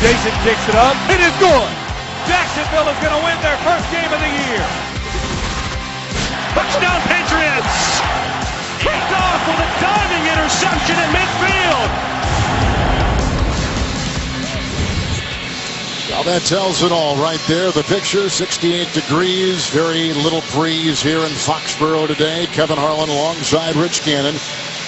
Jason kicks it up. It is good. Jacksonville is going to win their first game of the year. Touchdown Patriots! Kicked off with a diving interception in midfield. Well, that tells it all right there. The picture, 68 degrees, very little breeze here in Foxborough today. Kevin Harlan alongside Rich Gannon.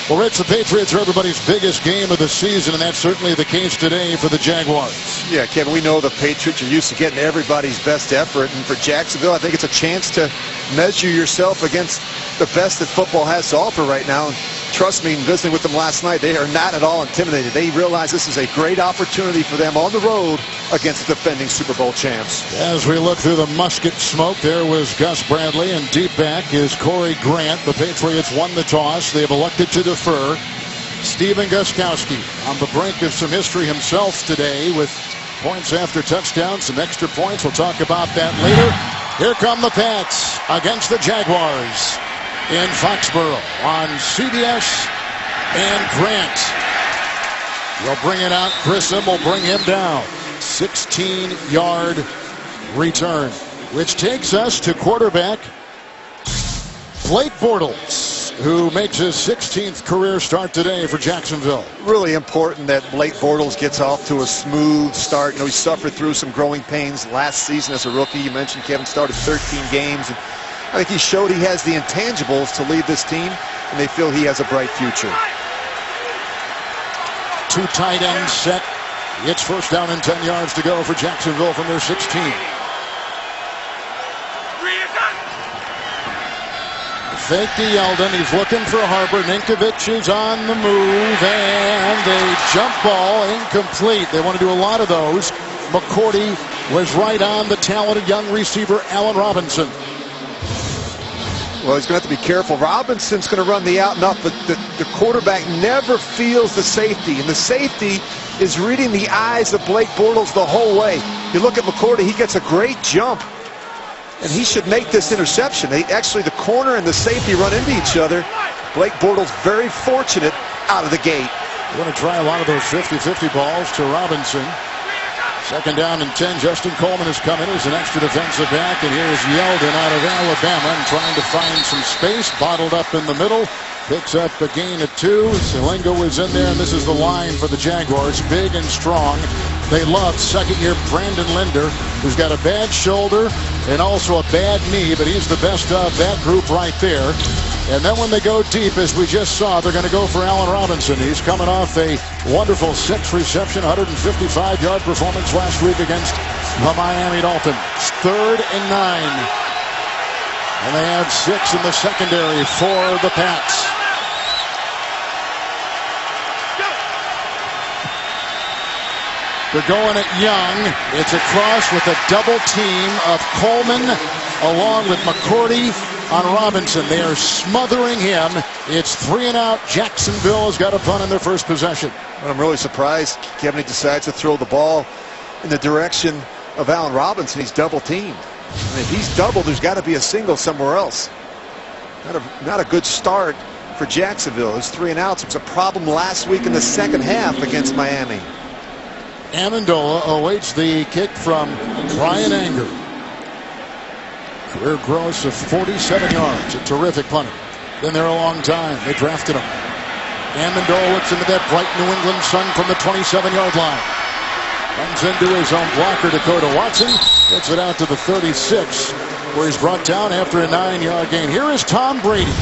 Well, Rich, the Patriots are everybody's biggest game of the season, and that's certainly the case today for the Jaguars. Yeah, Kevin, we know the Patriots are used to getting everybody's best effort, and for Jacksonville, I think it's a chance to measure yourself against the best that football has to offer right now. And trust me, visiting with them last night, they are not at all intimidated. They realize this is a great opportunity for them on the road against the defending Super Bowl champs. As we look through the musket smoke, there was Gus Bradley, and deep back is Corey Grant. The Patriots won the toss. They have elected to defer. Stephen Gostkowski on the brink of some history himself today with points after touchdowns, some extra points. We'll talk about that later. Here come the Pats against the Jaguars in Foxborough on CBS and Grant. We'll bring it out. Grissom will bring him down. 16-yard return, which takes us to quarterback Blake Bortles, who makes his 16th career start today for Jacksonville. Really important that Blake Bortles gets off to a smooth start. You know, he suffered through some growing pains last season as a rookie. You mentioned Kevin started 13 games. And I think he showed he has the intangibles to lead this team, and they feel he has a bright future. Two tight ends set. It's first down and 10 yards to go for Jacksonville from their 16. Fake to Yeldon. He's looking for Harper. Ninkovich is on the move, and a jump ball incomplete. They want to do a lot of those. McCourty was right on the talented young receiver Allen Robinson. Well, he's going to have to be careful. Robinson's going to run the out and up, but the quarterback never feels the safety, and the safety is reading the eyes of Blake Bortles the whole way. You look at McCourty, he gets a great jump, and he should make this interception. Actually, the corner and the safety run into each other. Blake Bortles very fortunate out of the gate. We're going to try a lot of those 50-50 balls to Robinson. Second down and 10. Justin Coleman has come in as an extra defensive back, and here's Yeldon out of Alabama and trying to find some space. Bottled up in the middle. Picks up a gain of 2. Salingo was in there, and this is the line for the Jaguars. Big and strong. They love second-year Brandon Linder, who's got a bad shoulder and also a bad knee, but he's the best of that group right there. And then when they go deep, as we just saw, they're going to go for Allen Robinson. He's coming off a wonderful 6-reception, 155-yard performance last week against the Miami Dolphins. 3rd and 9. And they have 6 in the secondary for the Pats. They're going at Young. It's a cross with a double team of Coleman along with McCourty on Robinson. They are smothering him. It's 3 and out. Jacksonville has got a punt in their first possession. But I'm really surprised Kevin decides to throw the ball in the direction of Allen Robinson. He's double teamed. And if he's doubled, there's got to be a single somewhere else. Not a good start for Jacksonville. It's 3 and outs. It was a problem last week in the second half against Miami. Amendola awaits the kick from Brian Anger. Career gross of 47 yards. A terrific punter. Been there a long time. They drafted him. Amendola looks into that bright New England sun from the 27-yard line. Comes into his own blocker, Dakota Watson. Gets it out to the 36, where he's brought down after a 9-yard gain. Here is Tom Brady,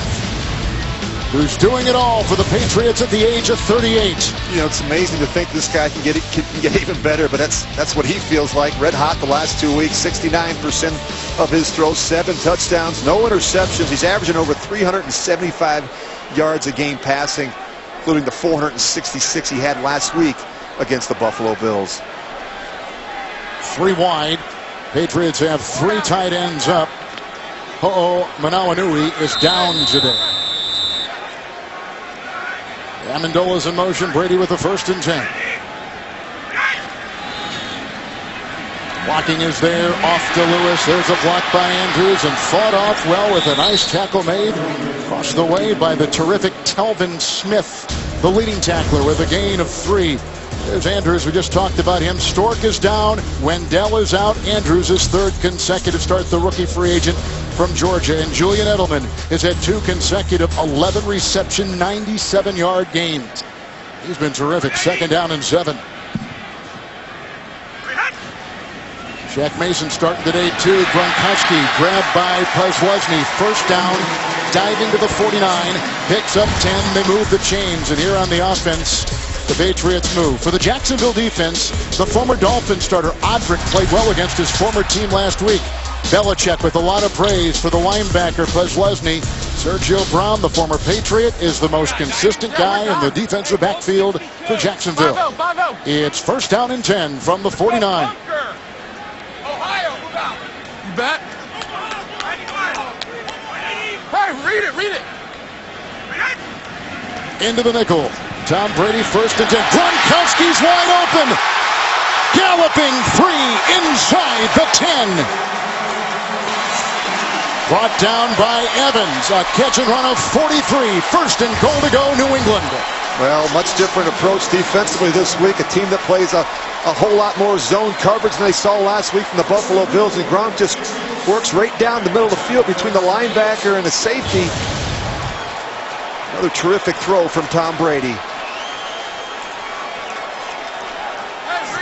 who's doing it all for the Patriots at the age of 38. You know, it's amazing to think this guy can get even better, but that's what he feels like. Red hot the last 2 weeks. 69% of his throws, 7 touchdowns, no interceptions. He's averaging over 375 yards a game passing, including the 466 he had last week against the Buffalo Bills. 3 wide. Patriots have 3 tight ends up. Manawanui is down today. Amendola's in motion. Brady with the 1st and 10. Blocking is there. Off to Lewis. There's a block by Andrews and fought off well with a nice tackle made across the way by the terrific Telvin Smith, the leading tackler, with a gain of 3. There's Andrews. We just talked about him. Stork is down. Wendell is out. Andrews is third consecutive start, the rookie free agent from Georgia. And Julian Edelman is at 2 consecutive 11 reception, 97-yard games. He's been terrific. Second down and 7. Shaq Mason starting today too. Gronkowski grabbed by Posluszny. First down, diving to the 49. Picks up 10. They move the chains. And here on the offense, the Patriots move. For the Jacksonville defense, the former Dolphins starter Odrick played well against his former team last week. Belichick with a lot of praise for the linebacker Posluszny. Sergio Brown, the former Patriot, is the most consistent guy in the defensive backfield for Jacksonville. It's first down and 10 from the 49. You bet. Hey, read it. Into the nickel. Tom Brady first and 10. Gronkowski's wide open. Galloping free inside the 10. Brought down by Evans. A catch and run of 43. First and goal to go, New England. Well, much different approach defensively this week. A team that plays a whole lot more zone coverage than they saw last week from the Buffalo Bills. And Gronk just works right down the middle of the field between the linebacker and the safety. Another terrific throw from Tom Brady.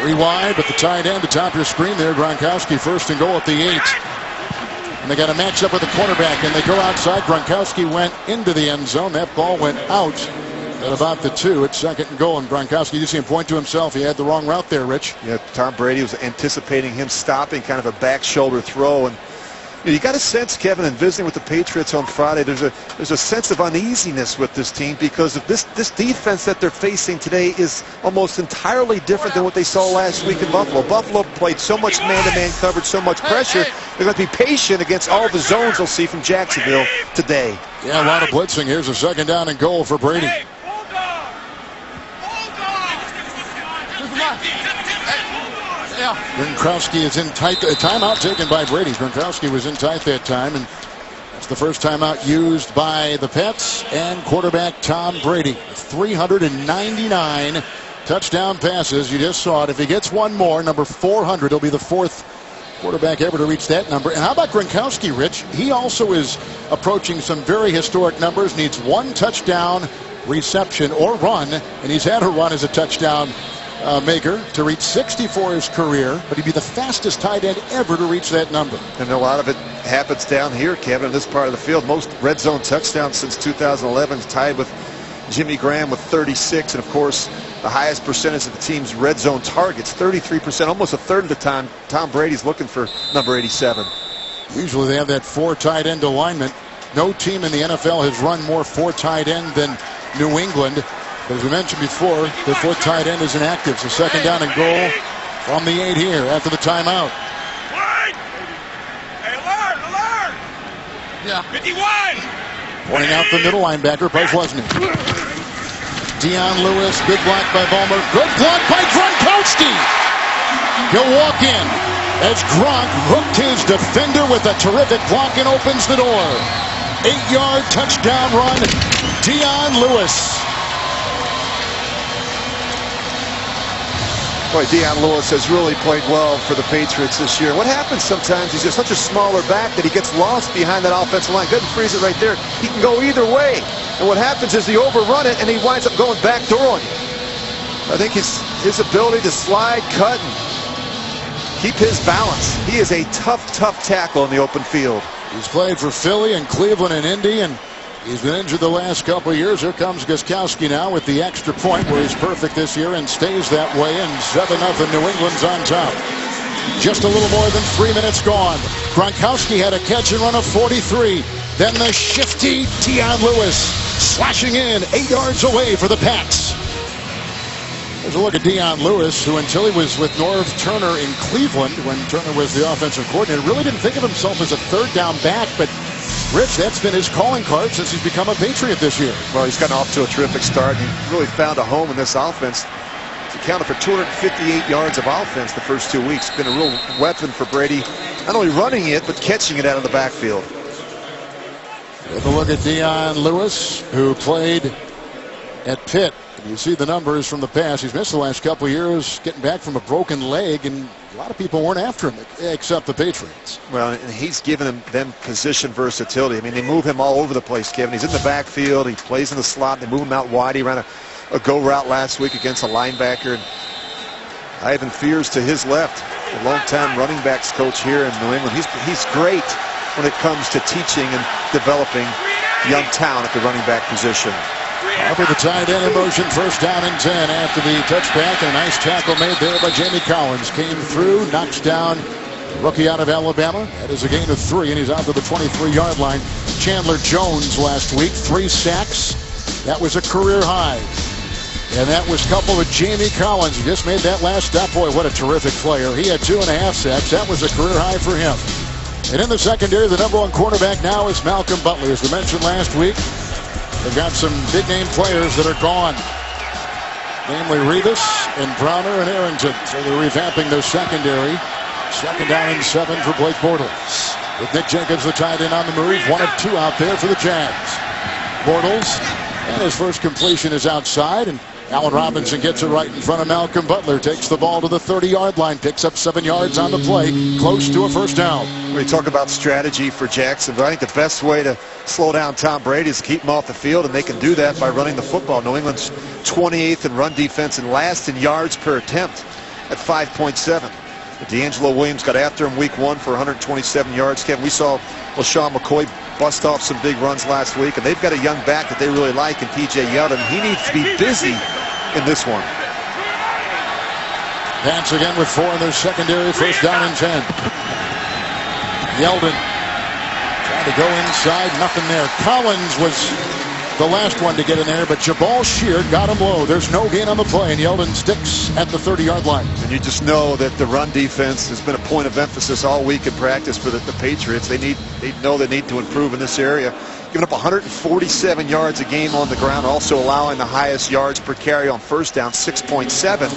3 wide, but the tight end atop your screen there. Gronkowski first and goal at the 8. And they got a matchup with the cornerback, and they go outside. Gronkowski went into the end zone. That ball went out at about the 2. It's second and goal, and Gronkowski, you see him point to himself. He had the wrong route there, Rich. Yeah, Tom Brady was anticipating him stopping, kind of a back shoulder throw. And you got a sense, Kevin, in visiting with the Patriots on Friday, there's a sense of uneasiness with this team because of this defense that they're facing today is almost entirely different than what they saw last week in Buffalo. Buffalo played so much man-to-man coverage, so much pressure. They're going to be patient against all the zones they'll see from Jacksonville today. Yeah, a lot of blitzing. Here's a second down and goal for Brady. Gronkowski is in tight. Timeout taken by Brady. Gronkowski was in tight that time, and that's the first timeout used by the Pets and quarterback Tom Brady. 399 touchdown passes. You just saw it. If he gets one more, number 400, he'll be the 4th quarterback ever to reach that number. And how about Gronkowski, Rich? He also is approaching some very historic numbers. Needs 1 touchdown reception or run, and he's had a run as a touchdown maker to reach 60 for his career, but he'd be the fastest tight end ever to reach that number. And a lot of it happens down here, Kevin, in this part of the field. Most red zone touchdowns since 2011, tied with Jimmy Graham with 36, and of course the highest percentage of the team's red zone targets, 33%, almost a third of the time. Tom Brady's looking for number 87. Usually they have that 4 tight end alignment. No team in the NFL has run more 4 tight end than New England. But as we mentioned before, the 4th tight end is inactive. So second down and goal from the 8 here after the timeout. Hey, alert! Yeah. 51! Pointing out the middle linebacker, Posluszny. Dion Lewis, good block by Ballmer. Good block by Gronkowski. He'll walk in as Gronk hooked his defender with a terrific block and opens the door. 8-yard touchdown run, Dion Lewis. Boy, Dion Lewis has really played well for the Patriots this year. What happens sometimes, he's just such a smaller back that he gets lost behind that offensive line. Good and freeze it right there. He can go either way. And what happens is he overrun it and he winds up going back door on you. I think his ability to slide, cut, and keep his balance. He is a tough tackle in the open field. He's played for Philly and Cleveland and Indy, and he's been injured the last couple of years. Here comes Gostkowski now with the extra point where he's perfect this year and stays that way. And 7-0 New England's on top. Just a little more than 3 minutes gone. Gronkowski had a catch and run of 43. Then the shifty Dion Lewis slashing in 8 yards away for the Pats. There's a look at Dion Lewis, who until he was with Norv Turner in Cleveland, when Turner was the offensive coordinator, really didn't think of himself as a third down back, but Rich, that's been his calling card since he's become a Patriot this year. Well, he's gotten off to a terrific start. He really found a home in this offense. He accounted for 258 yards of offense the first 2 weeks. Been a real weapon for Brady, not only running it, but catching it out of the backfield. Take a look at Dion Lewis, who played at Pitt. You see the numbers from the past. He's missed the last couple of years getting back from a broken leg, and a lot of people weren't after him except the Patriots. Well, and he's given them position versatility. I mean, they move him all over the place, Kevin. He's in the backfield. He plays in the slot. They move him out wide. He ran a go route last week against a linebacker. And Ivan Fears to his left, a longtime running backs coach here in New England. He's great when it comes to teaching and developing young talent at the running back position. Up with the tight end in motion, first down and 10 after the touchback, and a nice tackle made there by Jamie Collins. Came through, knocks down the rookie out of Alabama. That is a gain of 3, and he's out to the 23-yard line. Chandler Jones last week, 3 sacks. That was a career high. And that was coupled with Jamie Collins. He just made that last stop. Boy, what a terrific player. He had 2.5 sacks. That was a career high for him. And in the secondary, the #1 cornerback now is Malcolm Butler. As we mentioned last week, they've got some big-name players that are gone, namely Revis and Browner and Arrington. So they're revamping their secondary. Second down and 7 for Blake Bortles. With Nick Jenkins, the tight end, on the move. 1 of 2 out there for the Jags. Bortles, and his first completion is outside, and Allen Robinson gets it right in front of Malcolm Butler. Takes the ball to the 30-yard line. Picks up 7 yards on the play. Close to a first down. We talk about strategy for Jacksonville. I think the best way to slow down Tom Brady is keep him off the field, and they can do that by running the football. New England's 28th in run defense and last in yards per attempt at 5.7. D'Angelo Williams got after him week 1 for 127 yards. Kevin, we saw LaShawn McCoy bust off some big runs last week, and they've got a young back that they really like in T.J. Yeldon. He needs to be busy in this one. Vance again with 4 in their secondary. First down and 10. Yeldon trying to go inside. Nothing there. Collins was the last one to get in there, but Jabal Sheard got him low. There's no gain on the play, and Yeldon sticks at the 30-yard line. And you just know that the run defense has been a point of emphasis all week in practice for the Patriots. They know they need to improve in this area. Giving up 147 yards a game on the ground, also allowing the highest yards per carry on first down, 6.7.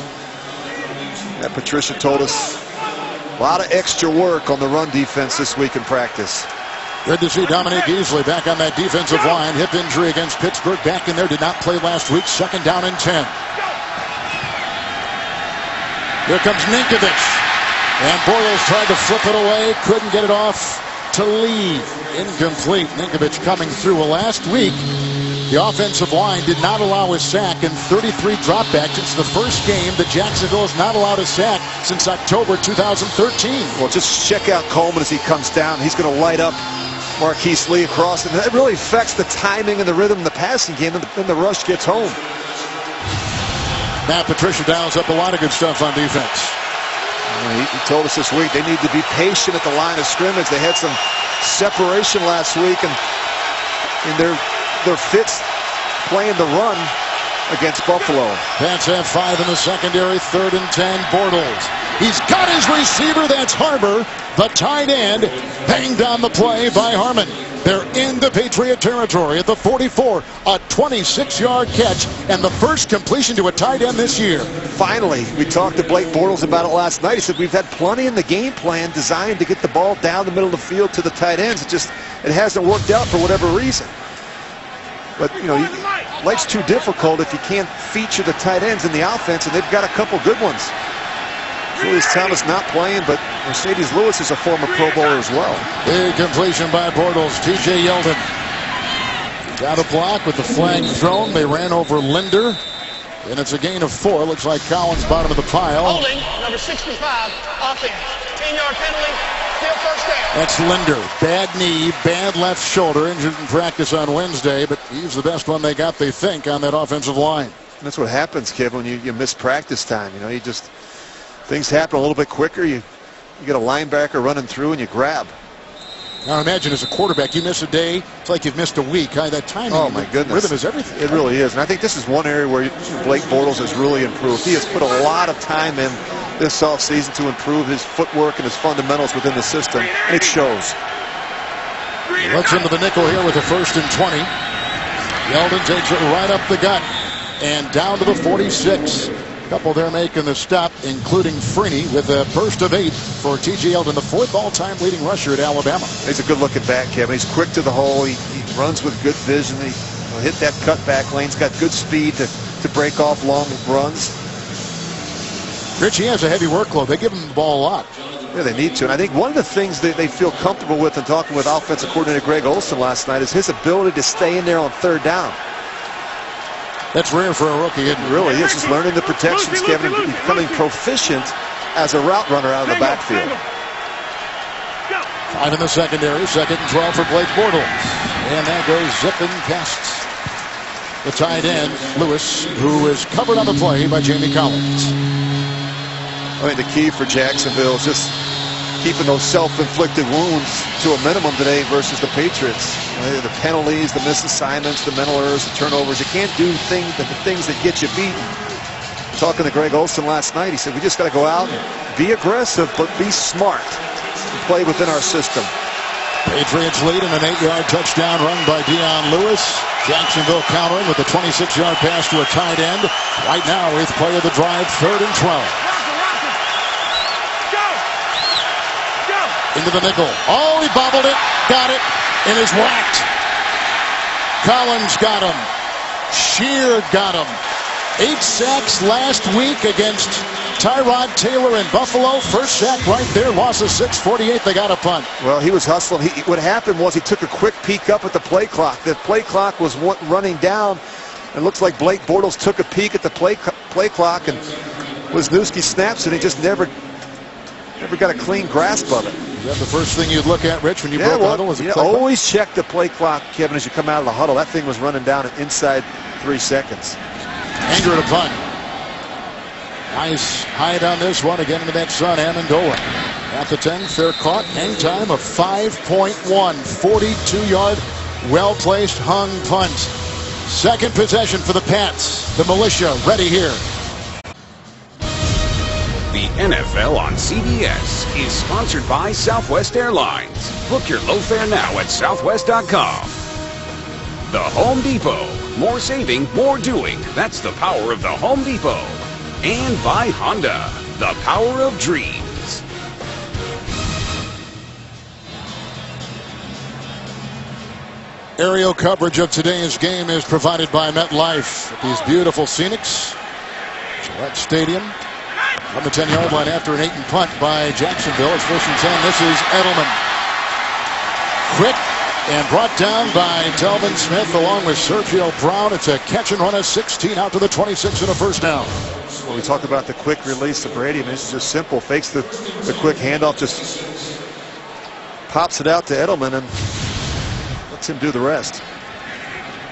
That Patricia told us a lot of extra work on the run defense this week in practice. Good to see Dominique Easley back on that defensive line. Hip injury against Pittsburgh. Back in there. Did not play last week. Second down and 10. Here comes Ninkovich. And Bortles tried to flip it away. Couldn't get it off to Lee. Incomplete. Ninkovich coming through. Well, last week, the offensive line did not allow a sack in 33 dropbacks. It's the first game that Jacksonville has not allowed a sack since October 2013. Well, just check out Coleman as he comes down. He's going to light up Marquise Lee across, and that really affects the timing and the rhythm of the passing game, and the rush gets home. Matt Patricia dials up a lot of good stuff on defense. He told us this week they need to be patient at the line of scrimmage. They had some separation last week, and their fits playing the run against Buffalo. Pats have 5 in the secondary. 3rd and 10. Bortles. He's got his receiver. That's Harbor, the tight end. Banged on the play by Harmon. They're in the Patriot territory at the 44. A 26-yard catch and the first completion to a tight end this year. Finally, we talked to Blake Bortles about it last night. He said we've had plenty in the game plan designed to get the ball down the middle of the field to the tight ends. It hasn't worked out for whatever reason. But, you know, life's too difficult if you can't feature the tight ends in the offense, and they've got a couple good ones. Julius Thomas not playing, but Mercedes Lewis is a former Pro Bowler as well. Big completion by Bortles. T.J. Yeldon got a block with the flag thrown. They ran over Linder, and it's a gain of 4. Looks like Collins bottom of the pile. Holding, number 65, offense. 10-yard penalty, still first down. That's Linder. Bad knee, bad left shoulder. Injured in practice on Wednesday, but he's the best one they got, they think, on that offensive line. And that's what happens, Kevin, when you miss practice time. You know, things happen a little bit quicker. You get a linebacker running through and you grab. Now imagine as a quarterback, you miss a day, it's like you've missed a week. That timing, oh my goodness, rhythm is everything. It really is. And I think this is one area where Blake Bortles has really improved. He has put a lot of time in this offseason to improve his footwork and his fundamentals within the system, and it shows. Looks into the nickel here with a 1st and 20. Yeldon takes it right up the gut and down to the 46. Couple there making the stop, including Freeney with a burst of 8 for T.J. Yeldon, the 4th all-time leading rusher at Alabama. He's a good-looking back, Kevin. He's quick to the hole. He runs with good vision. He'll hit that cutback lane. He's got good speed to break off long runs. Rich, he has a heavy workload. They give him the ball a lot. Yeah, they need to. And I think one of the things that they feel comfortable with in talking with offensive coordinator Greg Olson last night is his ability to stay in there on third down. That's rare for a rookie, isn't it? Really, he's just learning the protections, Kevin, and becoming proficient as a route runner out of the backfield. 5 in the secondary, 2nd and 12 for Blake Bortles. And that goes zipping past the tight end, Lewis, who is covered on the play by Jamie Collins. I think the key for Jacksonville is just keeping those self-inflicted wounds to a minimum today versus the Patriots. The penalties, the misassignments, the mental errors, the turnovers. You can't do the things that get you beaten. Talking to Greg Olson last night, he said, we just got to go out and be aggressive, but be smart and play within our system. Patriots lead in an 8-yard touchdown run by Dion Lewis. Jacksonville countering with a 26-yard pass to a tight end. Right now, 8th play of the drive, 3rd and 12. Into the nickel. Oh, he bobbled it. Got it. And is whacked. Collins got him. Sheard got him. 8 sacks last week against Tyrod Taylor in Buffalo. First sack right there. Loss of 6:48. They got a punt. Well, he was hustling. What happened was he took a quick peek up at the play clock. The play clock was running down. It looks like Blake Bortles took a peek at the play clock, and Wisniewski snaps, and he just never got a clean grasp of it. Is that the first thing you'd look at, Rich, when you broke the huddle? Always check the play clock, Kevin, as you come out of the huddle. That thing was running down inside 3 seconds. Anger to punt. Nice hide on this one. Again into that sun, Amendola. At the 10, fair caught. Hang time of 5.1. 42-yard, well-placed, hung punt. 2nd possession for the Pats. The militia ready here. The NFL on CBS is sponsored by Southwest Airlines. Book your low fare now at southwest.com. The Home Depot. More saving, more doing. That's the power of the Home Depot. And by Honda. The power of dreams. Aerial coverage of today's game is provided by MetLife. These beautiful scenics. Gillette Stadium. On the 10-yard line after an 8-and punt by Jacksonville. It's 1st and 10. This is Edelman. Quick and brought down by Telvin Smith along with Sergio Brown. It's a catch and run of 16 out to the 26 and a first down. Well, we talk about the quick release of Brady. I mean, it's just simple. Fakes the quick handoff, just pops it out to Edelman and lets him do the rest.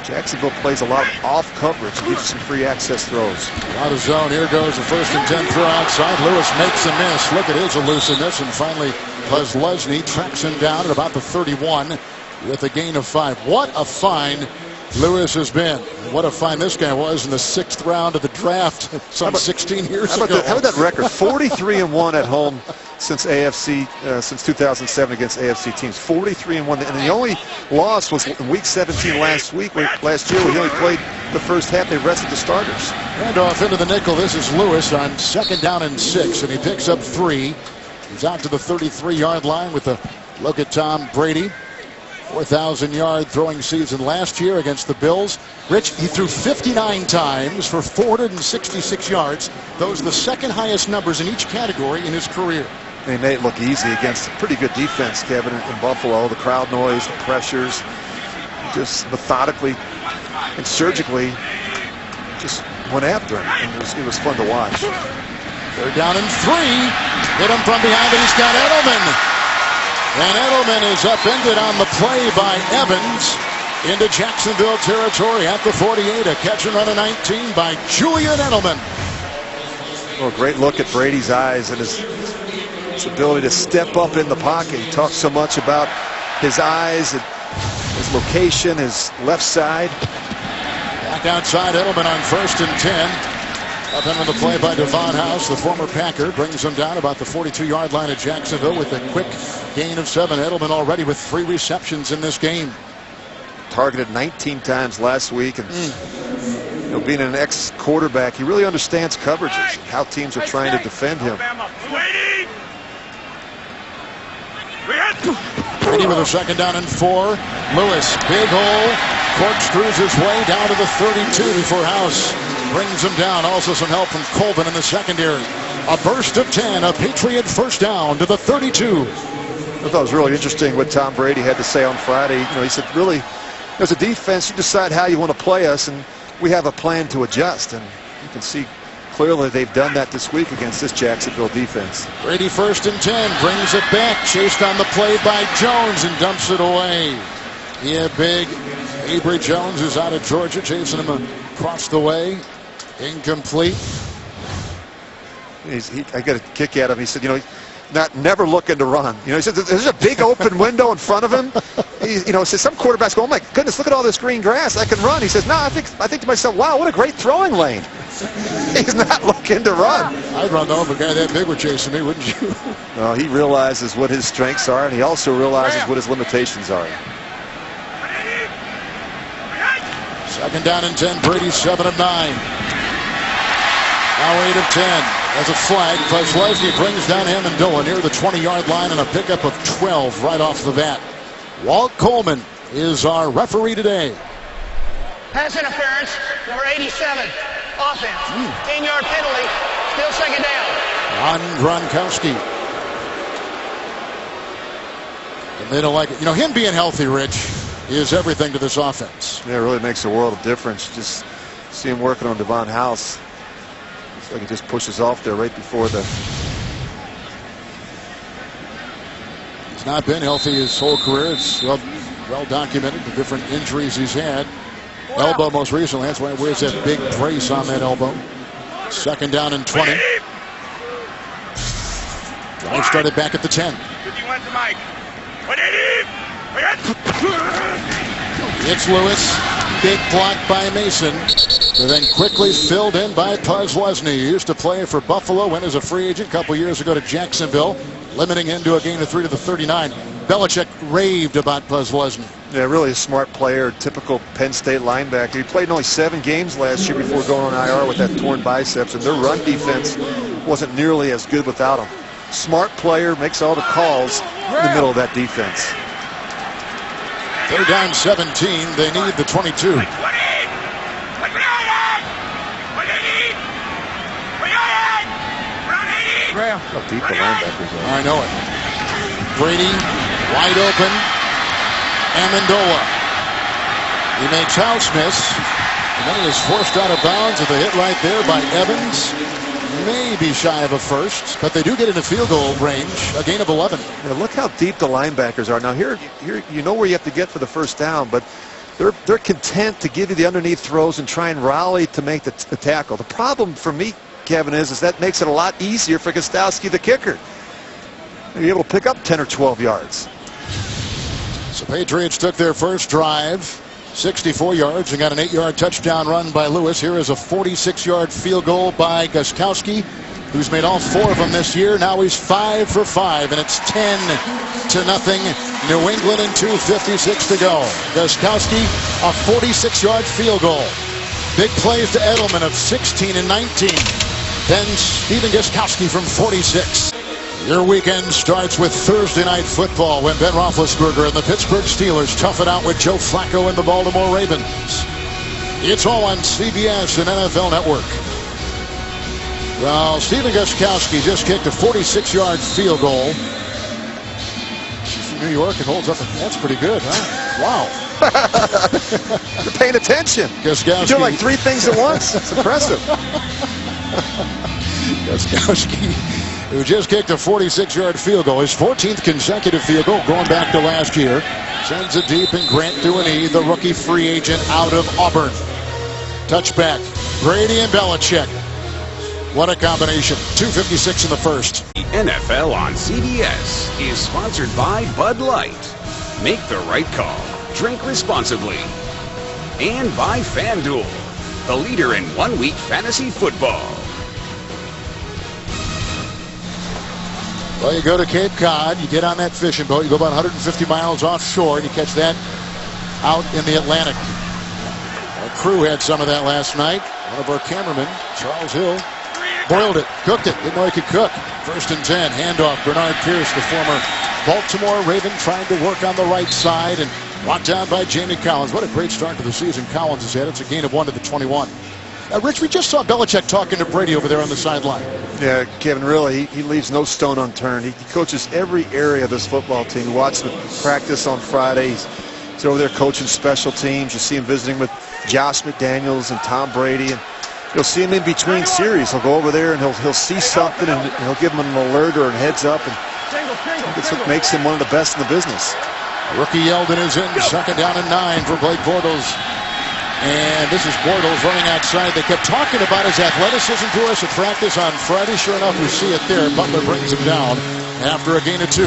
Jacksonville plays a lot of off coverage and gives you some free access throws. Out of zone. Here goes the 1st and 10 throw outside. Lewis makes a miss. Look at his elusiveness. And finally, Buzz Lesney tracks him down at about the 31 with a gain of 5. What a find Lewis has been. What a find this guy was in the 6th round of the draft some 16 years ago. How about that record? 43-1 at home since 2007 against AFC teams. 43-1, and the only loss was in Week 17 last year. We only played the first half. They rested the starters. Handoff into the nickel. This is Lewis on 2nd down and 6, and he picks up 3. He's out to the 33-yard line with a look at Tom Brady. 4,000-yard throwing season last year against the Bills. Rich, he threw 59 times for 466 yards. Those are the 2nd highest numbers in each category in his career. And he made it look easy against a pretty good defense, Kevin, in Buffalo. The crowd noise, the pressures, just methodically and surgically just went after him. And it was fun to watch. 3rd down and 3. Hit him from behind, and he's got Edelman. And Edelman is upended on the play by Evans into Jacksonville territory at the 48. A catch and run of 19 by Julian Edelman. Well, great look at Brady's eyes and his ability to step up in the pocket. He talks so much about his eyes, and his location, his left side. Back outside, Edelman on 1st and 10. Up into the play by Devon House, the former Packer, brings him down about the 42-yard line of Jacksonville with a quick gain of 7. Edelman already with 3 receptions in this game. Targeted 19 times last week, and being an ex-quarterback, he really understands coverages, how teams are trying to defend him. Brady with a 2nd down and 4. Lewis, big hole, corkscrews his way down to the 32 before House brings him down. Also some help from Colvin in the secondary. A burst of 10, a Patriot first down to the 32. I thought it was really interesting what Tom Brady had to say on Friday. You know, he said, really, as a defense, you decide how you want to play us, and we have a plan to adjust. And you can see clearly they've done that this week against this Jacksonville defense. Brady first and 10, brings it back, chased on the play by Jones and dumps it away. Yeah, big Avery Jones is out of Georgia, chasing him across the way. Incomplete. I got a kick at him. He said, you know, never looking to run. You know, he said there's a big open window in front of him. You know, says some quarterbacks go, oh my goodness, look at all this green grass. I can run. He says, no, I think to myself, wow, what a great throwing lane. He's not looking to run. I'd run though if a guy that big were chasing me, wouldn't you? No, he realizes what his strengths are, and he also realizes what his limitations are. Second down and 10. Brady 7 of 9. Now 8 of 10. As a flag, Kozlowski brings down Amendola near the 20-yard line and a pickup of 12 right off the bat. Walt Coleman is our referee today. Pass interference, number 87. Offense. 10-yard penalty. Still second down. On Gronkowski. And they don't like it. You know, him being healthy, Rich, is everything to this offense. Yeah, it really makes a world of difference. Just see him working on Devon House. It's like he just pushes off there right before the... He's not been healthy his whole career. It's well documented, the different injuries he's had. Elbow most recently. That's why he wears that big brace on that elbow. Second down and 20. Drive started back at the 10. It's Lewis. Big block by Mason. But then quickly filled in by Kozlowski. He used to play for Buffalo, went as a free agent a couple years ago to Jacksonville, limiting him to a gain of 3 to the 39. Belichick raved about Kozlowski. Yeah, really a smart player, typical Penn State linebacker. He played in only 7 games last year before going on IR with that torn biceps, and their run defense wasn't nearly as good without him. Smart player, makes all the calls in the middle of that defense. Third down 17. They need the 22. How deep the linebackers are. I know it. Brady wide open. Amendola. He makes House miss. And then he is forced out of bounds with a hit right there by Evans. Maybe shy of a first, but they do get into field goal range. A gain of 11. Yeah, look how deep the linebackers are. Now here you know where you have to get for the first down, but they're content to give you the underneath throws and try and rally to make the tackle. The problem for me, Kevin, is that makes it a lot easier for Gostowski, the kicker. You're able to pick up 10 or 12 yards. So Patriots took their first drive, 64 yards, and got an 8-yard touchdown run by Lewis. Here is a 46-yard field goal by Gostowski, who's made all 4 of them this year. Now he's 5 for 5, and it's 10-0. New England and 2:56 to go. Gostowski, a 46-yard field goal. Big plays to Edelman of 16 and 19. Then Stephen Gostkowski from 46. Your weekend starts with Thursday Night Football when Ben Roethlisberger and the Pittsburgh Steelers tough it out with Joe Flacco and the Baltimore Ravens. It's all on CBS and NFL Network. Well, Stephen Gostkowski just kicked a 46-yard field goal. She's from New York and holds up. That's pretty good, huh? Wow. You're paying attention. Gostkowski. You're doing like 3 things at once. It's impressive. Gostkowski, who just kicked a 46-yard field goal, his 14th consecutive field goal going back to last year. Sends it deep, and Grant Duany, the rookie free agent out of Auburn. Touchback, Brady and Belichick. What a combination. 2:56 in the first. The NFL on CBS is sponsored by Bud Light. Make the right call. Drink responsibly. And by FanDuel, the leader in one-week fantasy football. Well, you go to Cape Cod, you get on that fishing boat, you go about 150 miles offshore, and you catch that out in the Atlantic. Our crew had some of that last night. One of our cameramen, Charles Hill, boiled it, cooked it, didn't know he could cook. First and 10, handoff, Bernard Pierce, the former Baltimore Raven, trying to work on the right side, and Brought down by Jamie Collins. What a great start to the season Collins has had. It's a gain of 1 to the 21. Rich, we just saw Belichick talking to Brady over there on the sideline. Yeah, Kevin, really, he leaves no stone unturned. He coaches every area of this football team. You watch the practice on Fridays. He's over there coaching special teams. You see him visiting with Josh McDaniels and Tom Brady. And you'll see him in between series. He'll go over there and he'll see something and he'll give him an alert or a heads up. And that's what makes him one of the best in the business. Rookie Yeldon is in. Second down and 9 for Blake Bortles. And this is Bortles running outside. They kept talking about his athleticism to us at practice on Friday. Sure enough, we see it there. Butler brings him down after a gain of 2.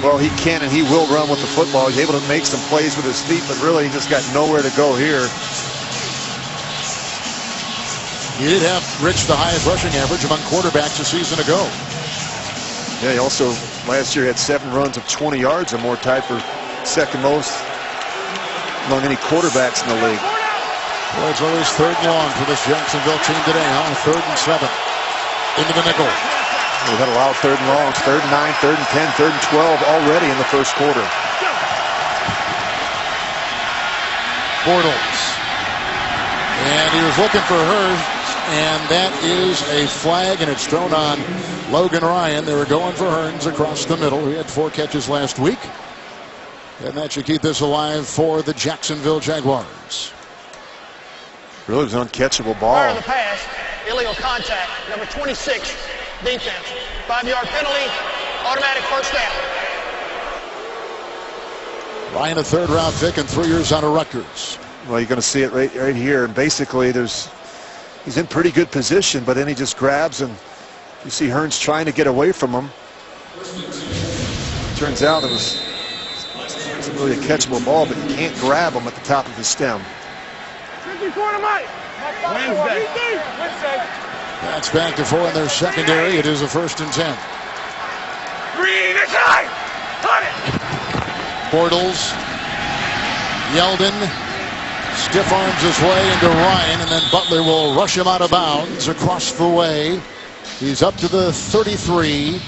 Well, he can and he will run with the football. He's able to make some plays with his feet, but really he just got nowhere to go here. He did have Rich the highest rushing average among quarterbacks a season ago. Yeah, he also last year had 7 runs of 20 yards or more, tied for second most among any quarterbacks in the league. Well, it's always 3rd and long for this Jacksonville team today, huh? 3rd and 7. Into the nickel. We've had a lot of 3rd and longs. 3rd and 9, 3rd and 10, 3rd and 12 already in the first quarter. Bortles. And he was looking for Hurns, and that is a flag, and it's thrown on Logan Ryan. They were going for Hurns across the middle. He had 4 catches last week. And that should keep this alive for the Jacksonville Jaguars. Really was an uncatchable ball. Prior to the pass, illegal contact, number 26, defense. 5-yard penalty, automatic first down. Ryan, a 3rd-round pick and 3 years out of Rutgers. Well, you're going to see it right here. And basically, he's in pretty good position, but then he just grabs, and you see Hurns trying to get away from him. Turns out it wasn't really a catchable ball, but you can't grab him at the top of the stem. Wednesday. That's back to 4 in their secondary. It is a 1st and 10. Green inside. Bortles. Yeldon stiff arms his way into Ryan, and then Butler will rush him out of bounds across the way. He's up to the 33,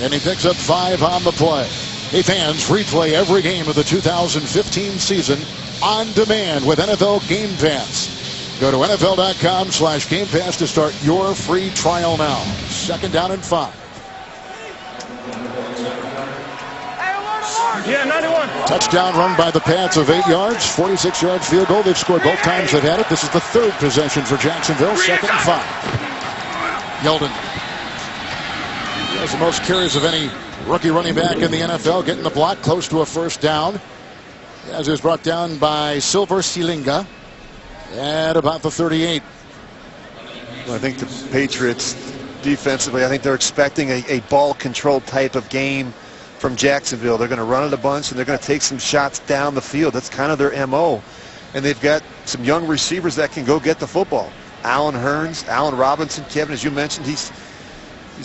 and he picks up 5 on the play. Hey fans, replay every game of the 2015 season on demand with NFL Game Pass. Go to NFL.com/Game Pass to start your free trial now. 2nd down and 5. Yeah, 91. Touchdown run by the Pats of 8 yards, 46-yard field goal. They've scored both times they've had it. This is the 3rd possession for Jacksonville, 2nd and 5. Yeldon. He has the most carries of any rookie running back in the NFL, getting the block close to a 1st down. As is brought down by Silver Silinga at about the 38. Well, I think the Patriots defensively, I think they're expecting a ball control type of game from Jacksonville. They're going to run it a bunch, and they're going to take some shots down the field. That's kind of their MO. And they've got some young receivers that can go get the football. Allen Hurns, Allen Robinson, Kevin, as you mentioned, he's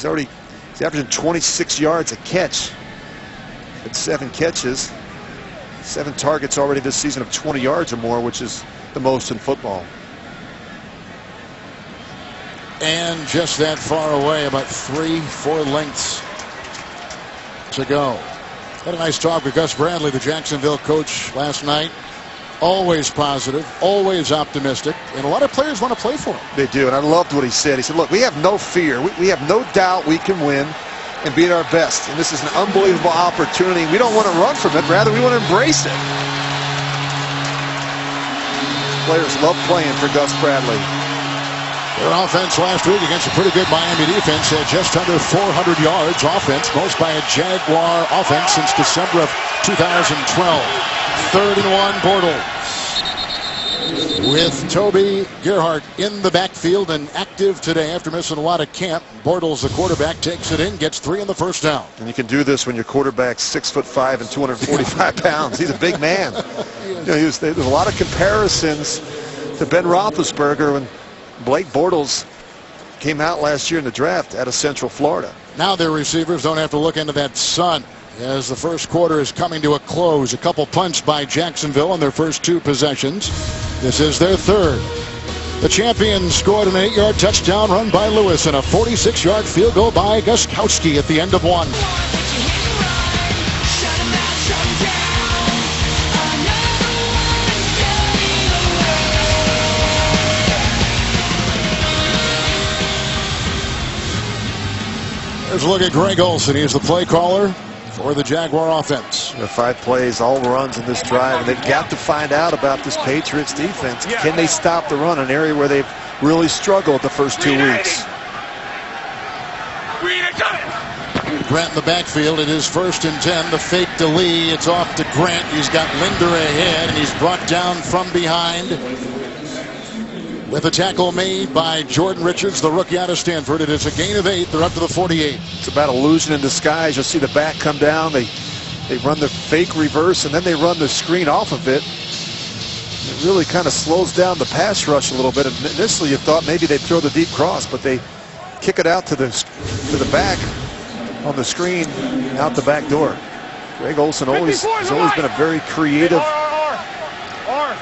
averaging 26 yards a catch. At 7 catches, 7 targets already this season of 20 yards or more, which is the most in football. And just that far away, about 3-4 lengths to go. Had a nice talk with Gus Bradley, the Jacksonville coach, last night. Always positive, always optimistic, and a lot of players want to play for him. They do, and I loved what he said. He said, look, we have no fear. We have no doubt we can win and be at our best. And this is an unbelievable opportunity. We don't want to run from it. Rather, we want to embrace it. Players love playing for Gus Bradley. Their offense last week against a pretty good Miami defense had just under 400 yards offense, most by a Jaguar offense since December of 2012. 3rd and 1, Bortles. With Toby Gerhart in the backfield and active today after missing a lot of camp, Bortles, the quarterback, takes it in, gets 3 on the 1st down. And you can do this when your quarterback's 6'5" and 245 pounds. He's a big man. You know, there's a lot of comparisons to Ben Roethlisberger when Blake Bortles came out last year in the draft out of Central Florida. Now their receivers don't have to look into that sun as the first quarter is coming to a close. A couple punts by Jacksonville on their first 2 possessions. This is their 3rd. The champions scored an 8-yard touchdown run by Lewis and a 46-yard field goal by Gostkowski at the end of 1. Let's look at Greg Olsen. He's the play caller for the Jaguar offense. 5 plays, all runs in this drive, and they've got to find out about this Patriots defense. Can they stop the run, an area where they've really struggled the first 2 weeks? Grant in the backfield. It is 1st and 10. The fake to Lee. It's off to Grant. He's got Linder ahead, and he's brought down from behind with a tackle made by Jordan Richards, the rookie out of Stanford. It is a gain of 8. They're up to the 48. It's about illusion in disguise. You'll see the back come down. They run the fake reverse, and then they run the screen off of it. It really kind of slows down the pass rush a little bit. Initially, you thought maybe they'd throw the deep cross, but they kick it out to the back on the screen, out the back door. Greg Olsen has always been a very creative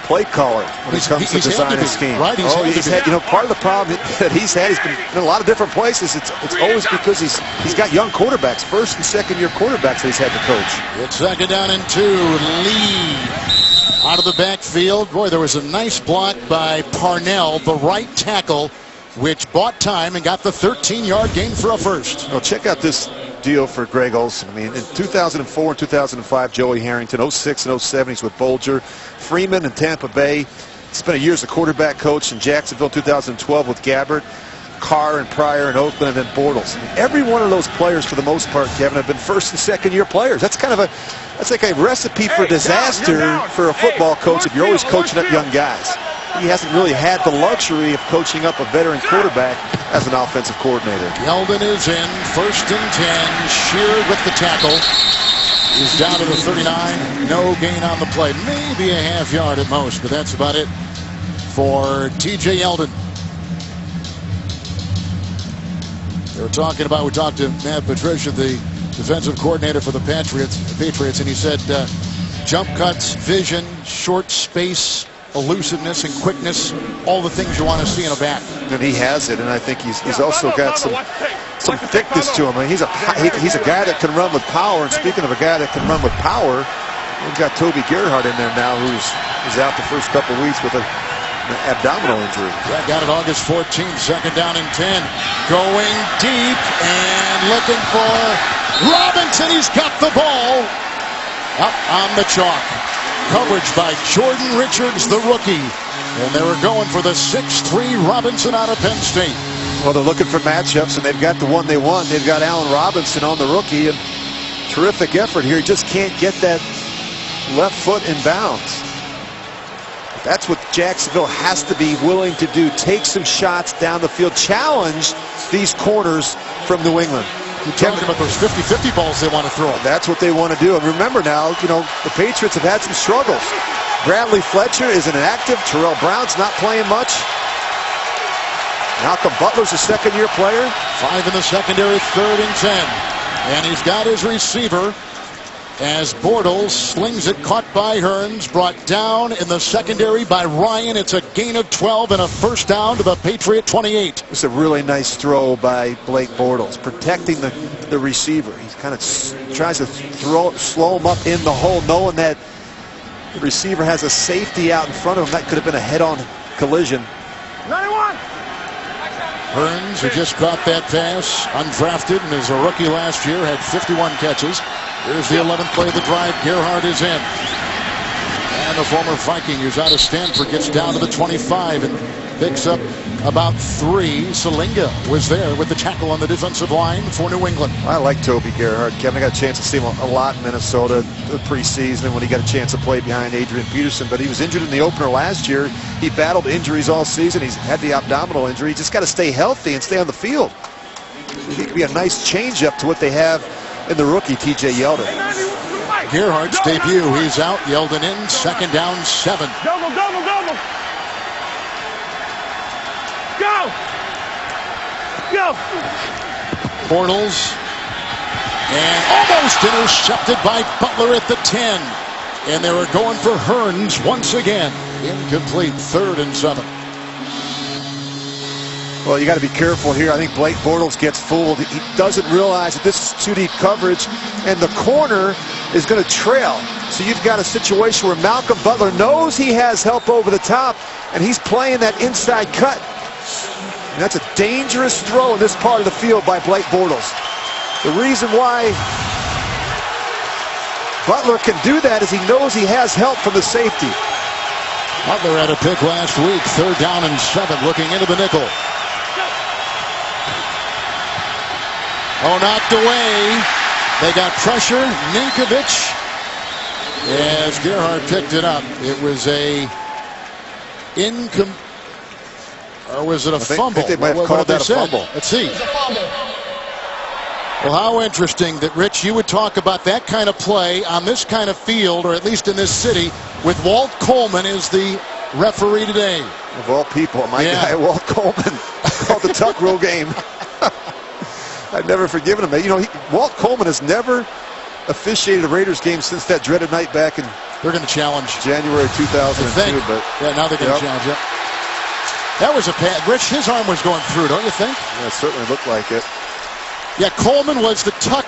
play caller when it comes to design a scheme. Right? He's had, part of the problem that he's had, he's been in a lot of different places. It's always because he's got young quarterbacks, 1st and 2nd year quarterbacks that he's had to coach. It's 2nd down and 2. Lee out of the backfield. Boy, there was a nice block by Parnell, the right tackle, which bought time and got the 13-yard gain for a first. Well, check out this deal for Greg Olsen. I mean, in 2004 and 2005, Joey Harrington. 06 and 07, he's with Bolger. Freeman in Tampa Bay. Spent a year as a quarterback coach in Jacksonville. 2012 with Gabbert. Carr and Pryor in Oakland, and then Bortles. I mean, every one of those players, for the most part, Kevin, have been 1st and 2nd year players. That's kind of that's like a recipe for disaster for a football coach if you're always coaching up young guys. He hasn't really had the luxury of coaching up a veteran quarterback as an offensive coordinator. Yeldon is in, 1st and 10. Sheared with the tackle. He's down to the 39. No gain on the play. Maybe a half yard at most, but that's about it for T.J. Yeldon. We talked to Matt Patricia, the defensive coordinator for the Patriots, and he said jump cuts, vision, short space, elusiveness and quickness, all the things you want to see in a back. And he has it, and I think he's also got some thickness to him. I mean, he's a guy that can run with power, and speaking of a guy that can run with power, we've got Toby Gerhardt in there now, who's out the first couple of weeks with an abdominal injury. Yeah, got it August 14th, 2nd down and 10. Going deep and looking for Robinson. He's got the ball up on the chalk. Coverage by Jordan Richards, the rookie. And they were going for the 6'3" Robinson out of Penn State. Well, they're looking for matchups, and they've got the one they want. They've got Allen Robinson on the rookie, and terrific effort here. He just can't get that left foot in bounds. That's what Jacksonville has to be willing to do. Take some shots down the field. Challenge these corners from New England. You're talking about those 50-50 balls they want to throw. That's what they want to do. And remember now, the Patriots have had some struggles. Bradley Fletcher isn't active. Terrell Brown's not playing much. Malcolm Butler's a 2nd-year player. 5 in the secondary, 3rd and 10. And he's got his receiver as Bortles slings it, caught by Hearns, brought down in the secondary by Ryan. It's a gain of 12 and a first down to the Patriot 28. It's a really nice throw by Blake Bortles, protecting the receiver. He kind of tries to slow him up in the hole, knowing that the receiver has a safety out in front of him. That could have been a head-on collision. 91. Hearns, who just caught that pass, undrafted, and is a rookie last year, had 51 catches. Here's the 11th play of the drive. Gerhardt is in. And the former Viking, who's out of Stanford, gets down to the 25 and picks up about 3. Salinga was there with the tackle on the defensive line for New England. I like Toby Gerhardt. Kevin, I got a chance to see him a lot in Minnesota the preseason when he got a chance to play behind Adrian Peterson, but he was injured in the opener last year. He battled injuries all season. He's had the abdominal injury. He's just got to stay healthy and stay on the field. He could be a nice change-up to what they have in the rookie, T.J. Yeldon. Gerhardt's debut. He's out. Yeldon in. 2nd down, 7. Double. Go. Bortles. And almost intercepted by Butler at the 10. And they were going for Hearns once again. Incomplete. 3rd and 7. Well, you got to be careful here. I think Blake Bortles gets fooled. He doesn't realize that this is 2 deep coverage, and the corner is going to trail. So you've got a situation where Malcolm Butler knows he has help over the top, and he's playing that inside cut. And that's a dangerous throw in this part of the field by Blake Bortles. The reason why Butler can do that is he knows he has help from the safety. Butler had a pick last week. 3rd down and 7, looking into the nickel. Oh, knocked away. They got pressure. Ninkovich, as Gerhard picked it up. It was a or was it a fumble? I think they might have called that a fumble. Let's see. Well, how interesting that, Rich, you would talk about that kind of play on this kind of field, or at least in this city, with Walt Coleman as the referee today. Of all people, my guy, Walt Coleman, called the tuck rule game. I've never forgiven him. You know, Walt Coleman has never officiated a Raiders game since that dreaded night back in. They're going to challenge January 2002, but yeah, now they're going to challenge it. That was a pass. Rich, his arm was going through, don't you think? Yeah, it certainly looked like it. Yeah, Coleman was the tuck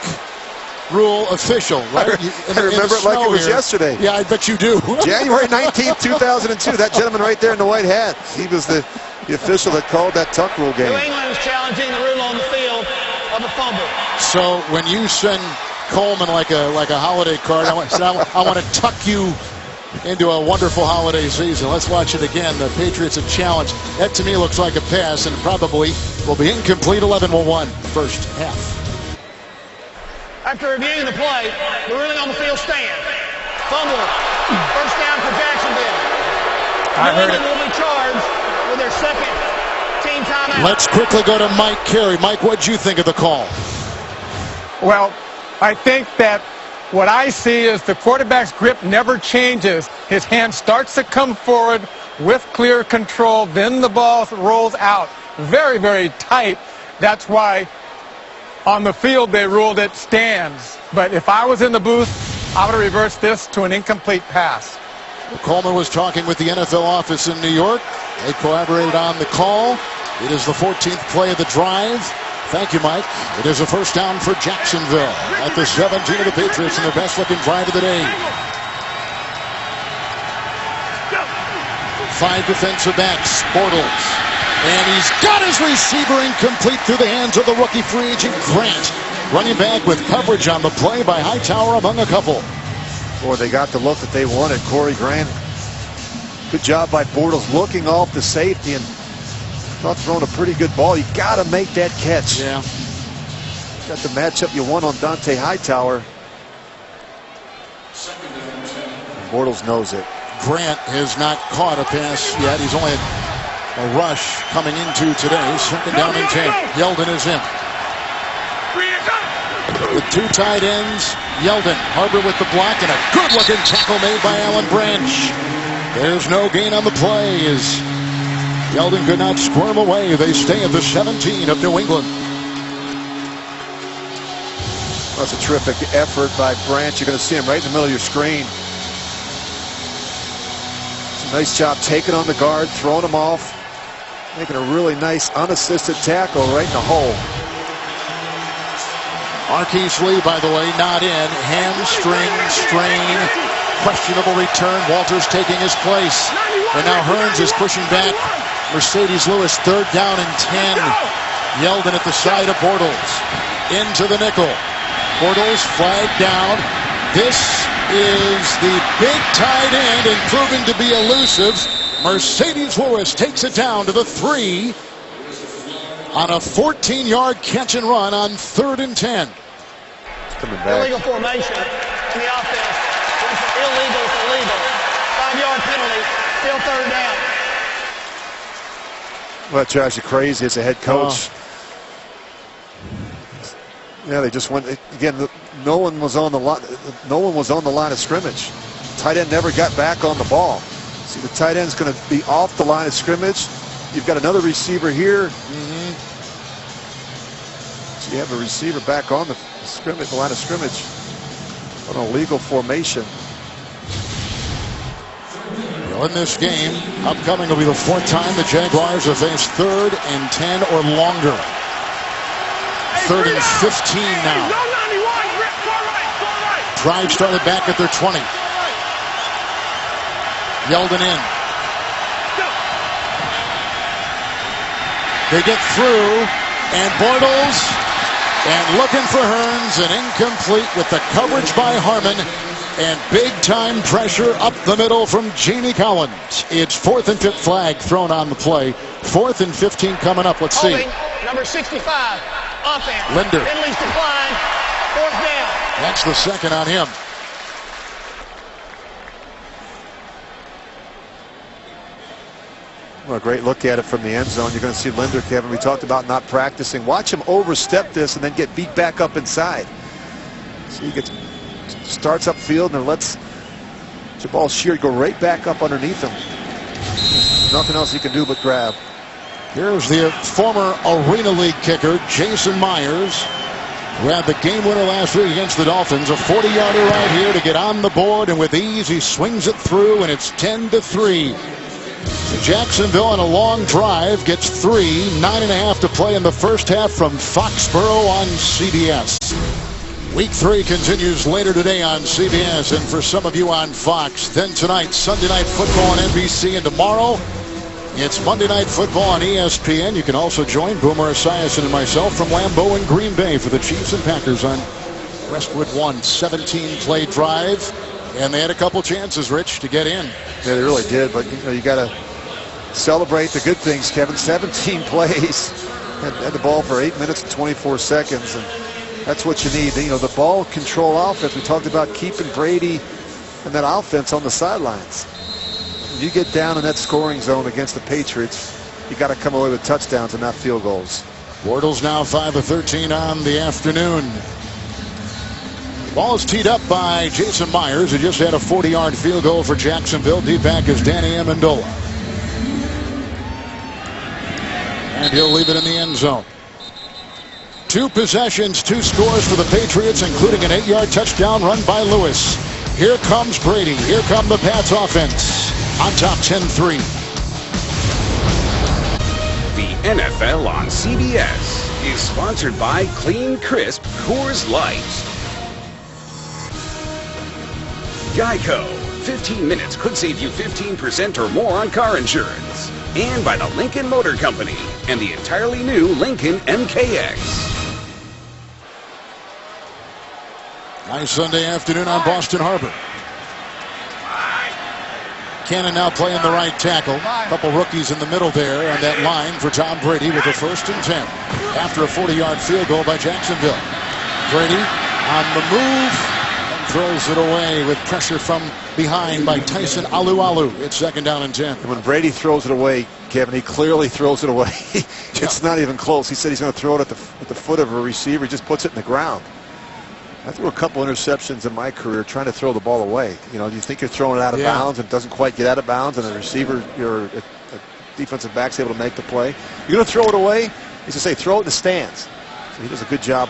rule official, right? I remember it like it was yesterday. Yeah, I bet you do. January 19th, 2002. That gentleman right there in the white hat. He was the official that called that tuck rule game. New England is challenging the rule on the field of a fumble. So when you send Coleman like a holiday card, I want to tuck you into a wonderful holiday season. Let's watch it again. The Patriots have challenged. That to me looks like a pass, and probably will be incomplete. 11-1 first half. After reviewing the play, the ruling on the field stands. Fumble. First down for Jacksonville. New England will be charged with their second team timeout. Let's quickly go to Mike Carey. Mike, what'd you think of the call? Well, I think that what I see is the quarterback's grip never changes. His hand starts to come forward with clear control. Then the ball rolls out. Very, very tight. That's why on the field they ruled it stands. But if I was in the booth, I would have reversed this to an incomplete pass. Coleman was talking with the NFL office in New York. They collaborated on the call. It is the 14th play of the drive. Thank you, Mike. It is a first down for Jacksonville at the 17 of the Patriots in their best-looking drive of the day. 5 defensive backs, Bortles. And he's got his receiver incomplete through the hands of the rookie free agent Grant. Running back with coverage on the play by Hightower among a couple. Boy, they got the look that they wanted. Corey Grant. Good job by Bortles looking off the safety and not throwing a pretty good ball. You got to make that catch. Yeah. Got the matchup you want on Dante Hightower. Bortles knows it. Grant has not caught a pass yet. He's only had a rush coming into today. 2nd down and 10. Yeldon is in. The 2 tight ends. Yeldon, Harbor with the block, and a good-looking tackle made by Alan Branch. There's no gain on the play as Yeldon could not squirm away. They stay at the 17 of New England. That's a terrific effort by Branch. You're going to see him right in the middle of your screen. It's a nice job taking on the guard, throwing him off, making a really nice unassisted tackle right in the hole. Marquise Lee, by the way, not in. Hamstring strain. Questionable return. Walters taking his place. And now Hearns is pushing back Mercedes Lewis. 3rd down and 10. Yeldon at the side of Bortles. Into the nickel. Bortles flagged down. This is the big tight end and proving to be elusive. Mercedes Lewis takes it down to the 3 on a 14-yard catch and run on 3rd and 10. Coming back. Illegal formation in the offense. Went from illegal to legal. 5-yard penalty. Still 3rd down. Well, that drives you crazy as a head coach. Yeah, they just went again. No one was on the line. No one was on the line of scrimmage. Tight end never got back on the ball. See, the tight end's going to be off the line of scrimmage. You've got another receiver here. So you have a receiver back on the scrimmage, the line of scrimmage, on a legal formation. Well, in this game, upcoming will be the 4th time the Jaguars have faced 3rd and 10 or longer. 3rd and 15 now. Drive started back at their 20. Yeldon in. They get through, and Bortles And looking for Hearns, and incomplete with the coverage by Harmon. And big-time pressure up the middle from Jamie Collins. It's 4th and 5th flag thrown on the play. 4th and 15 coming up. Let's see. Number 65, offense. Linder. Finley's decline. 4th down. That's the second on him. Well, a great look at it from the end zone. You're going to see Linder, Kevin. We talked about not practicing. Watch him overstep this and then get beat back up inside. So he starts upfield and lets Jabal Sheard go right back up underneath him. Nothing else he can do but grab. Here's the former Arena League kicker, Jason Myers, who had the game winner last week against the Dolphins. A 40-yarder right here to get on the board, and with ease he swings it through, and it's 10-3. Jacksonville on a long drive gets 3, 9.5 to play in the first half from Foxborough on CBS. Week 3 continues later today on CBS, and for some of you on Fox. Then tonight, Sunday Night Football on NBC, and tomorrow it's Monday Night Football on ESPN. You can also join Boomer Esiason and myself from Lambeau and Green Bay for the Chiefs and Packers on Westwood One. 17-play drive, and they had a couple chances, Rich, to get in. Yeah, they really did, but you got to celebrate the good things, Kevin. 17 plays, had the ball for 8 minutes and 24 seconds, and that's what you need. The ball control offense. We talked about keeping Brady and that offense on the sidelines. When you get down in that scoring zone against the Patriots, you got to come away with touchdowns and not field goals. Bortles now 5 of 13 on the afternoon. Ball is teed up by Jason Myers, who just had a 40-yard field goal for Jacksonville. Deep back is Danny Amendola. And he'll leave it in the end zone. 2 possessions, 2 scores for the Patriots, including an 8-yard touchdown run by Lewis. Here comes Brady. Here come the Pats offense. On top 10-3. The NFL on CBS is sponsored by Clean Crisp Coors Light. Geico. 15 minutes could save you 15% or more on car insurance. And by the Lincoln Motor Company and the entirely new Lincoln MKX. Nice Sunday afternoon on Boston Harbor. Cannon now playing the right tackle. A couple rookies in the middle there on that line for Tom Brady with a 1st and 10 after a 40-yard field goal by Jacksonville. Brady on the move and throws it away with pressure from behind by Tyson Alualu. It's 2nd down and 10. And when Brady throws it away, Kevin, he clearly throws it away. It's not even close. He said he's going to throw it at the foot of a receiver. He just puts it in the ground. I threw a couple interceptions in my career trying to throw the ball away. You think you're throwing it out of bounds and it doesn't quite get out of bounds, and the receiver, a defensive back's able to make the play. You're going to throw it away? He used to say, throw it in the stands. So he does a good job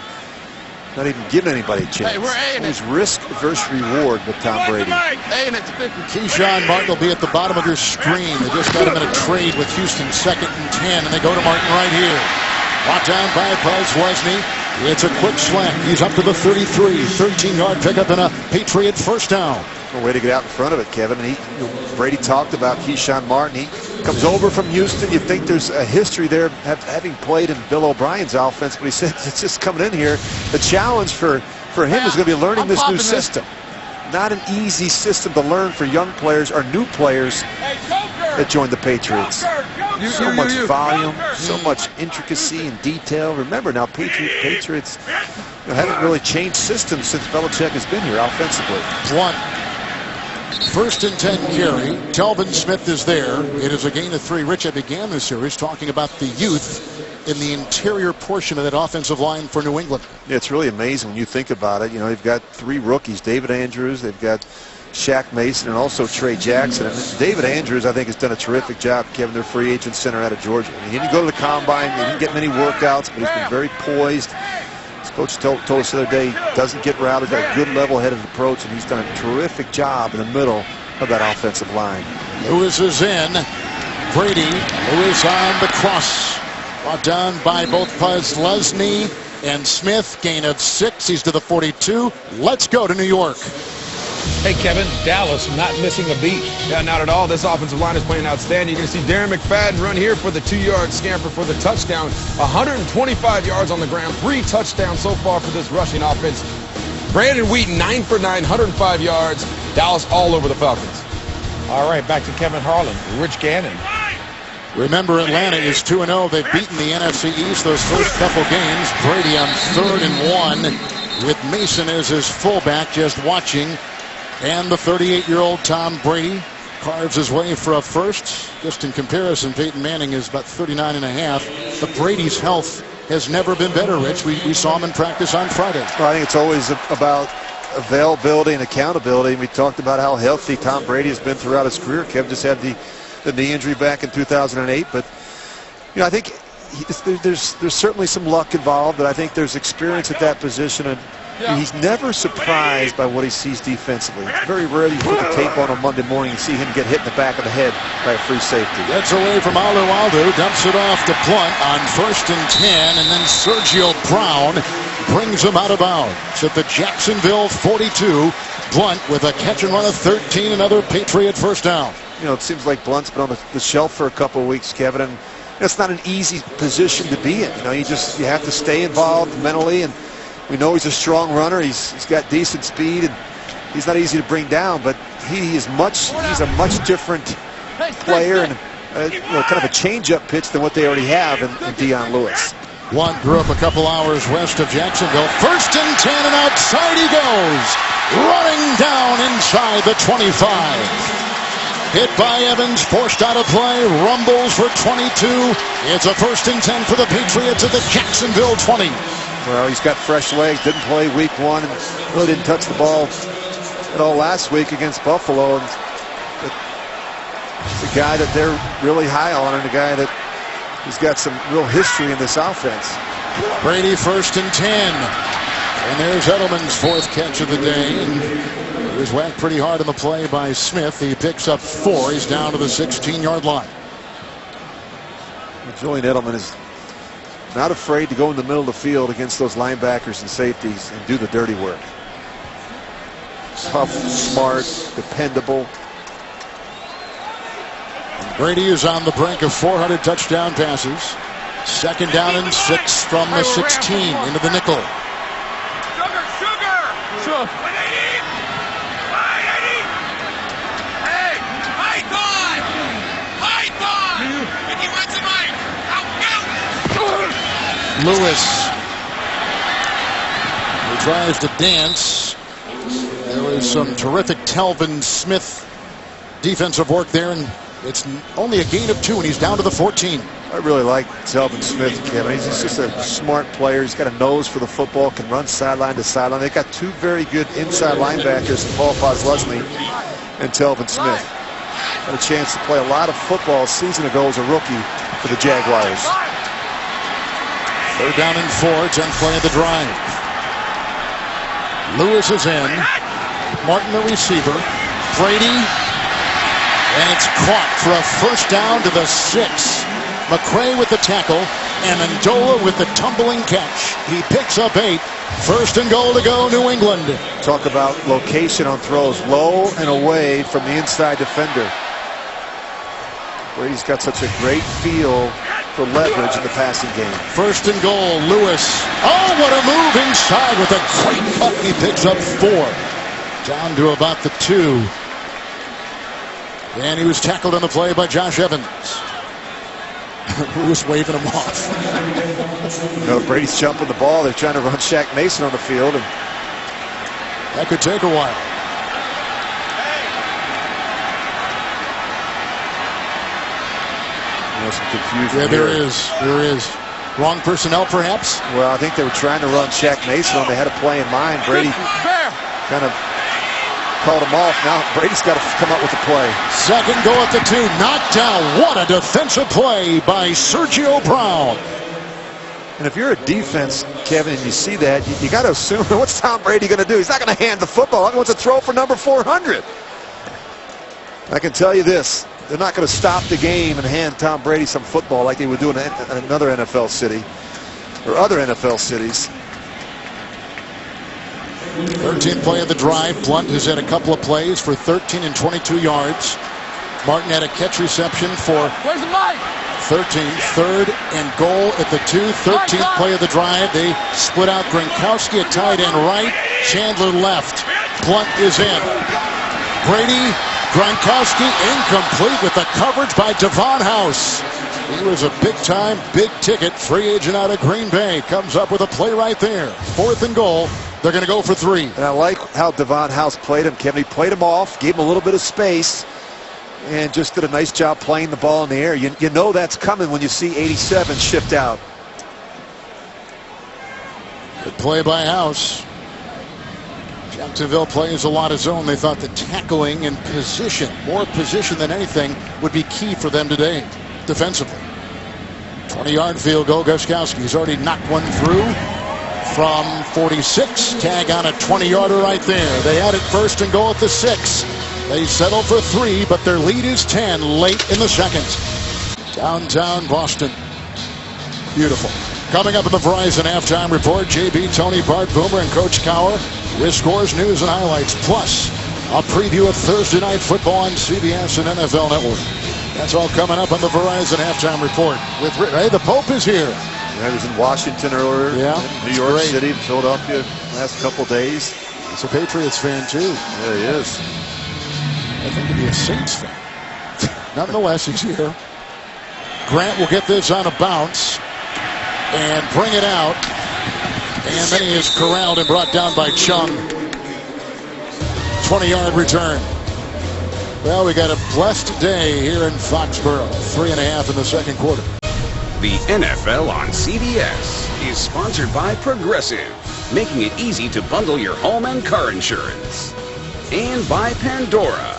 not even giving anybody a chance. Hey, we're A-ing it. Risk versus reward with Tom Brady. Keyshawn Martin will be at the bottom of your screen. They just got him in a trade with Houston, 2nd and 10, and they go to Martin right here. Brought down by Buzz Lesney. It's a quick slant. He's up to the 33. 13-yard pickup and a Patriot 1st down. A way to get out in front of it, Kevin. And Brady talked about Keyshawn Martin. He comes over from Houston. You think there's a history there having played in Bill O'Brien's offense, but he said it's just coming in here. The challenge for him is going to be learning this new system. Not an easy system to learn for young players or new players that joined the Patriots. So much volume, so much intricacy and detail. Remember now, Patriots haven't really changed systems since Belichick has been here offensively. Blunt. 1st and 10 carry. Telvin Smith is there. It is a gain of 3. Rich, I began this series talking about the youth in the interior portion of that offensive line for New England. Yeah, it's really amazing when you think about it. You've got 3 rookies. David Andrews, they've got Shaq Mason, and also Trey Jackson. And David Andrews, I think, has done a terrific job, Kevin, their free agent center out of Georgia. He didn't go to the combine. He didn't get many workouts, but he's been very poised. His coach told us the other day, doesn't get routed, got a good level-headed approach, and he's done a terrific job in the middle of that offensive line. Lewis is in. Brady. Lewis on the cross. Brought down by both Buzz Lesney and Smith. Gain of 6. He's to the 42. Let's go to New York. Hey, Kevin, Dallas not missing a beat. Yeah, not at all. This offensive line is playing outstanding. You're going to see Darren McFadden run here for the 2-yard scamper for the touchdown. 125 yards on the ground, 3 touchdowns so far for this rushing offense. Brandon Wheaton, 9 for 9, 105 yards. Dallas all over the Falcons. All right, back to Kevin Harlan. Rich Gannon. Remember, Atlanta is 2-0. They've beaten the NFC East those first couple games. Brady on 3rd and 1 with Mason as his fullback just watching. And the 38-year-old Tom Brady carves his way for a first. Just in comparison, Peyton Manning is about 39.5. But Brady's health has never been better, Rich. We saw him in practice on Friday. Well, I think it's always about availability and accountability. We talked about how healthy Tom Brady has been throughout his career. Kev just had the knee injury back in 2008. But, I think there's certainly some luck involved, but I think there's experience at that position. And he's never surprised by what he sees defensively. It's very rare that you put the tape on Monday morning and see him get hit in the back of the head by a free safety. Gets away from Alualdo, dumps it off to Blunt on 1st and 10, and then Sergio Brown brings him out of bounds at the Jacksonville 42. Blunt with a catch and run of 13, another Patriot first down. It seems like Blunt's been on the shelf for a couple of weeks, Kevin, and it's not an easy position to be in. You have to stay involved mentally, and we know he's a strong runner. He's got decent speed, and he's not easy to bring down. But he's a much different player and kind of a change-up pitch than what they already have in Dion Lewis. Blunt grew up a couple hours west of Jacksonville. 1st and 10, and outside he goes, running down inside the 25. Hit by Evans, forced out of play, rumbles for 22. It's a 1st and 10 for the Patriots at the Jacksonville 20. Well, he's got fresh legs, didn't play week 1, and really didn't touch the ball at all last week against Buffalo. And the guy that they're really high on, and a guy that has got some real history in this offense. Brady 1st and 10. And there's Edelman's 4th catch of the day. He was whacked pretty hard on the play by Smith. He picks up 4. He's down to the 16-yard line. Julian Edelman is not afraid to go in the middle of the field against those linebackers and safeties and do the dirty work. Tough, smart, dependable. And Brady is on the brink of 400 touchdown passes. 2nd down and 6 from the 16 into the nickel. Sugar! Lewis, he tries to dance. There was some terrific Telvin Smith defensive work there, and it's only a gain of 2, and he's down to the 14. I really like Telvin Smith, Kevin. He's just a smart player. He's got a nose for the football, can run sideline to sideline. They've got 2 very good inside linebackers, Paul Foslesley and Telvin Smith. Had a chance to play a lot of football a season ago as a rookie for the Jaguars. 3rd down and 4, 10th play of the drive. Lewis is in. Martin the receiver. Brady. And it's caught for a first down to the 6. McCray with the tackle. And Amendola with the tumbling catch. He picks up 8. 1st and goal to go, New England. Talk about location on throws. Low and away from the inside defender. Brady's got such a great feel for leverage in the passing game. 1st and goal, Lewis. Oh, what a move inside with a great cut. He picks up 4. Down to about the 2. And he was tackled on the play by Josh Evans. Lewis waving him off. Brady's jumping the ball. They're trying to run Shaq Mason on the field, and that could take a while. Some confusion. Yeah, there is. Wrong personnel, perhaps? Well, I think they were trying to run Shaq Mason on. They had a play in mind. Brady kind of called him off. Now Brady's got to come up with the play. 2nd go at the 2. Knocked down. What a defensive play by Sergio Brown. And if you're a defense, Kevin, and you see that, you got to assume, what's Tom Brady going to do? He's not going to hand the football. He wants to throw for number 400. I can tell you this. They're not going to stop the game and hand Tom Brady some football like they would do in another NFL city or other NFL cities. 13th play of the drive. Blunt has had a couple of plays for 13 and 22 yards. Martin had a catch reception for Where's the mic? 13. Third and goal at the 2. 13th play of the drive. They split out. Gronkowski at tight end right. Chandler left. Blunt is in. Brady, Gronkowski incomplete with the coverage by Devon House. He was a big-time, big-ticket free agent out of Green Bay. Comes up with a play right there. 4th and goal. They're going to go for 3. And I like how Devon House played him, Kevin. He played him off, gave him a little bit of space, and just did a nice job playing the ball in the air. You know that's coming when you see 87 shift out. Good play by House. Jacksonville plays a lot of zone. They thought the tackling and position, more position than anything, would be key for them today defensively. 20-yard field goal. Gostkowski's already knocked one through from 46. Tag on a 20-yarder right there. They had it 1st and goal at the 6. They settle for 3, but their lead is 10 late in the second. Downtown Boston. Beautiful. Coming up in the Verizon halftime report, JB, Tony, Bart, Boomer, and Coach Cowher with scores, news, and highlights, plus a preview of Thursday Night Football on CBS and NFL Network. That's all coming up on the Verizon halftime report. With hey, the Pope is here. Yeah, he was in Washington earlier. Yeah, New York City, and Philadelphia last couple days. He's a Patriots fan too. Yeah, he is. I think he'd be a Saints fan. Nonetheless, he's here. Grant will get this on a bounce and bring it out. And then he is corralled and brought down by Chung. 20-yard return. Well, we got a blessed day here in Foxborough. 3.5 in the second quarter. The NFL on CBS is sponsored by Progressive, making it easy to bundle your home and car insurance. And by Pandora.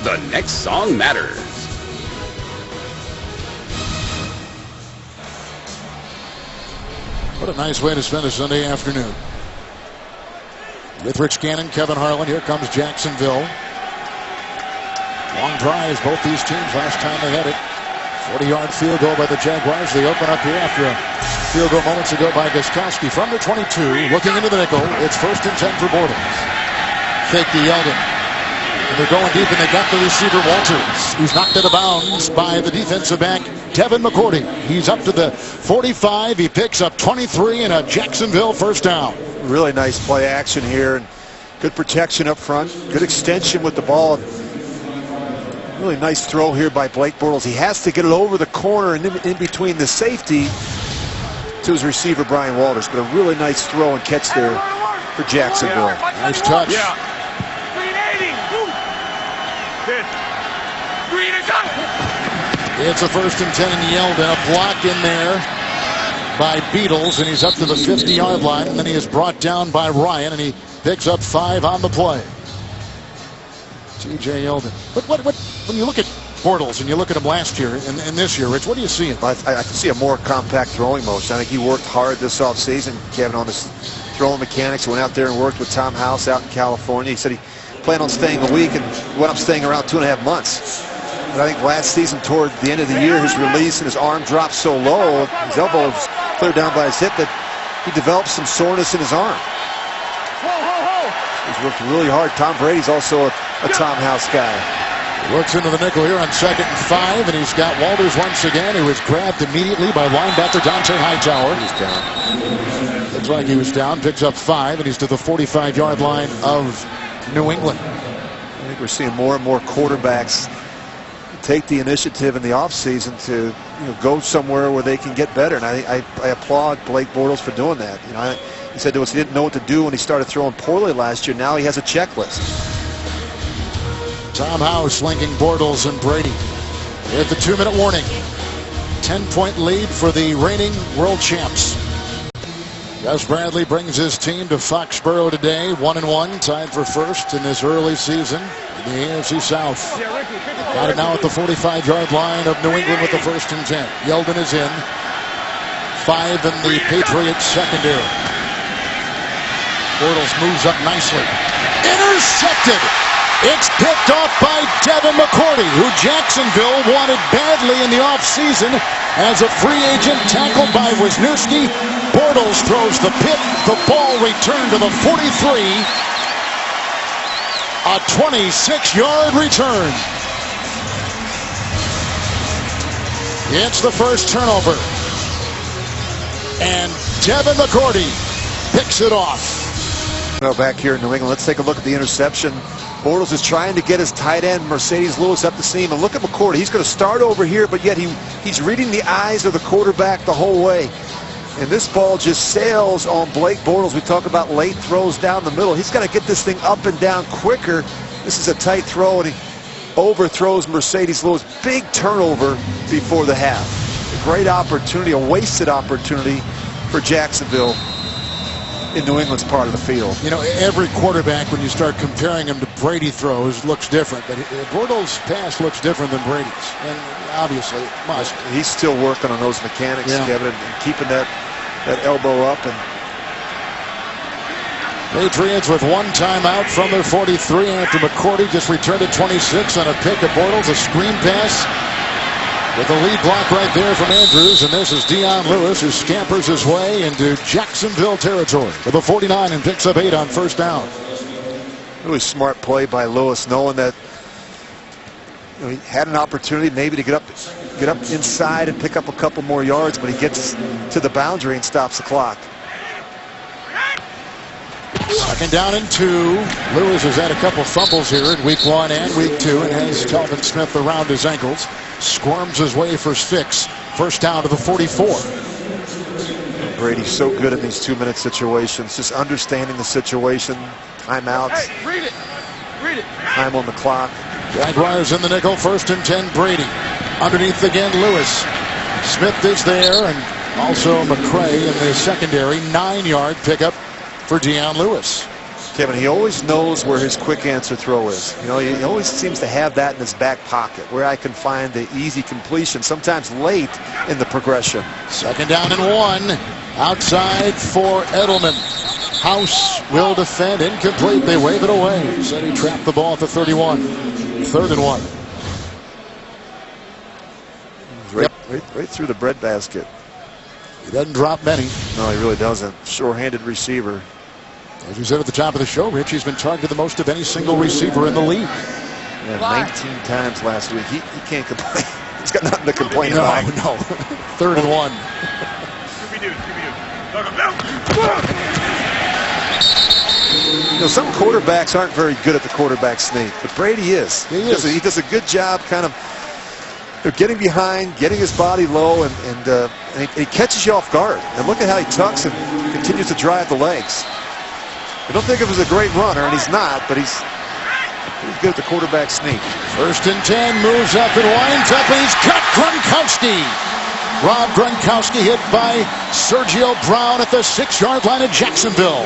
The next song matters. What a nice way to spend a Sunday afternoon. With Rich Gannon, Kevin Harlan, here comes Jacksonville. Long drives, both these teams last time they had it. 40-yard field goal by the Jaguars. They open up here after a field goal moments ago by Gostkowski from the 22. Looking into the nickel. It's 1st and 10 for Bortles. Fake to Yeldon. And they're going deep, and they got the receiver, Walters. He's knocked out of bounds by the defensive back, Devin McCourty. He's up to the 45. He picks up 23 and a Jacksonville first down. Really nice play action here, and good protection up front. Good extension with the ball. Really nice throw here by Blake Bortles. He has to get it over the corner and in between the safety to his receiver, Brian Walters. But a really nice throw and catch there for Jacksonville. Nice touch. Yeah. 380. It's a 1st and 10 in Yeldon. A block in there by Beatles, and he's up to the 50-yard line. And then he is brought down by Ryan, and he picks up 5 on the play. T.J. Yeldon. But what when you look at Bortles and you look at him last year and this year, Rich, what do you see? I can see a more compact throwing motion. I think he worked hard this offseason, Kevin, on his throwing mechanics. Went out there and worked with Tom House out in California. He said he planned on staying a week and went up staying around 2.5 months. But I think last season, toward the end of the year, his release and his arm dropped so low, his elbow was cleared down by his hip, that he developed some soreness in his arm. He's worked really hard. Tom Brady's also a Tom House guy. Looks into the nickel here on 2nd and 5, and he's got Walters once again. He was grabbed immediately by linebacker Dante Hightower. He's down. Looks like he was down. Picks up 5, and he's to the 45-yard line of New England. I think we're seeing more and more quarterbacks take the initiative in the offseason to go somewhere where they can get better. And I applaud Blake Bortles for doing that. He said to us he didn't know what to do when he started throwing poorly last year. Now he has a checklist. Tom House linking Bortles and Brady. With the 2-minute warning. 10-point lead for the reigning world champs. Gus Bradley brings his team to Foxborough today, 1-1, tied for first in this early season in the AFC South. Got it now at the 45-yard line of New England with the 1st and 10. Yeldon is in. 5 in the Patriots secondary. Bortles moves up nicely. Intercepted It's picked off by Devin McCourty, who Jacksonville wanted badly in the offseason as a free agent, tackled by Wisniewski. Bortles throws the pick. The ball returned to the 43. A 26-yard return. It's the first turnover. And Devin McCourty picks it off. Well, back here in New England, let's take a look at the interception. Bortles is trying to get his tight end, Mercedes Lewis, up the seam. And look at McCourty. He's going to start over here, but yet he's reading the eyes of the quarterback the whole way. And this ball just sails on Blake Bortles. We talk about late throws down the middle. He's got to get this thing up and down quicker. This is a tight throw, and he overthrows Mercedes Lewis. Big turnover before the half. A great opportunity, a wasted opportunity for Jacksonville in New England's part of the field. You know, every quarterback, when you start comparing him to Brady throws, looks different. But Bortles' pass looks different than Brady's. And obviously, it must. He's still working on those mechanics, Kevin, and keeping that elbow up. And Patriots with one timeout from their 43 after McCourty just returned at 26 on a pick of Bortles, a screen pass with a lead block right there from Andrews. And this is Dion Lewis, who scampers his way into Jacksonville territory for the 49 and picks up 8 on first down. Really smart play by Lewis, knowing that he had an opportunity maybe to get up inside and pick up a couple more yards, but he gets to the boundary and stops the clock. Second down and 2. Lewis has had a couple fumbles here in week 1 and week 2 and has Telvin Smith around his ankles. Squirms his way for 6. First down to the 44. Brady's so good in these 2-minute situations, just understanding the situation. Timeouts. Hey, read it. Read it. Time on the clock. Jaguars in the nickel, 1st and 10, Brady. Underneath again, Lewis. Smith is there, and also McCray in the secondary. 9-yard pickup for Dion Lewis. Kevin, he always knows where his quick answer throw is. You know, he always seems to have that in his back pocket, where I can find the easy completion, sometimes late in the progression. Second down and 1. Outside for Edelman. House will defend. Incomplete. They wave it away. Said he trapped the ball at the 31. 3rd and 1. Right through the breadbasket. He doesn't drop many. No, he really doesn't. Sure-handed receiver. As we said at the top of the show, Rich, he's been targeted the most of any single receiver in the league. Yeah, 19 times last week. He can't complain. He's got nothing to complain about. No. 3rd and 1. You know, some quarterbacks aren't very good at the quarterback sneak, but Brady is. He does a good job kind of getting behind, getting his body low, and he catches you off guard. And look at how he tucks and continues to drive the legs. I don't think of him as a great runner, and he's not, but he's good at the quarterback sneak. 1st and 10, moves up and winds up, and he's cut. Gronkowski. Rob Gronkowski hit by Sergio Brown at the 6-yard line of Jacksonville.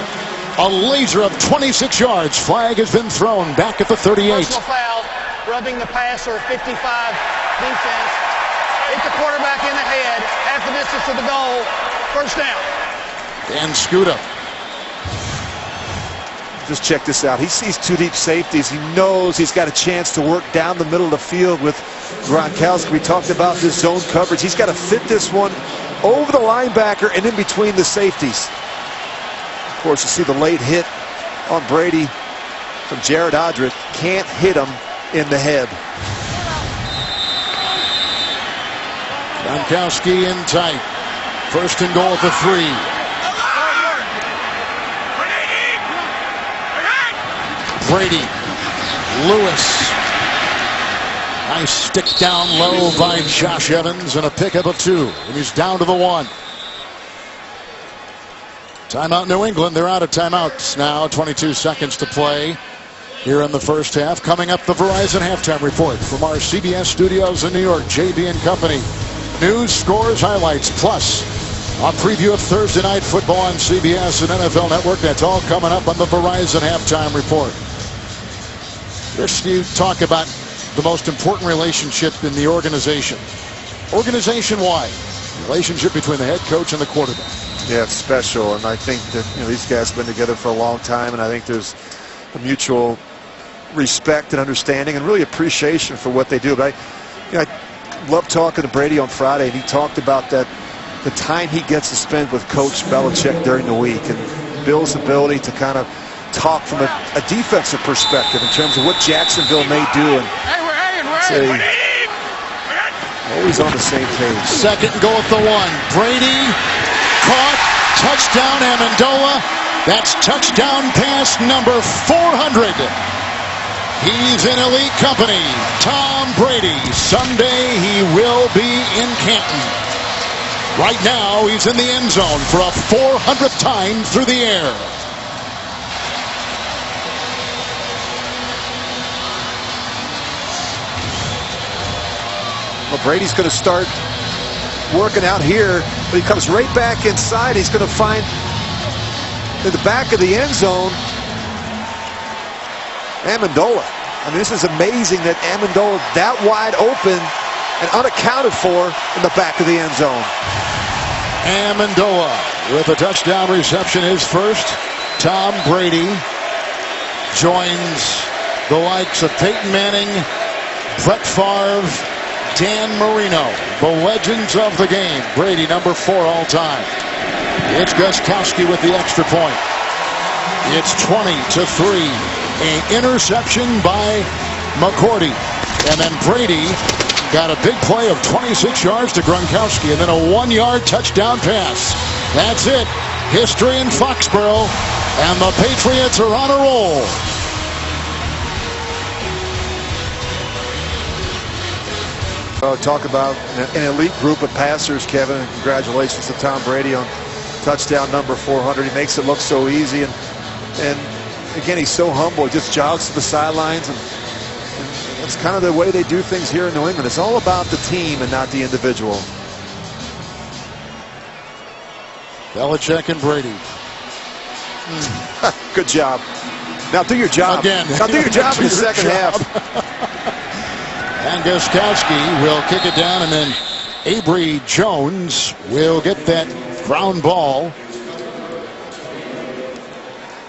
A laser of 26 yards. Flag has been thrown back at the 38. Personal foul, rubbing the passer, 55 defense. Hit the quarterback in the head, half the distance to the goal. First down. Dan Scuda. Just check this out. He sees 2 deep safeties. He knows he's got a chance to work down the middle of the field with Gronkowski. We talked about this zone coverage. He's got to fit this one over the linebacker and in between the safeties. Of course, you see the late hit on Brady from Jared Odrick. Can't hit him in the head. Gronkowski in tight. 1st and goal at the 3. Brady. Lewis. Nice stick down low by Josh Evans and a pickup of 2. And he's down to the 1. Timeout New England. They're out of timeouts now. 22 seconds to play here in the first half. Coming up, the Verizon halftime report from our CBS studios in New York. JB and Company. News, scores, highlights, plus a preview of Thursday Night Football on CBS and NFL Network. That's all coming up on the Verizon halftime report. First, you talk about the most important relationship in the organization. Organization-wide, relationship between the head coach and the quarterback. Yeah, it's special, and I think that these guys have been together for a long time, and I think there's a mutual respect and understanding and really appreciation for what they do. But I love talking to Brady on Friday, and he talked about the time he gets to spend with Coach Belichick during the week, and Bill's ability to kind of talk from a defensive perspective in terms of what Jacksonville may do, and say always on the same page. Second and goal at the 1. Brady caught, touchdown Amendola. That's touchdown pass number 400. He's in elite company. Tom Brady. Someday he will be in Canton. Right now he's in the end zone for a 400th time through the air. Well, Brady's going to start working out here, but he comes right back inside. He's going to find in the back of the end zone Amendola. I mean, this is amazing that Amendola that wide open and unaccounted for in the back of the end zone. Amendola with a touchdown reception, his first. Tom Brady joins the likes of Peyton Manning, Brett Favre, Dan Marino, the legends of the game. Brady, number 4 all time. It's Gostkowski with the extra point. It's 20-3. An interception by McCourty. And then Brady got a big play of 26 yards to Gronkowski, and then a 1-yard touchdown pass. That's it. History in Foxborough, and the Patriots are on a roll. Talk about an elite group of passers, Kevin. And congratulations to Tom Brady on touchdown number 400. He makes it look so easy, and again, he's so humble. He just jogs to the sidelines, and that's kind of the way they do things here in New England. It's all about the team and not the individual. Belichick and Brady. Good job. Now do your job. Again. Now do your job in the second half. And Gostkowski will kick it down, and then Avery Jones will get that ground ball.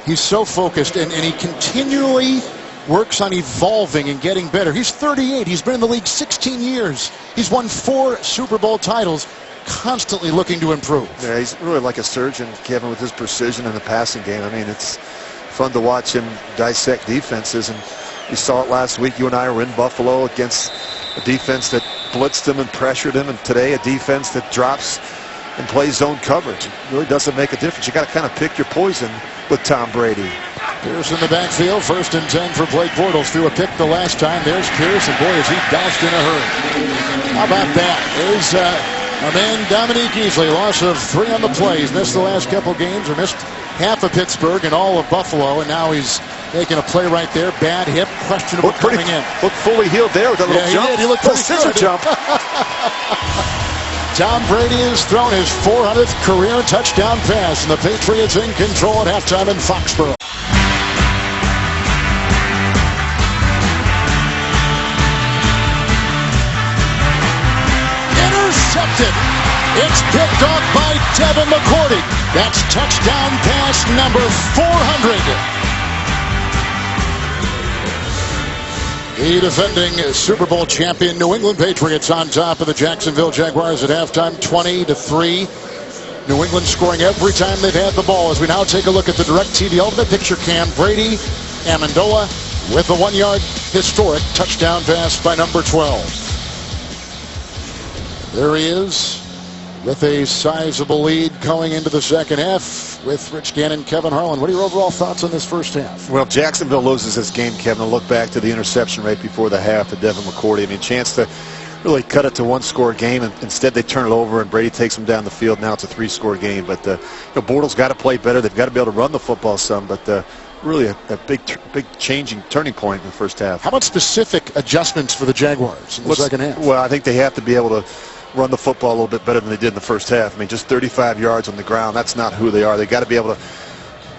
He's so focused, and he continually works on evolving and getting better. He's 38. He's been in the league 16 years. He's won 4 Super Bowl titles, constantly looking to improve. Yeah, he's really like a surgeon, Kevin, with his precision in the passing game. I mean, it's fun to watch him dissect defenses, and you saw it last week. You and I were in Buffalo against a defense that blitzed him and pressured him, and today a defense that drops and plays zone coverage. It really doesn't make a difference. You got to kind of pick your poison with Tom Brady. Pierce in the backfield, 1st and 10 for Blake Bortles. Threw a pick the last time. There's Pierce, and boy, is he doused in a hurry. How about that? There's a man, Dominique Easley, loss of 3 on the play. He's missed the last couple games, or missed half of Pittsburgh and all of Buffalo, and now he's making a play right there. Bad hip, questionable coming in. Looked fully healed there with a little jump. He did. He looked pretty scissor good. jump. Tom Brady has thrown his 400th career touchdown pass, and the Patriots in control at halftime in Foxborough. Intercepted. It's picked off by Devin McCourty. That's touchdown pass number 400. The defending Super Bowl champion New England Patriots on top of the Jacksonville Jaguars at halftime, 20-3. New England scoring every time they've had the ball. As we now take a look at the DirecTV Ultimate Picture Cam, Brady, Amendola with the 1-yard historic touchdown pass by number 12. There he is with a sizable lead going into the second half with Rich Gannon, Kevin Harlan. What are your overall thoughts on this first half? Well, Jacksonville loses this game, Kevin. I'll look back to the interception right before the half to Devin McCourty. I mean, chance to really cut it to 1-score game, and instead they turn it over and Brady takes them down the field. Now it's a 3-score game, but Bortles got to play better. They've got to be able to run the football some, but really a big changing turning point in the first half. How about specific adjustments for the Jaguars in the second half? Well, I think they have to be able to run the football a little bit better than they did in the first half. I mean, just 35 yards on the ground, that's not who they are. They got to be able to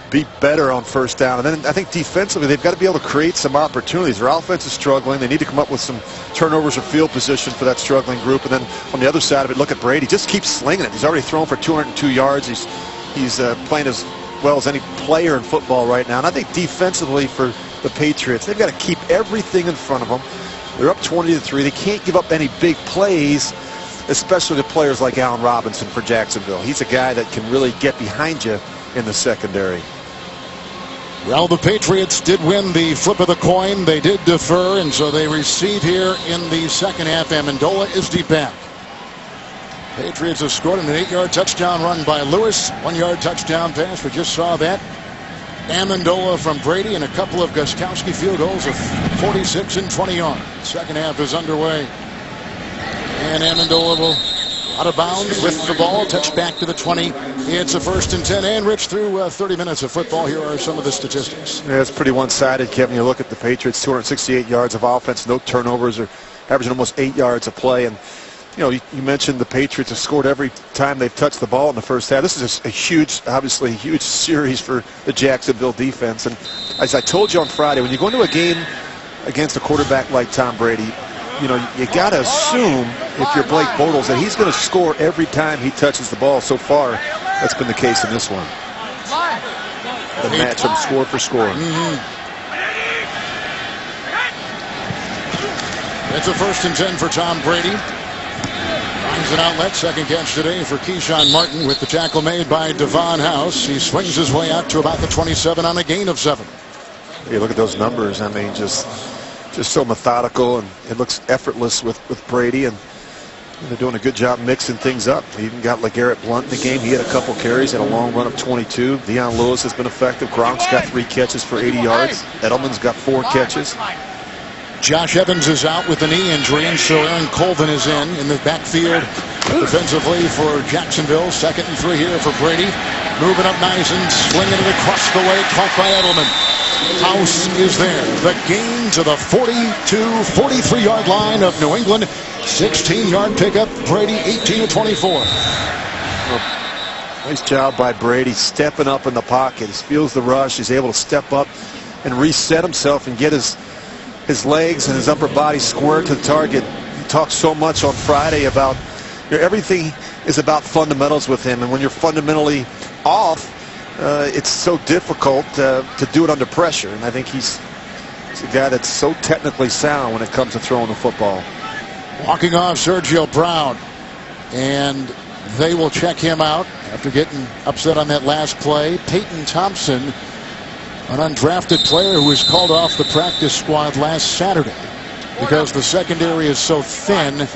be better on first down. And then I think defensively, they've got to be able to create some opportunities. Their offense is struggling. They need to come up with some turnovers or field position for that struggling group. And then on the other side of it, look at Brady. Just keeps slinging it. He's already thrown for 202 yards. He's playing as well as any player in football right now. And I think defensively for the Patriots. They've got to keep everything in front of them. They're up 20-3. They can't give up any big plays, especially to players like Allen Robinson for Jacksonville. He's a guy that can really get behind you in the secondary. Well, the Patriots did win the flip of the coin. They did defer, and so they receive here in the second half. Amendola is deep back. Patriots have scored an 8-yard touchdown run by Lewis. 1-yard touchdown pass. We just saw that. Amendola from Brady and a couple of Gostkowski field goals of 46 and 20 yards. Second half is underway. And Amendola will out of bounds with the ball, touched back to the 20. It's a 1st and 10. And Rich, through 30 minutes of football, here are some of the statistics. Yeah, it's pretty one-sided, Kevin. You look at the Patriots, 268 yards of offense, no turnovers, they're averaging almost 8 yards a play. And you know, you mentioned the Patriots have scored every time they've touched the ball in the first half. This is a huge, obviously a huge series for the Jacksonville defense. And as I told you on Friday, when you go into a game against a quarterback like Tom Brady, you know, you got to assume, if you're Blake Bortles, that he's going to score every time he touches the ball. So far, that's been the case in this one. The matchup score for score. It's a 1st and 10 for Tom Brady. Finds an outlet. Second catch today for Keyshawn Martin with the tackle made by Devon House. He swings his way out to about the 27 on a gain of 7. You look at those numbers. I mean, just so methodical, and it looks effortless with Brady, and they're doing a good job mixing things up. They even got LeGarrette Blount in the game. He had a couple carries, had a long run of 22. Deion Lewis has been effective. Gronk's got 3 catches for 80 yards. Edelman's got 4 catches. Josh Evans is out with a knee injury, and so Aaron Colvin is in the backfield defensively for Jacksonville. 2nd and 3 here for Brady. Moving up nice and swinging it across the way. Caught by Edelman. House is there. The gain to the 42-43-yard line of New England. 16-yard pickup. Brady 18-24. Nice job by Brady stepping up in the pocket. He feels the rush. He's able to step up and reset himself and get his legs and his upper body square to the target. He talked so much on Friday about, you know, everything is about fundamentals with him, and when you're fundamentally off, it's so difficult to do it under pressure. And I think he's a guy that's so technically sound when it comes to throwing the football. Walking off Sergio Brown, and they will check him out after getting upset on that last play. Peyton Thompson, an undrafted player who was called off the practice squad last Saturday because the secondary is so thin,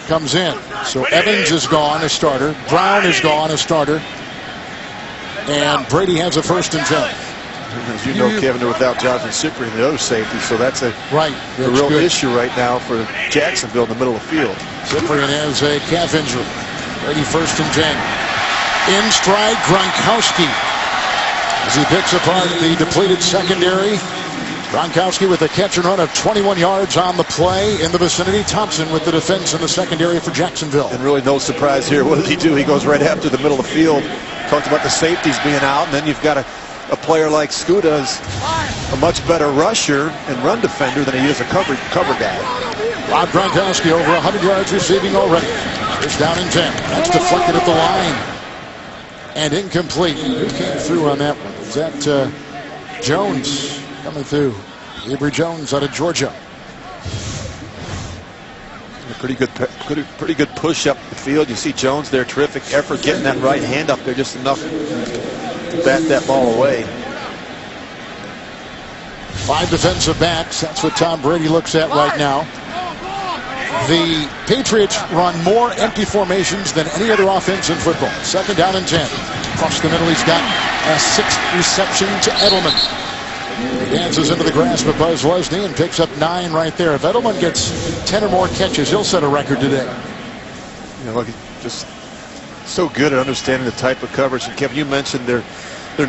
comes in. So Evans is gone, a starter. Brown is gone, a starter. And Brady has a 1st and 10. As you know, Kevin, they're without Jonathan Cyprien, the other safety, so that's a real issue right now for Jacksonville in the middle of the field. Cyprien has a calf injury. Brady 1st and 10. In stride, Gronkowski, as he picks apart the depleted secondary. Gronkowski with a catch and run of 21 yards on the play in the vicinity. Thompson with the defense in the secondary for Jacksonville. And really no surprise here. What does he do? He goes right after the middle of the field. Talked about the safeties being out, and then you've got a player like Scuda is a much better rusher and run defender than he is a cover guy. Rob Gronkowski over 100 yards receiving already. First down and 10. That's deflected at the line. And incomplete. Who came through on that one? Is that Jones coming through? Avery Jones out of Georgia. A pretty good push up the field. You see Jones there, terrific effort getting that right hand up there, just enough to bat that ball away. 5 defensive backs. That's what Tom Brady looks at right now. The Patriots run more empty formations than any other offense in football. 2nd down and 10. Across the middle, he's got a 6th reception to Edelman. He dances into the grasp of Buzz Lesney and picks up 9 right there. If Edelman gets 10 or more catches, he'll set a record today. You know, look, just so good at understanding the type of coverage. And Kevin, you mentioned their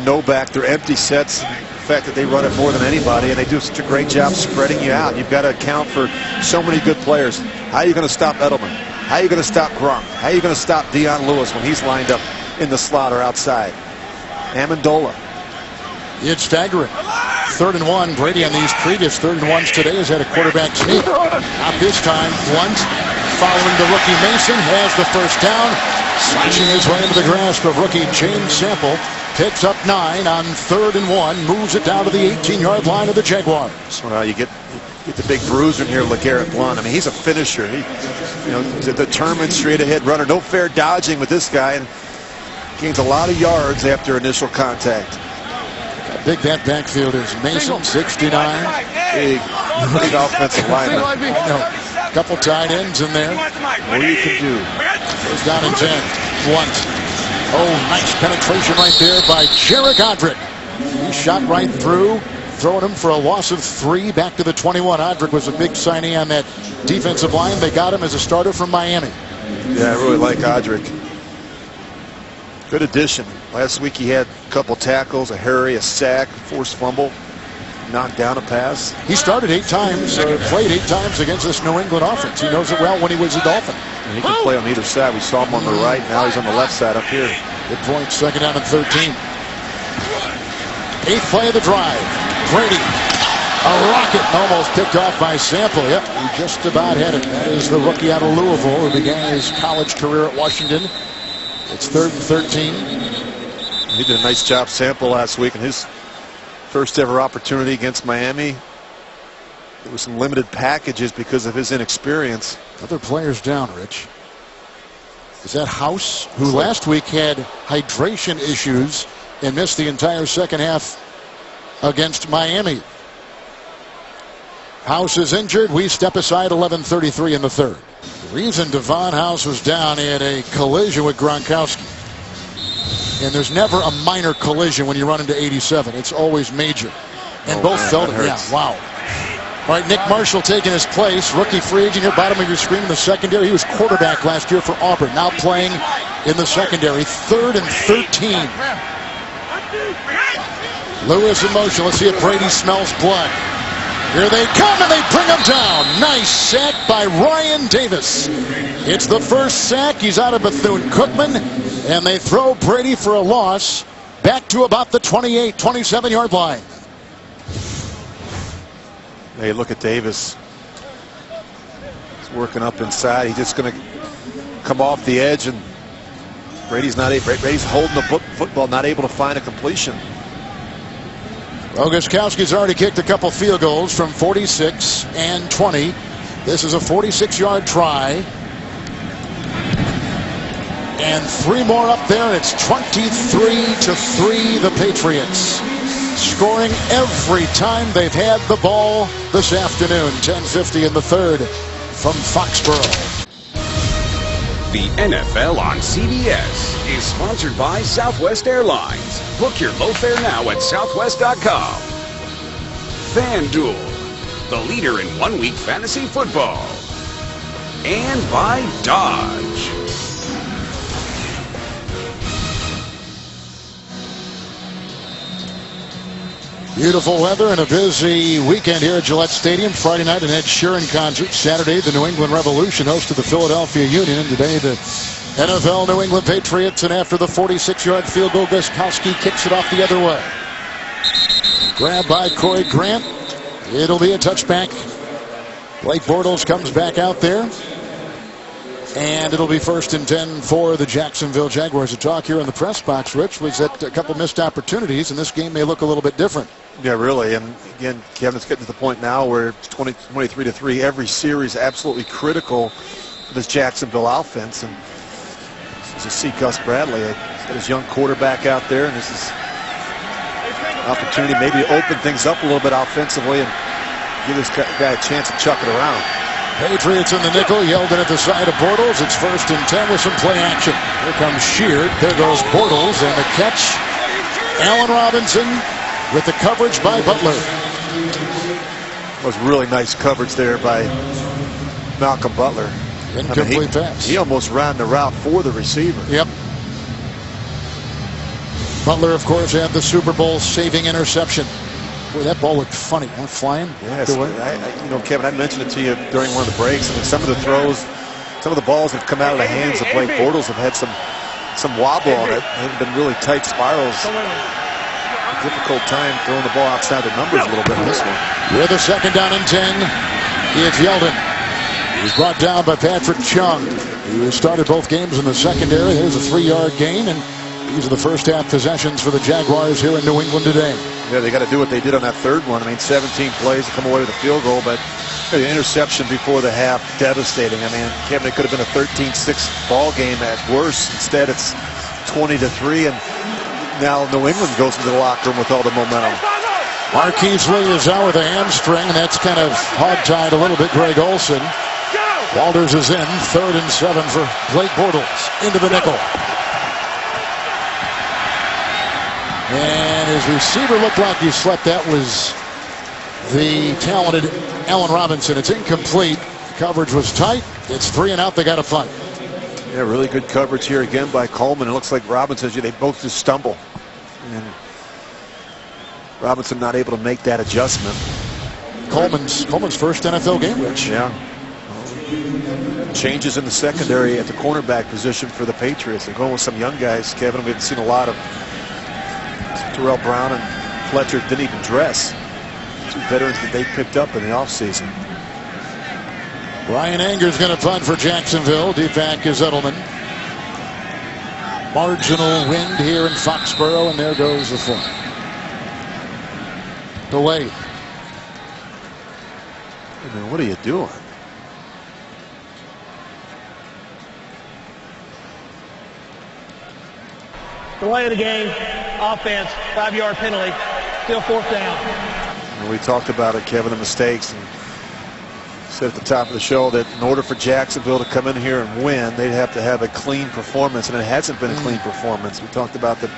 no back, their empty sets. The fact that they run it more than anybody, and they do such a great job spreading you out. You've got to account for so many good players. How are you going to stop Edelman? How are you going to stop Gronk? How are you going to stop Deion Lewis when he's lined up in the slot or outside? Amendola. It's staggering. 3rd and 1. Brady on these previous 3rd and 1s today has had a quarterback sneak. Not this time. Blunt following the rookie Mason has the first down. Slashing his way into the grasp of rookie James Sample. Picks up 9 on 3rd and 1. Moves it down to the 18-yard line of the Jaguars. Well, you get the big bruiser in here, LeGarrette Blount. I mean, he's a finisher. He, a determined, straight-ahead runner. No fair dodging with this guy, and gains a lot of yards after initial contact. How big that backfield is. Mason, 69. Big offensive lineman. A couple tight ends in there. What you can do. Goes down in 10. Blunt. Oh, nice penetration right there by Jarek Odrick. He shot right through, throwing him for a loss of 3 back to the 21. Odrick was a big signee on that defensive line. They got him as a starter from Miami. Yeah, I really like Odrick. Good addition. Last week he had a couple tackles, a hurry, a sack, forced fumble, knocked down a pass. He started 8 times, played 8 times against this New England offense. He knows it well when he was a Dolphin. And he can play on either side. We saw him on the right. Now he's on the left side up here. Good point. 2nd down and 13. 8th play of the drive. Brady. A rocket almost picked off by Sample. Yep, he just about had it. That is the rookie out of Louisville who began his college career at Washington. It's 3rd and 13. He did a nice job, Sample, last week in his first ever opportunity against Miami. There were some limited packages because of his inexperience. Other players down, Rich. Is that House, who last week had hydration issues and missed the entire second half against Miami. House is injured. We step aside. 11:33 in the 3rd. The reason Devon House was down, he had a collision with Gronkowski. And there's never a minor collision when you run into 87. It's always major. And both felt it. Yeah, wow. All right, Nick Marshall taking his place. Rookie free agent here, bottom of your screen in the secondary. He was quarterback last year for Auburn. Now playing in the secondary. 3rd and 13. Lewis in motion. Let's see if Brady smells blood. Here they come, and they bring him down. Nice sack by Ryan Davis. It's the first sack. He's out of Bethune-Cookman, and they throw Brady for a loss back to about the 28, 27-yard line. Hey, look at Davis. He's working up inside. He's just going to come off the edge, and Brady's holding the football, not able to find a completion. Well, Gostkowski's already kicked a couple field goals from 46 and 20. This is a 46-yard try. And 3 more up there, and it's 23-3 the Patriots. Scoring every time they've had the ball this afternoon. 10:50 in the 3rd from Foxborough. The NFL on CBS is sponsored by Southwest Airlines. Book your low fare now at southwest.com. FanDuel, the leader in one-week fantasy football. And by Dodge. Beautiful weather and a busy weekend here at Gillette Stadium. Friday night, an Ed Sheeran concert. Saturday, the New England Revolution hosted the Philadelphia Union. And today, the NFL New England Patriots. And after the 46-yard field goal, Gostkowski kicks it off the other way. Grabbed by Corey Grant. It'll be a touchback. Blake Bortles comes back out there. And it'll be 1st and 10 for the Jacksonville Jaguars. The talk here in the press box, Rich, was that a couple missed opportunities, and this game may look a little bit different. Yeah, really. And again, Kevin, it's getting to the point now where it's 23-3. Every series absolutely critical for this Jacksonville offense. And as you see Gus Bradley, he's got his young quarterback out there, and this is an opportunity maybe to open things up a little bit offensively and give this guy a chance to chuck it around. Patriots in the nickel. Yeldon at the side of Bortles. It's 1st and 10 with some play action. Here comes Sheard. There goes Bortles, and the catch. Allen Robinson with the coverage by Butler. It was really nice coverage there by Malcolm Butler. Incomplete pass. He almost ran the route for the receiver. Yep. Butler, of course, had the Super Bowl saving interception. Boy, that ball looked funny, huh? Flying. Yes, Kevin, I mentioned it to you during one of the breaks. I mean, some of the throws, some of the balls have come out of the hands of Blake Bortles have had some wobble on it. They've been really tight spirals. Difficult time throwing the ball outside the numbers a little bit on this one. With a 2nd down and 10, it's Yeldon. He's brought down by Patrick Chung, who has started both games in the secondary. There's a 3-yard gain, and These are the first half possessions for the Jaguars here in New England today. Yeah, they got to do what they did on that third one. I mean, 17 plays to come away with a field goal, but the interception before the half, devastating. I mean, Kevin, it could have been a 13-6 ball game at worst. Instead, it's 20-3, and now New England goes into the locker room with all the momentum. Marquise Lee is out with a hamstring, and that's kind of hog-tied a little bit Greg Olsen. Walters is in, 3rd and 7 for Blake Bortles. Into the nickel. And his receiver looked like he slept. That was the talented Allen Robinson. It's incomplete. Coverage was tight. It's 3 and out. They got a punt. Yeah, really good coverage here again by Coleman. It looks like Robinson, they both just stumble. And Robinson not able to make that adjustment. Coleman's first NFL game, Rich. Yeah. Changes in the secondary at the cornerback position for the Patriots. They're going with some young guys, Kevin. We haven't seen a lot of Terrell Brown and Fletcher didn't even dress. 2 veterans that they picked up in the offseason. Ryan Anger's going to punt for Jacksonville. Deep back is Edelman. Marginal wind here in Foxborough, and there goes the flag. Delayed. I mean, what are you doing? Delay of the game, offense, 5-yard penalty, still 4th down. And we talked about it, Kevin, the mistakes, and said at the top of the show that in order for Jacksonville to come in here and win, they'd have to have a clean performance, and it hasn't been a clean performance. We talked about the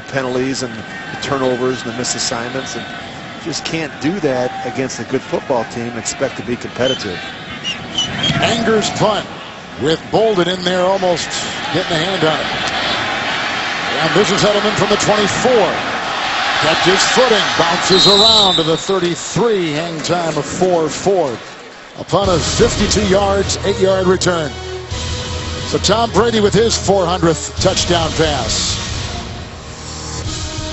penalties and the turnovers and the missed assignments, and just can't do that against a good football team and expect to be competitive. Anger's punt with Bolden in there almost getting a hand on it. And this is Edelman from the 24. Catches footing, bounces around to the 33. Hang time of 4-4. A punt of 52 yards, 8-yard return. So Tom Brady with his 400th touchdown pass.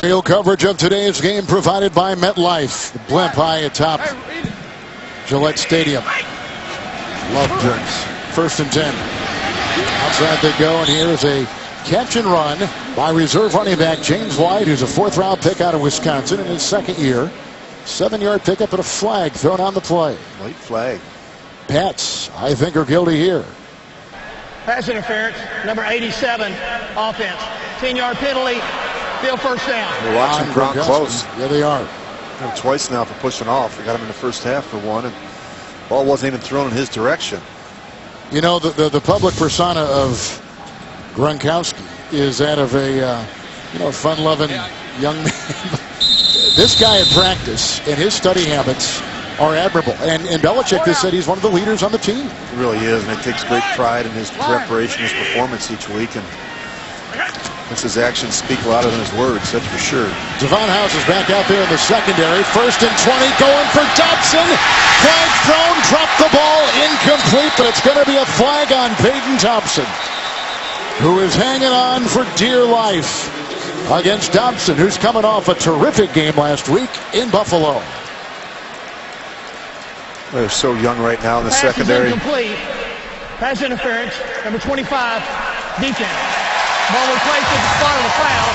Real coverage of today's game provided by MetLife. The blimp high atop Gillette Stadium. Love drinks. 1st and 10. Outside they go, and here is a catch and run by reserve running back James White, who's a 4th-round pick out of Wisconsin in his 2nd year. 7-yard pickup and a flag thrown on the play. Late flag. Pats, I think, are guilty here. Pass interference, number 87, offense. 10-yard penalty, still 1st down. They're watching Gronk close. Yeah, they are. Got him twice now for pushing off. We got him in the first half for one, and ball wasn't even thrown in his direction. You know, the public persona of Gronkowski is that of a fun-loving young man. This guy at practice and his study habits are admirable. And Belichick has said he's one of the leaders on the team. He really is, and he takes great pride in his preparation, his performance each week. And his actions speak louder than his words, that's for sure. Devon House is back out there in the secondary. 1st and 20, going for Dobson. Flag thrown, dropped the ball, incomplete, but it's going to be a flag on Peyton Thompson, who is hanging on for dear life against Dobson, who's coming off a terrific game last week in Buffalo. They're so young right now in the Pass secondary. Is incomplete. Pass interference, number 25, defense. Ball replaced at the spot of the foul.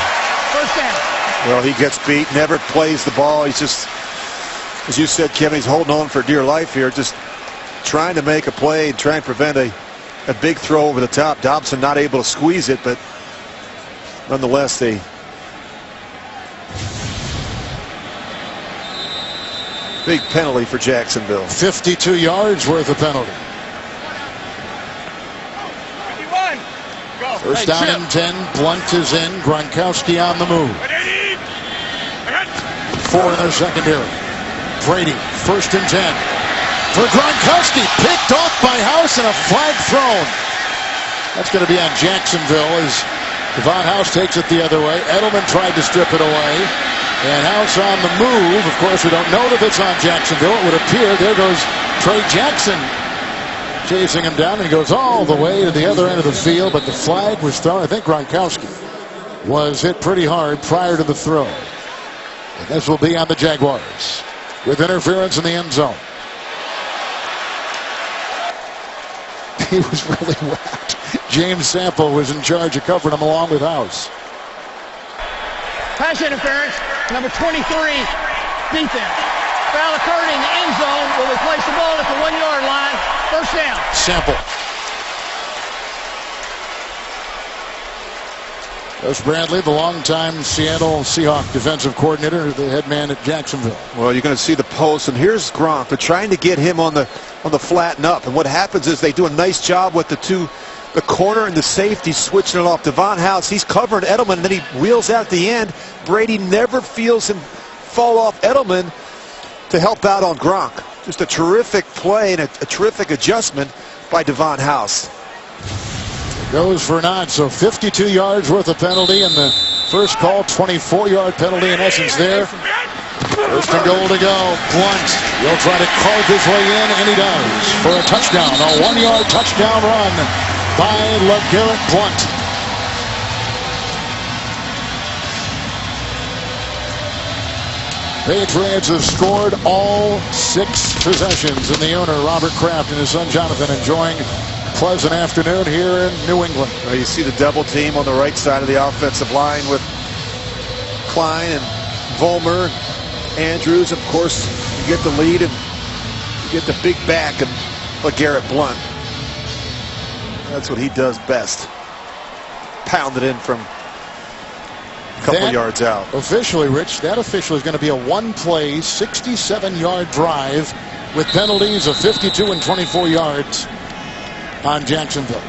1st down. Well, he gets beat, never plays the ball. He's just, as you said, Kevin, he's holding on for dear life here, just trying to make a play and try and prevent a big throw over the top. Dobson not able to squeeze it, but nonetheless, they big penalty for Jacksonville. 52 yards worth of penalty. 1st down and 10. Blunt is in. Gronkowski on the move. 4 in their secondary. Brady, 1st and 10. For Gronkowski, picked off by House and a flag thrown. That's going to be on Jacksonville as Devon House takes it the other way. Edelman tried to strip it away. And House on the move. Of course, we don't know if it's on Jacksonville. It would appear. There goes Trey Jackson chasing him down, and he goes all the way to the other end of the field, but the flag was thrown. I think Gronkowski was hit pretty hard prior to the throw. And this will be on the Jaguars with interference in the end zone. He was really whacked. James Sample was in charge of covering him along with House. Pass interference, number 23, defense. Foul occurred in the end zone where we placed the ball at the 1 yard line. First down. Sample. Gus Bradley, the longtime Seattle Seahawks defensive coordinator, the head man at Jacksonville. Well, you're going to see the post, and here's Gronk. They're trying to get him on the flatten up, and what happens is they do a nice job with the corner and the safety switching it off. Devon House, he's covering Edelman, and then he wheels out at the end. Brady never feels him fall off Edelman to help out on Gronk. Just a terrific play and a terrific adjustment by Devon House. Goes for not, so 52 yards worth of penalty, and the first call, 24-yard penalty in essence there. First and goal to go. Blunt, he'll try to carve his way in, and he does for a touchdown, a 1-yard touchdown run by LeGarrette Blunt. Patriots have scored all 6 possessions, and the owner, Robert Kraft, and his son Jonathan enjoying pleasant afternoon here in New England. Well, you see the double team on the right side of the offensive line with Klein and Vollmer, Andrews. Of course, you get the lead and you get the big back of LeGarrette Blunt. That's what he does best. Pound it in from a couple yards out. Officially, Rich, that officially is going to be a one-play, 67-yard drive with penalties of 52 and 24 yards. On Jacksonville.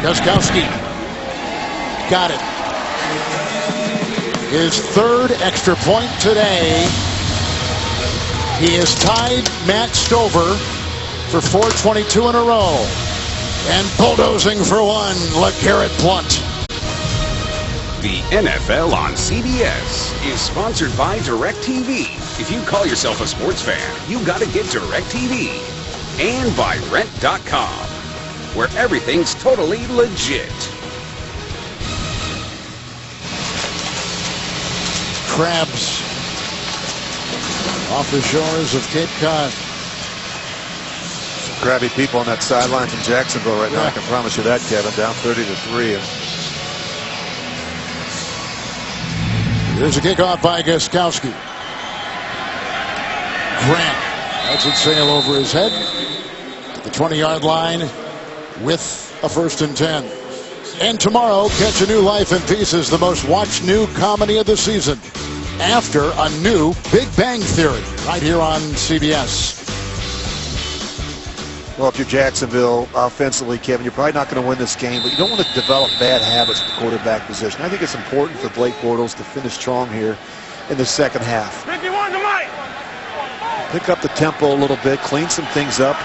Gostkowski got it. His 3rd extra point today. He has tied Matt Stover for 422 in a row. And bulldozing for one, LeGarrette Blunt. The NFL on CBS is sponsored by DirecTV. If you call yourself a sports fan, you gotta get DirecTV. And by Rent.com, where everything's totally legit. Crabs off the shores of Cape Cod. Some crabby people on that sideline from Jacksonville right now. I can promise you that, Kevin. Down 30-3. Here's a kickoff by Gostkowski. Grant lets it sail over his head to the 20-yard line with a 1st and 10. And tomorrow, catch a new life in pieces, the most watched new comedy of the season, after a new Big Bang Theory, right here on CBS. Well, if you're Jacksonville offensively, Kevin, you're probably not going to win this game, but you don't want to develop bad habits at the quarterback position. I think it's important for Blake Bortles to finish strong here in the second half. 51 to Mike. Pick up the tempo a little bit, clean some things up,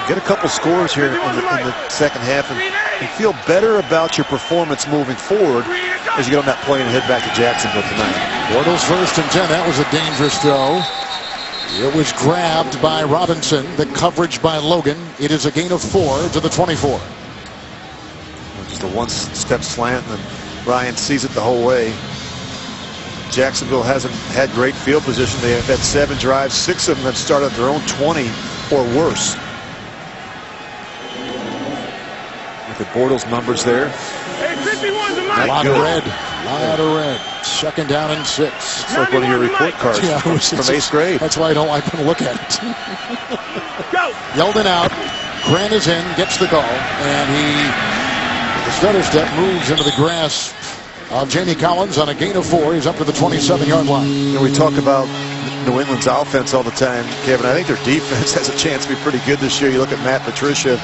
get a couple scores here in the second half, and feel better about your performance moving forward as you get on that plane and head back to Jacksonville tonight. Bortles 1st and 10. That was a dangerous throw. It was grabbed by Robinson. The coverage by Logan. It is a gain of 4 to the 24. Just a one-step slant, and then Ryan sees it the whole way. Jacksonville hasn't had great field position. They have had 7 drives. 6 of them have started at their own 20 or worse. Look at Bortles' numbers there. Hey, 51 to Mike. A lot of red. A lot of red. 2nd down and 6. It's like one of your report cards from 8th grade. That's why I don't like to look at it. Go. Yeldon out. Grant is in, gets the call, and the stutter step moves into the grass of Jamie Collins on a gain of 4. He's up to the 27-yard line. You know, we talk about New England's offense all the time, Kevin. I think their defense has a chance to be pretty good this year. You look at Matt Patricia,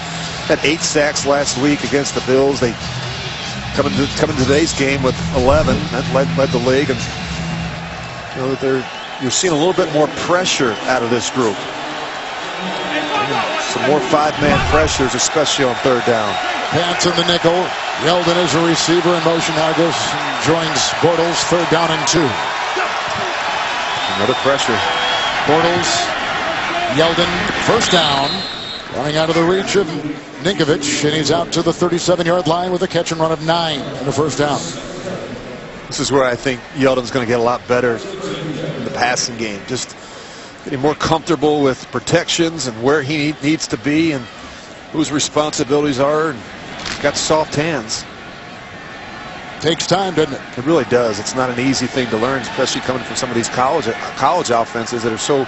had 8 sacks last week against the Bills. They come into today's game with 11. That led the league, and you know, you're seeing a little bit more pressure out of this group. Some more 5-man pressures, especially on 3rd down. Pants in the nickel. Yeldon is a receiver in motion. Now goes and joins Bortles. 3rd down and 2. Another pressure. Bortles, Yeldon, 1st down. Running out of the reach of Ninkovich, and he's out to the 37-yard line with a catch and run of 9 and a 1st down. This is where I think Yeldon's going to get a lot better in the passing game. Just getting more comfortable with protections and where he needs to be and whose responsibilities are. And he's got soft hands. Takes time, doesn't it? It really does. It's not an easy thing to learn, especially coming from some of these college offenses that are so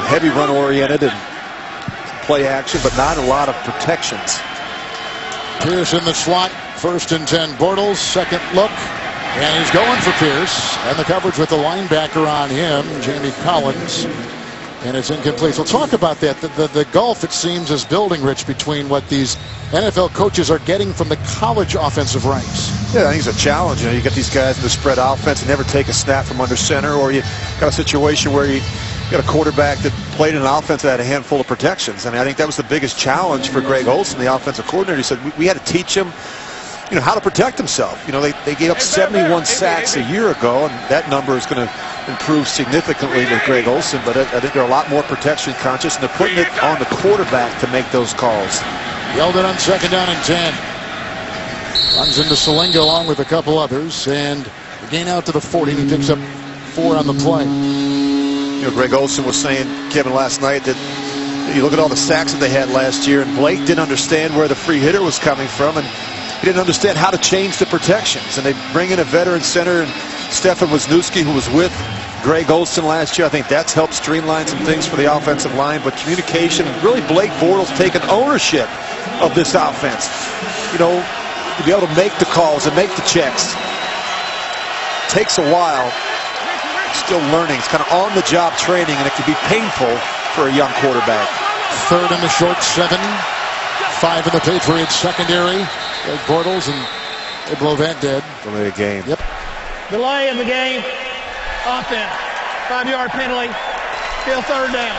heavy run oriented and play action, but not a lot of protections. Pierce in the slot. 1st and 10. Bortles, second look. And he's going for Pierce. And the coverage with the linebacker on him, Jamie Collins. And it's incomplete. So talk about that. The gulf, it seems, is building, Rich, between what these NFL coaches are getting from the college offensive ranks. Yeah, I think it's a challenge. You get these guys in the spread offense and never take a snap from under center, or you got a situation where you got a quarterback that played in an offense that had a handful of protections. I mean, I think that was the biggest challenge for Greg Olsen, the offensive coordinator. He said we had to teach him, how to protect himself. They gave up 71 sacks a year ago, and that number is going to improve significantly with Greg Olsen. But I think they're a lot more protection conscious, and they're putting it on the quarterback to make those calls. Yeldon on 2nd down and 10. Runs into Salinga along with a couple others, and the gain out to the 40. He picks up 4 on the play. Greg Olsen was saying, Kevin, last night that you look at all the sacks that they had last year, and Blake didn't understand where the free hitter was coming from, and he didn't understand how to change the protections. And they bring in a veteran center, and Stefan Wisniewski, who was with Greg Olsen last year. I think that's helped streamline some things for the offensive line. But communication, really Blake Bortles taking ownership of this offense. To be able to make the calls and make the checks. Takes a while. Still learning. It's kind of on-the-job training, and it can be painful for a young quarterback. 3rd in the short 7. 5 in the Patriots secondary. Blake Bortles, and they blow that dead. Delay a game. Yep. Delay in the game. Offense. 5-yard penalty. Still 3rd down.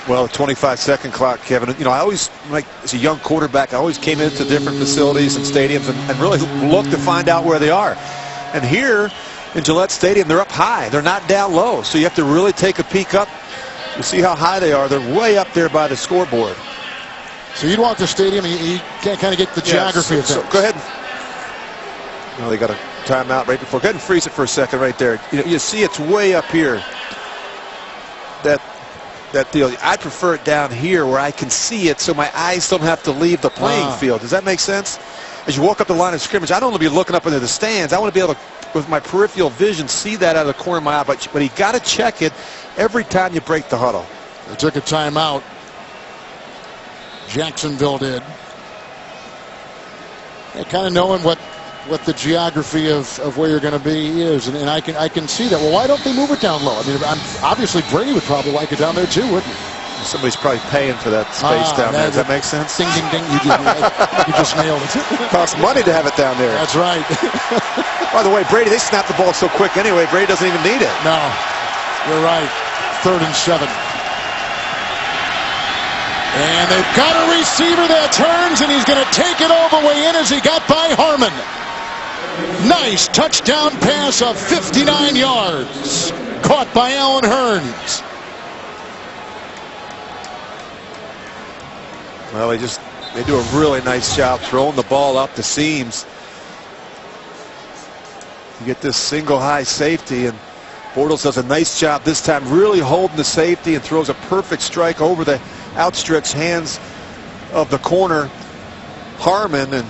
Well, the 25-second clock, Kevin. I always, as a young quarterback, I always came into different facilities and stadiums and really looked to find out where they are. And here in Gillette Stadium, they're up high. They're not down low. So you have to really take a peek up to see how high they are. They're way up there by the scoreboard. So you'd walk the stadium and you can't kind of get the geography of things. So go ahead. They got a timeout right before. Go ahead and freeze it for a second right there. You see it's way up here. That deal. I prefer it down here where I can see it so my eyes don't have to leave the playing field. Does that make sense? As you walk up the line of scrimmage, I don't want to be looking up into the stands. I want to be able to, with my peripheral vision, see that out of the corner of my eye. But you got to check it every time you break the huddle. They took a timeout. Jacksonville did. Kind of knowing what the geography of where you're going to be is, and I can see that. Well, why don't they move it down low? I mean, obviously Brady would probably like it down there too, wouldn't he? Somebody's probably paying for that space down there. Does that make sense? Ding, ding, ding. You just nailed it. Costs money to have it down there. That's right. By the way, Brady, they snap the ball so quick anyway, Brady doesn't even need it. No, you're right. 3rd and 7. And they've got a receiver that turns, and he's going to take it all the way in as he got by Harmon. Nice touchdown pass of 59 yards. Caught by Allen Hurns. Well, they do a really nice job throwing the ball up the seams. You get this single high safety, and Bortles does a nice job this time really holding the safety and throws a perfect strike over the outstretched hands of the corner, Harmon, and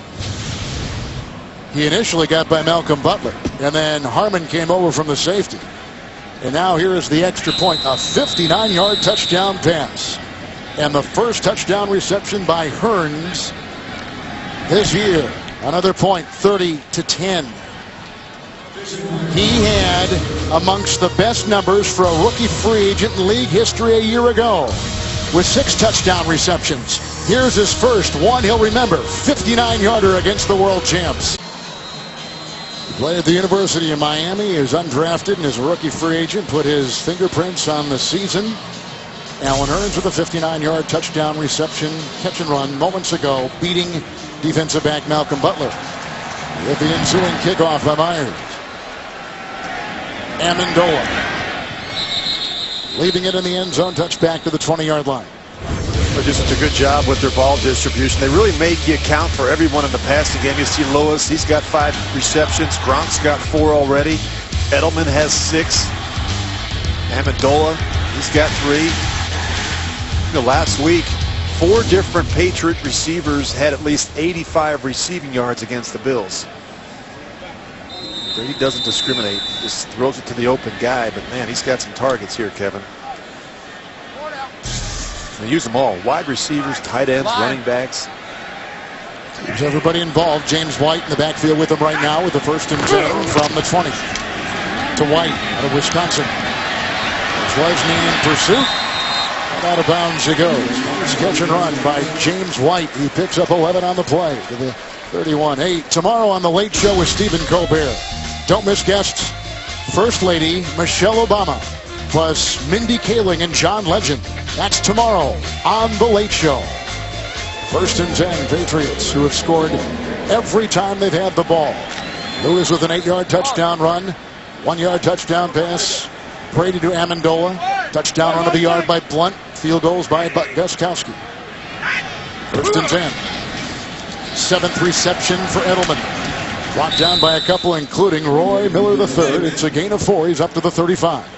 he initially got by Malcolm Butler, and then Harmon came over from the safety. And now here is the extra point, a 59-yard touchdown pass. And the first touchdown reception by Hurns this year. Another point, 30-10. He had amongst the best numbers for a rookie free agent in league history a year ago, with 6 touchdown receptions. Here's his first one he'll remember, 59-yarder against the world champs. He played at the University of Miami, is undrafted and is a rookie free agent, put his fingerprints on the season. Allen Hurns with a 59-yard touchdown reception, catch and run moments ago, beating defensive back Malcolm Butler. With the ensuing kickoff by Myers. Amendola leaving it in the end zone, touchback to the 20-yard line. They're doing such a good job with their ball distribution. They really make you account for everyone in the passing game. You see Lewis, he's got 5 receptions. Gronk's got 4 already. Edelman has 6. Amendola, he's got 3. Last week, 4 different Patriot receivers had at least 85 receiving yards against the Bills. Brady doesn't discriminate, just throws it to the open guy, but man, he's got some targets here, Kevin. They use them all, wide receivers, tight ends, running backs. There's everybody involved. James White in the backfield with him right now with the 1st and 10 from the 20. To White out of Wisconsin. Lesney in pursuit. And out of bounds he goes. Nice catch and run by James White. He picks up 11 on the play to the 31-8. Tomorrow on The Late Show with Stephen Colbert. Don't miss guests First Lady Michelle Obama plus Mindy Kaling and John Legend. That's tomorrow on The Late Show. 1st and 10 Patriots, who have scored every time they've had the ball. Lewis with an 8-yard touchdown run. 1-yard touchdown pass. Brady to Amendola. Touchdown run of a yard by Blunt. Field goals by Gostkowski. 1st and 10. 7th reception for Edelman. Blocked down by a couple, including Roy Miller III. It's a gain of 4. He's up to the 35.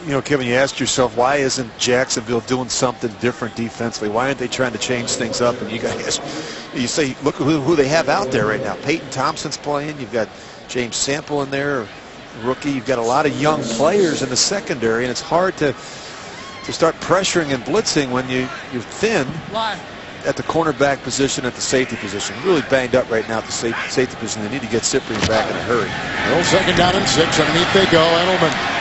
You know, Kevin, you asked yourself, why isn't Jacksonville doing something different defensively? Why aren't they trying to change things up? And you guys, you say, look at who they have out there right now. Peyton Thompson's playing. You've got James Sample in there, rookie. You've got a lot of young players in the secondary, and it's hard to start pressuring and blitzing when you're thin at the cornerback position, at the safety position. Really banged up right now at the safety position. They need to get Cyprien back in a hurry. Well, 2nd down and 6. Underneath they go. Edelman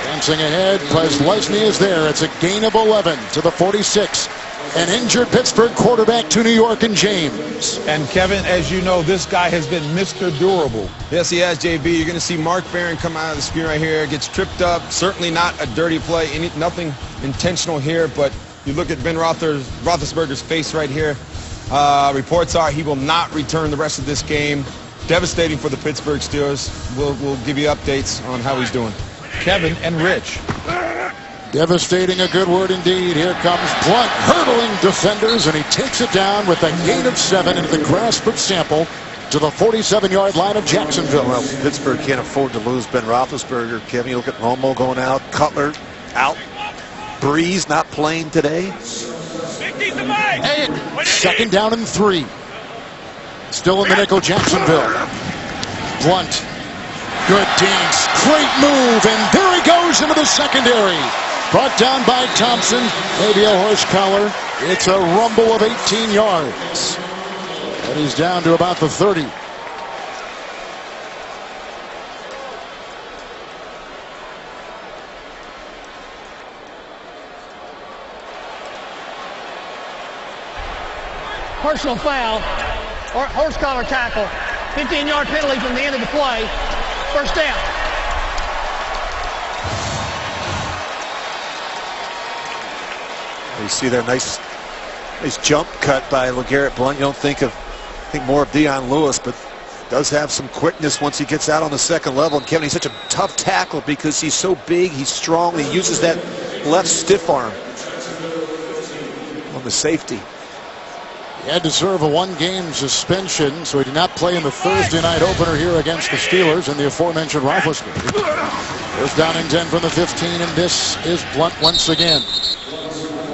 dancing ahead, because Lesney is there. It's a gain of 11 to the 46. An injured Pittsburgh quarterback to New York and James. And Kevin, as you know, this guy has been Mr. Durable. Yes, he has, JB. You're going to see Mark Barron come out of the screen right here. Gets tripped up. Certainly not a dirty play. Nothing intentional here, but you look at Ben Roethlisberger's face right here. Reports are he will not return the rest of this game. Devastating for the Pittsburgh Steelers. We'll give you updates on how he's doing. Kevin and Rich. Devastating, a good word indeed. Here comes Blunt, hurdling defenders, and he takes it down with a gain of 7 into the grasp of Sample to the 47-yard line of Jacksonville. Well, Pittsburgh can't afford to lose Ben Roethlisberger. Kevin, you look at Romo going out, Cutler out, Breeze not playing today. 2nd down and 3. Still in the nickel, Jacksonville. Blunt. Good dance, great move, and there he goes into the secondary. Brought down by Thompson, maybe a horse collar. It's a rumble of 18 yards. And he's down to about the 30. Personal foul, or horse collar tackle. 15-yard penalty from the end of the play. 1st down. You see there, nice jump cut by LeGarrette Blount. You don't think more of Dion Lewis, but does have some quickness once he gets out on the 2nd level. And Kevin, he's such a tough tackle because he's so big, he's strong, and he uses that left stiff arm on the safety. He had to serve a 1-game suspension, so he did not play in the Thursday night opener here against the Steelers and the aforementioned Roethlisberger. 1st down and 10 from the 15, and this is Blunt once again,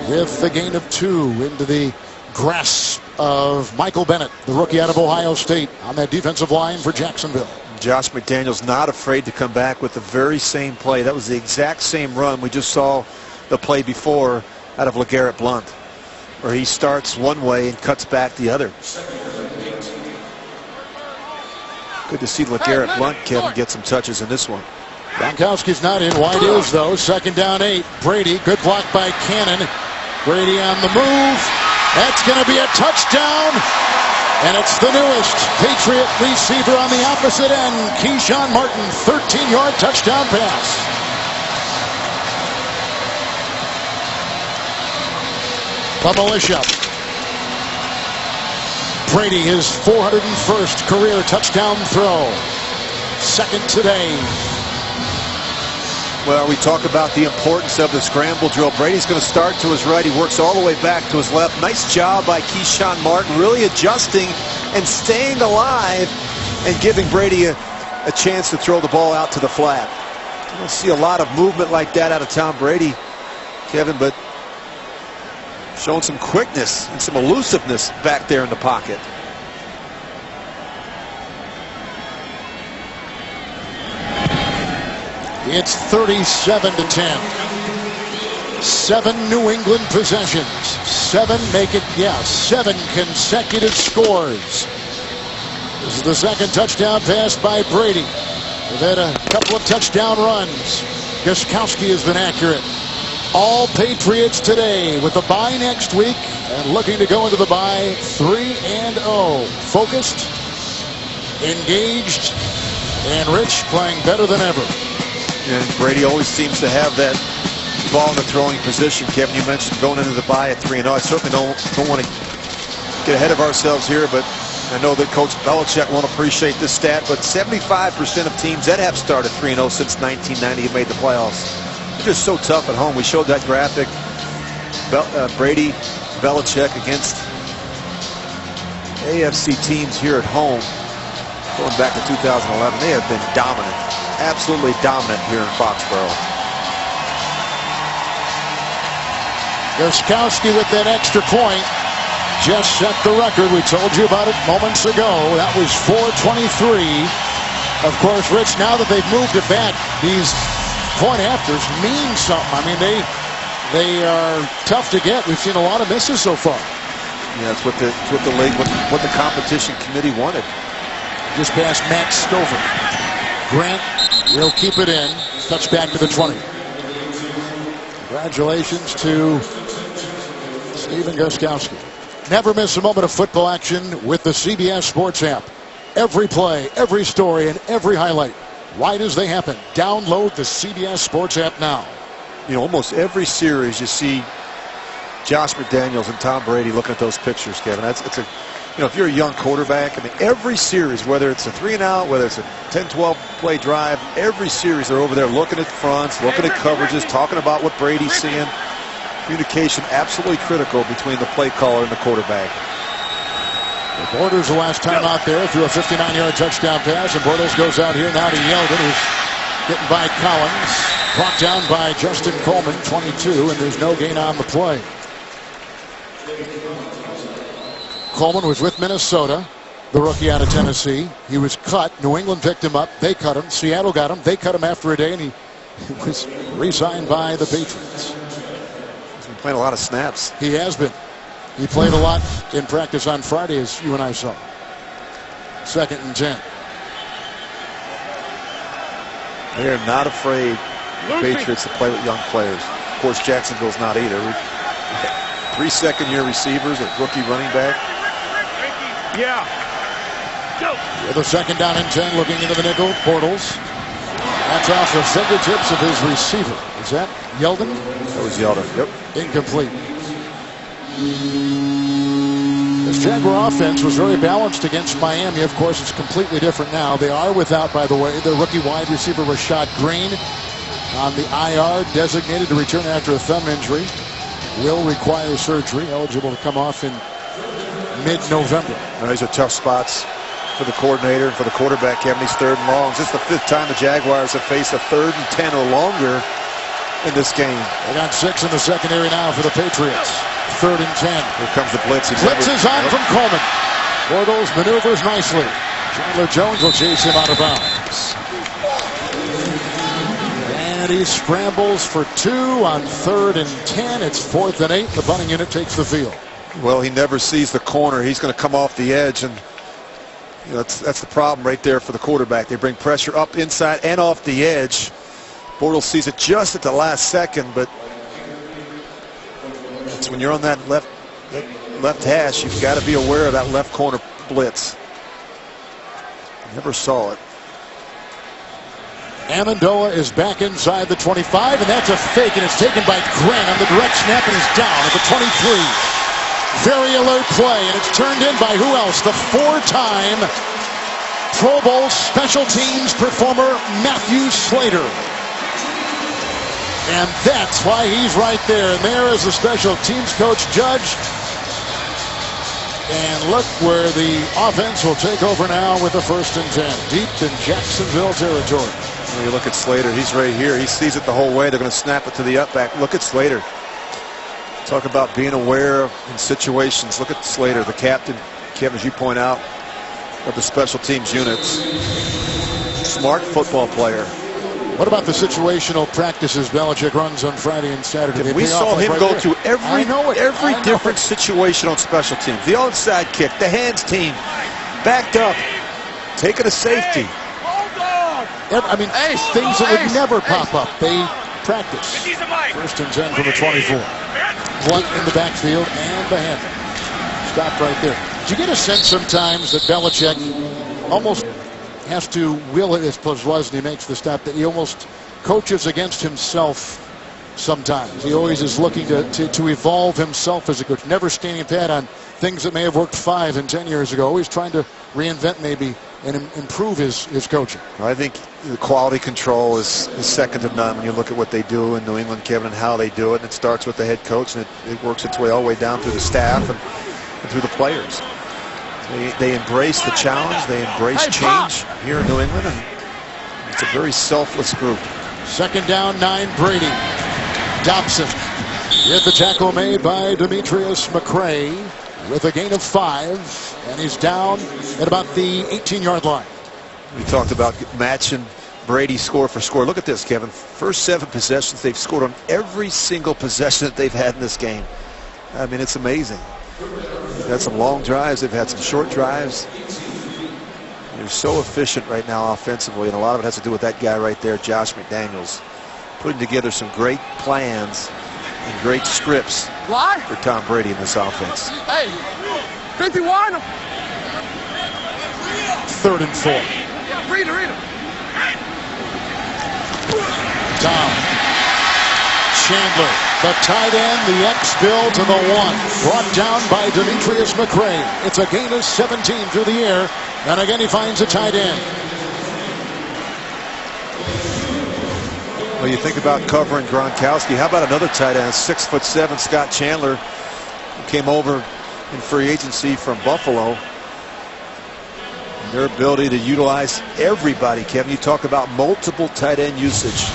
with the gain of 2 into the grasp of Michael Bennett, the rookie out of Ohio State, on that defensive line for Jacksonville. Josh McDaniels not afraid to come back with the very same play. That was the exact same run we just saw the play before out of LeGarrette Blount, where he starts one way and cuts back the other. Good to see LeGarrette Blount, Kevin, get some touches in this one. Gronkowski's not in. White is, though. 2nd down 8. Brady, good block by Cannon. Brady on the move. That's going to be a touchdown. And it's the newest Patriot receiver on the opposite end, Keyshawn Martin. 13-yard touchdown pass. The militia. Brady, his 401st career touchdown throw. 2nd today. Well, we talk about the importance of the scramble drill. Brady's going to start to his right. He works all the way back to his left. Nice job by Keyshawn Martin, really adjusting and staying alive and giving Brady a chance to throw the ball out to the flat. You don't see a lot of movement like that out of Tom Brady, Kevin, but Showing some quickness and some elusiveness back there in the pocket. It's 37-10. 7 New England possessions. 7 consecutive scores. This is the second touchdown pass by Brady. They've had a couple of touchdown runs. Gostkowski has been accurate. All Patriots today with the bye next week and looking to go into the bye 3-0. Focused, engaged, and Rich playing better than ever. And Brady always seems to have that ball in the throwing position. Kevin, you mentioned going into the bye at 3-0. I certainly don't want to get ahead of ourselves here, but I know that Coach Belichick won't appreciate this stat, but 75% of teams that have started 3-0 since 1990 have made the playoffs. It's just so tough at home. We showed that graphic. Brady, Belichick against AFC teams here at home going back to 2011. They have been dominant, absolutely dominant here in Foxborough. Gostkowski with that extra point just set the record. We told you about it moments ago. That was 4:23. Of course, Rich, now that they've moved it back, these point afters mean something. I mean, they are tough to get. We've seen a lot of misses so far. Yeah, it's what the league, what the competition committee wanted. Just past Matt Stover. Grant will keep it in. Touchback to the 20. Congratulations to Stephen Gostkowski. Never miss a moment of football action with the CBS Sports app. Every play, every story, and every highlight, right as they happen. Download the CBS Sports app now. You know, almost every series you see Josh McDaniels and Tom Brady looking at those pictures, Kevin. You know, if you're a young quarterback, I mean, every series, whether it's a 3-and-out, whether it's a 10-12 play drive, every series they're over there looking at fronts, looking at coverages, talking about what Brady's seeing. Communication absolutely critical between the play caller and the quarterback. Borders the last time out there threw a 59-yard touchdown pass, and Borders goes out here now to Yeldon, who's getting by Collins. Brought down by Justin Coleman, 22, and there's no gain on the play. Coleman was with Minnesota, the rookie out of Tennessee. He was cut. New England picked him up. They cut him. Seattle got him. They cut him after a day, and he was re-signed by the Patriots. He's been playing a lot of snaps. He has been. He played a lot in practice on Friday, as you and I saw. 2nd and 10. They are not afraid, the Patriots, to play with young players. Of course, Jacksonville's not either. 3 second-year receivers, a rookie running back. Yeah. Go. With a 2nd down and 10, looking into the nickel, Bortles. That's off the fingertips of his receiver. Is that Yeldon? That was Yeldon, yep. Incomplete. This Jaguar offense was very balanced against Miami. Of course, it's completely different now. They are without, by the way, their rookie wide receiver Rashad Green on the IR, designated to return after a thumb injury. Will require surgery, eligible to come off in mid-November. These are tough spots for the coordinator and for the quarterback, Kevin. These 3rd and longs. This is the 5th time the Jaguars have faced a 3rd and 10 or longer in this game. They got 6 in the secondary now for the Patriots. 3rd and 10. Here comes the blitz. Blitz is on from Coleman. Bortles maneuvers nicely. Chandler Jones will chase him out of bounds. And he scrambles for 2 on 3rd and 10. It's 4th and 8. The bunting unit takes the field. Well, he never sees the corner. He's going to come off the edge, and you know, that's the problem right there for the quarterback. They bring pressure up inside and off the edge. Bortles sees it just at the last second, but it's when you're on that left hash, you've got to be aware of that left corner blitz. Never saw it. Amendola is back inside the 25, and that's a fake, and it's taken by Grant on the direct snap, and he's down at the 23. Very alert play, and it's turned in by who else? The 4-time Pro Bowl special teams performer, Matthew Slater. And that's why he's right there. And there is the special teams coach, Judge. And look where the offense will take over now with the 1st and 10. Deep in Jacksonville territory. When you look at Slater, he's right here. He sees it the whole way. They're going to snap it to the up back. Look at Slater. Talk about being aware in situations. Look at Slater, the captain, Kevin, as you point out, of the special teams units. Smart football player. What about the situational practices Belichick runs on Friday and Saturday? We saw him go through every different situation on special teams. The onside kick, the hands team, backed up, taking a safety. I mean, things that would never pop up. They practice. First and 10 from the 24. Blunt in the backfield and the handle. Stop right there. Do you get a sense sometimes that Belichick almost has to will it as was and he makes the stop, that he almost coaches against himself sometimes? He always is looking to evolve himself as a coach, never standing pat on things that may have worked 5 and 10 years ago, always trying to reinvent maybe and improve his coaching. I think the quality control is second to none when you look at what they do in New England, Kevin, and how they do it. And it starts with the head coach, and it works its way all the way down through the staff and through the players. They embrace the challenge. They embrace change here in New England, and it's a very selfless group. Second down, 9, Brady. Dobson. Here's the tackle made by Demetrius McCray with a gain of 5, and he's down at about the 18-yard line. We talked about matching Brady score for score. Look at this, Kevin. First 7 possessions, they've scored on every single possession that they've had in this game. I mean, it's amazing. They've had some long drives. They've had some short drives. They're so efficient right now offensively, and a lot of it has to do with that guy right there, Josh McDaniels, putting together some great plans and great scripts for Tom Brady in this offense. Hey, 51. 3rd and 4. Read him. Tom Chandler, the tight end, the X-bill to the 1. Brought down by Demetrius McCray. It's a gain of 17 through the air. And again, he finds a tight end. Well, you think about covering Gronkowski. How about another tight end, 6'7", Scott Chandler, who came over in free agency from Buffalo. Their ability to utilize everybody, Kevin. You talk about multiple tight end usage,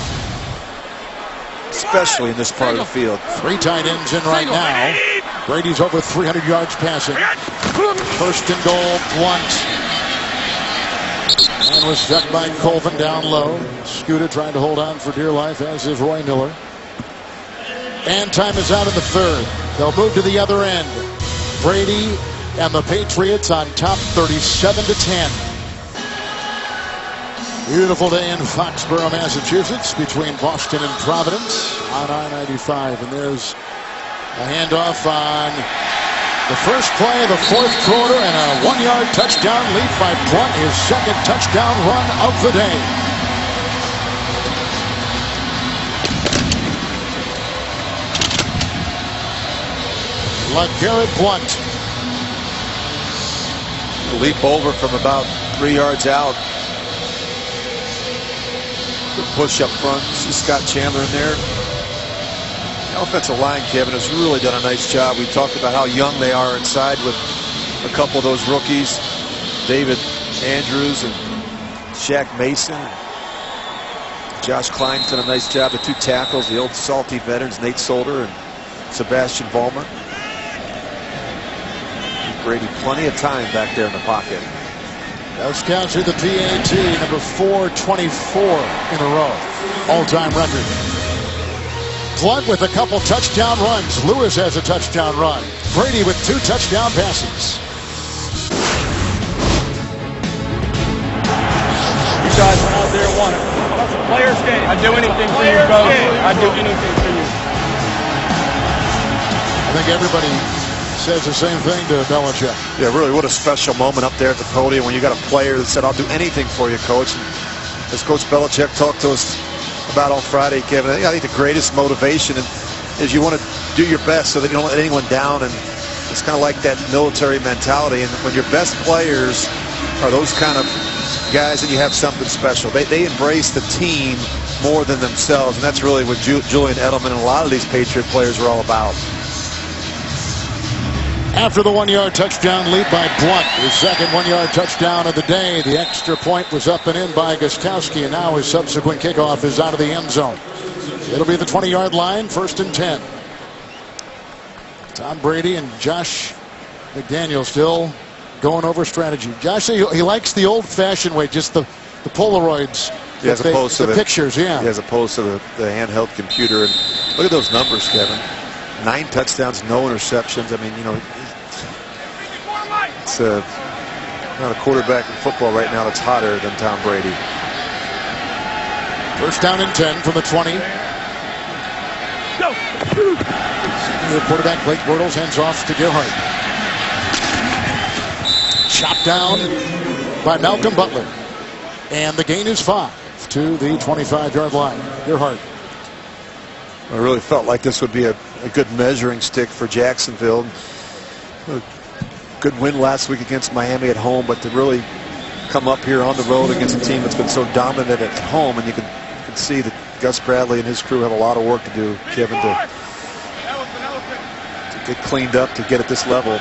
especially in this part of the field. 3 tight ends in right now. Brady's over 300 yards passing. First and goal, Blunt. And was struck by Colvin down low. Scooter trying to hold on for dear life, as is Roy Miller. And time is out in the 3rd. They'll move to the other end. Brady and the Patriots on top, 37-10. Beautiful day in Foxborough, Massachusetts, between Boston and Providence on I-95. And there's a handoff on the first play of the 4th quarter, and a 1-yard touchdown lead by Blunt, his 2nd touchdown run of the day. LeGarrette Blunt. Leap over from about 3 yards out. The push up front. See Scott Chandler in there. The offensive line, Kevin, has really done a nice job. We talked about how young they are inside with a couple of those rookies. David Andrews and Shaq Mason. Josh Klein's done a nice job. The 2 tackles, the old salty veterans, Nate Solder and Sebastian Vollmer. Brady plenty of time back there in the pocket. That's captured the PAT, number 424 in a row. All-time record. Blunt with a couple touchdown runs. Lewis has a touchdown run. Brady with 2 touchdown passes. You guys went out there and won it. That's a player's game. I'd do anything for you, bro. I'd do anything for you. I think everybody says the same thing to Belichick. Yeah, really, what a special moment up there at the podium when you got a player that said, I'll do anything for you, Coach. And as Coach Belichick talked to us about on Friday, Kevin, I think the greatest motivation is you want to do your best so that you don't let anyone down. And it's kind of like that military mentality. And when your best players are those kind of guys, and you have something special. They embrace the team more than themselves. And that's really what Julian Edelman and a lot of these Patriot players are all about. After the 1-yard touchdown lead by Blunt, his 2nd 1-yard touchdown of the day. The extra point was up and in by Gostkowski, and now his subsequent kickoff is out of the end zone. It'll be the 20-yard line, 1st and 10. Tom Brady and Josh McDaniel still going over strategy. Josh, he likes the old-fashioned way, just the Polaroids. Yeah, as opposed to the pictures, yeah. As opposed to the handheld computer. And look at those numbers, Kevin. 9 touchdowns, no interceptions. I mean, you know, it's not a quarterback in football right now that's hotter than Tom Brady. First down and 10 from the 20. Go. The quarterback, Blake Bortles, hands off to Gerhardt. Shot down by Malcolm Butler. And the gain is 5 to the 25-yard line. Gerhardt. I really felt like this would be a good measuring stick for Jacksonville. A good win last week against Miami at home, but to really come up here on the road against a team that's been so dominant at home, and you can see that Gus Bradley and his crew have a lot of work to do, Kevin, to get cleaned up to get at this level.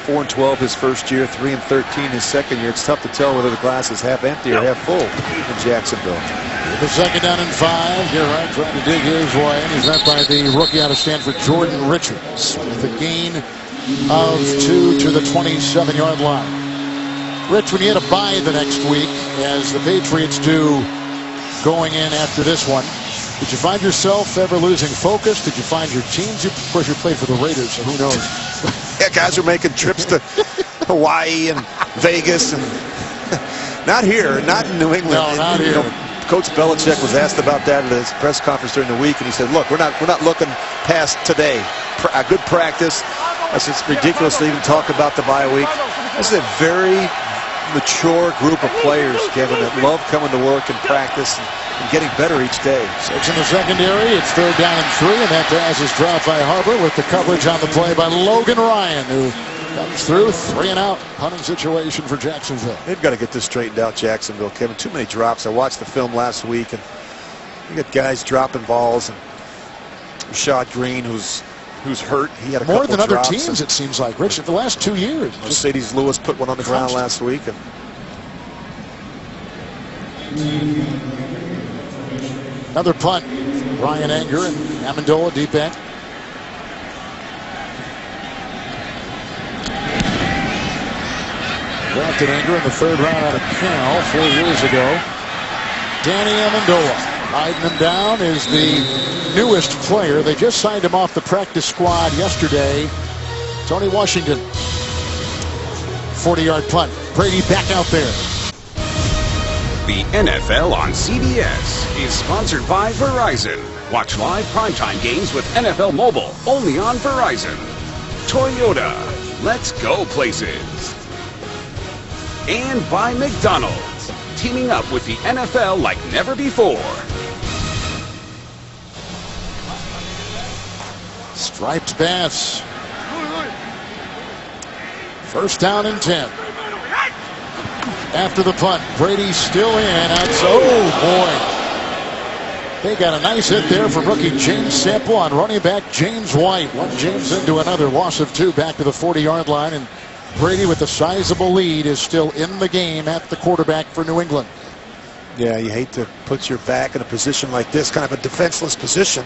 4-12 his first year, 3-13 his second year. It's tough to tell whether the glass is half empty or half full in Jacksonville. The second down and 5. Gerhardt trying to dig his way, and he's met by the rookie out of Stanford, Jordan Richards, with a gain of 2 to the 27-yard line. Rich, when you had a bye the next week, as the Patriots do going in after this one, did you find yourself ever losing focus? Did you find your teams? Of course, you played for the Raiders, so who knows? Yeah, guys are making trips to Hawaii and Vegas, and not here, not in New England. No, not here. You know, Coach Belichick was asked about that at his press conference during the week, and he said, "Look, we're not looking past today. A good practice. It's just ridiculous to even talk about the bye week." This is a very mature group of players, Kevin, that love coming to work and practice and getting better each day. 6 in the secondary. It's third down and 3, and that pass is dropped by Harbor with the coverage on the play by Logan Ryan, who comes through. 3 and out. Punting situation for Jacksonville. They've got to get this straightened out, Jacksonville, Kevin. Too many drops. I watched the film last week, and you got guys dropping balls, and Rashad Green, who's hurt. He had a more couple than other drops, teams, it seems like, Rich, in the last 2 years. Mercedes Lewis put one on the ground last week. And another punt. Ryan Anger and Amendola deep end. Drafted Anger in the 3rd round out of Cal 4 years ago. Danny Amendola. Hiding him down is the newest player. They just signed him off the practice squad yesterday. Tony Washington. 40-yard punt. Brady back out there. The NFL on CBS is sponsored by Verizon. Watch live primetime games with NFL Mobile only on Verizon. Toyota. Let's go places. And by McDonald's. Teaming up with the NFL like never before. Striped pass. First down and 10. After the punt, Brady still in. Oh, boy. They got a nice hit there from rookie James Sample on running back James White. One James into another, loss of 2 back to the 40-yard line. And Brady, with a sizable lead, is still in the game at the quarterback for New England. yeah, you hate to put your back in a position like this, kind of a defenseless position.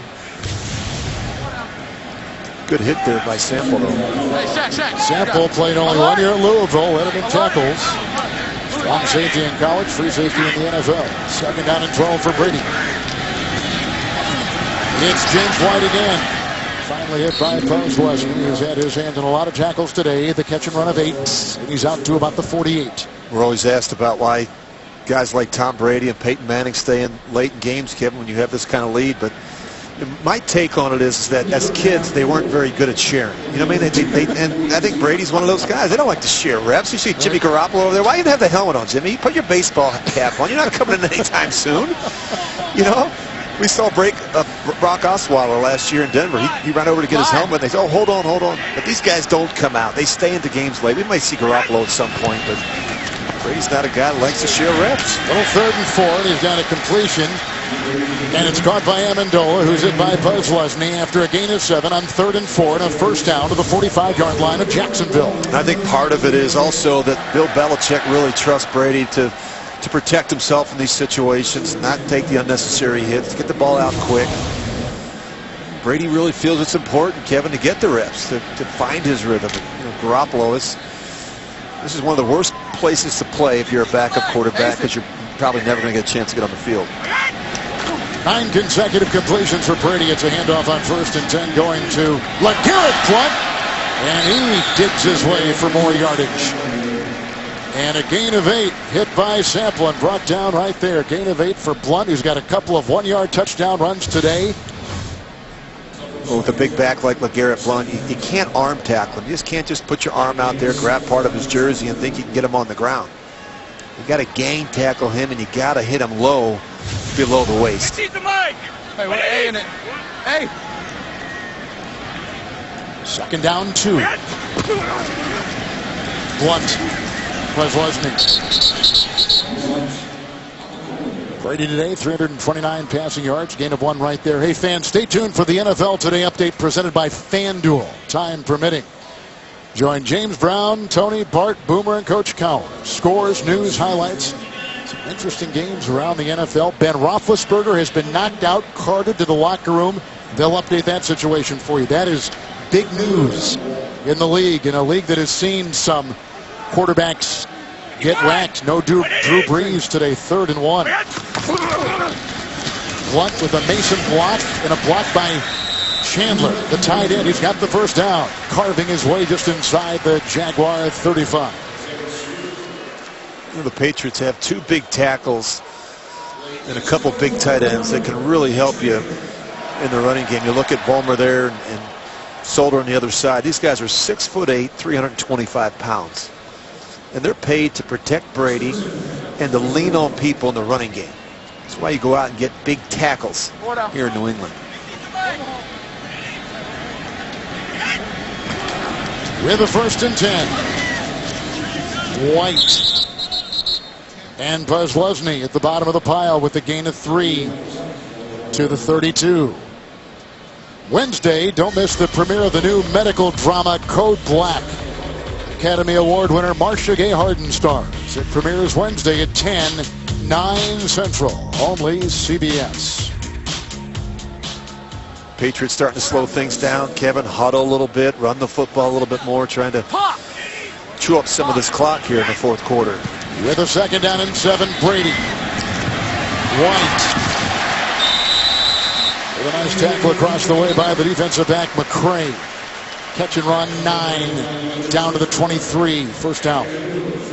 Good hit there by Sample, though. Sample played only 1 year at Louisville, led him in tackles. Strong safety in college, free safety in the NFL. Second down and 12 for Brady. It's James White again. Finally hit by Poswesny. He's had his hand in a lot of tackles today. The catch and run of 8. And he's out to about the 48. We're always asked about why guys like Tom Brady and Peyton Manning stay in late in games, Kevin, when you have this kind of lead. But my take on it is that as kids, they weren't very good at sharing. You know what I mean? And I think Brady's one of those guys. They don't like to share reps. You see Jimmy Garoppolo over there. Why even have the helmet on, Jimmy? Put your baseball cap on. You're not coming in anytime soon. You know? We saw Brock Osweiler last year in Denver. He ran over to get his helmet. And they said, oh, hold on. But these guys don't come out. They stay into games late. We might see Garoppolo at some point, but Brady's not a guy that likes to share reps. Little 3rd and 4, and he's got a completion. And it's caught by Amendola, who's hit by Poswesny after a gain of 7 on 3rd and 4 and a first down to the 45-yard line of Jacksonville. I think part of it is also that Bill Belichick really trusts Brady to protect himself in these situations, not take the unnecessary hits, get the ball out quick. Brady really feels it's important, Kevin, to get the reps, to find his rhythm. And, Garoppolo this is one of the worst places to play if you're a backup quarterback, because you're probably never going to get a chance to get on the field. 9 consecutive completions for Brady. It's a handoff on 1st and 10 going to LeGarrette Blount, and he digs his way for more yardage. And a gain of 8 hit by Sample and brought down right there. Gain of 8 for Blount, who's got a couple of 1-yard touchdown runs today. Well, with a big back like LeGarrette Blount, you can't arm tackle him. You just can't just put your arm out there, grab part of his jersey, and think you can get him on the ground. You got to gang tackle him, and you got to hit him low, below the waist. Hey, what A in it? Hey. 2nd down 2. Blount. Brady today, 329 passing yards, gain of 1 right there. Hey fans, stay tuned for the NFL Today update presented by FanDuel, time permitting. Join James Brown, Tony, Bart, Boomer, and Coach Cowher. Scores, news, highlights. Some interesting games around the NFL. Ben Roethlisberger has been knocked out, carted to the locker room. They'll update that situation for you. That is big news in the league, in a league that has seen some quarterbacks get whacked. No Drew Brees today, 3rd and 1. Blount with a Mason block and a block by Chandler, the tight end. He's got the 1st down, carving his way just inside the Jaguar 35. The Patriots have 2 big tackles and a couple big tight ends that can really help you in the running game. You look at Boomer there and Solder on the other side. These guys are 6'8", 325 pounds. And they're paid to protect Brady and to lean on people in the running game. That's why you go out and get big tackles here in New England. With a 1st and 10. White. And Buzz Lesney at the bottom of the pile with a gain of 3 to the 32. Wednesday, don't miss the premiere of the new medical drama Code Black. Academy Award winner Marcia Gay Harden stars. It premieres Wednesday at 10, 9 Central. Only CBS. Patriots starting to slow things down. Kevin, huddle a little bit, run the football a little bit more, trying to chew up some of this clock here in the 4th quarter. With a 2nd down and 7, Brady. White. With a nice tackle across the way by the defensive back, McCray. Catch and run 9, down to the 23, 1st down.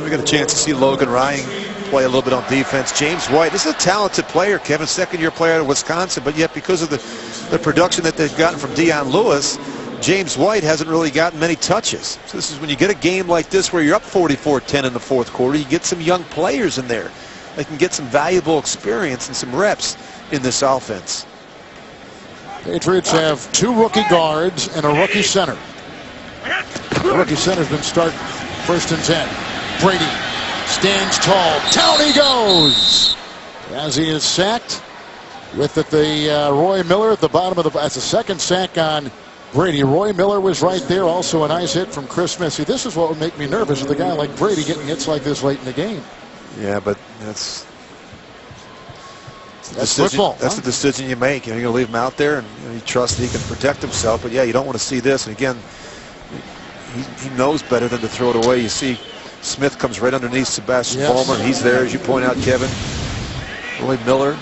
We got a chance to see Logan Ryan play a little bit on defense. James White, this is a talented player, Kevin, 2nd-year player out of Wisconsin, but yet because of the production that they've gotten from Deion Lewis, James White hasn't really gotten many touches. So this is when you get a game like this where you're up 44-10 in the 4th quarter, you get some young players in there that can get some valuable experience and some reps in this offense. Patriots have 2 rookie guards and a rookie center. The rookie center's been starting 1st and 10. Brady stands tall. Down he goes as he is sacked with the Roy Miller at the bottom of the. That's the 2nd sack on Brady. Roy Miller was right there. Also a nice hit from Chris Smith. See, this is what would make me nervous with a guy like Brady getting hits like this late in the game. Yeah, but that's football. That's the decision you make. You're going to leave him out there, and you trust that he can protect himself. But yeah, you don't want to see this. And again, he knows better than to throw it away. You see Smith comes right underneath Sebastian Vollmer. He's there, as you point out, Kevin. Roy Miller.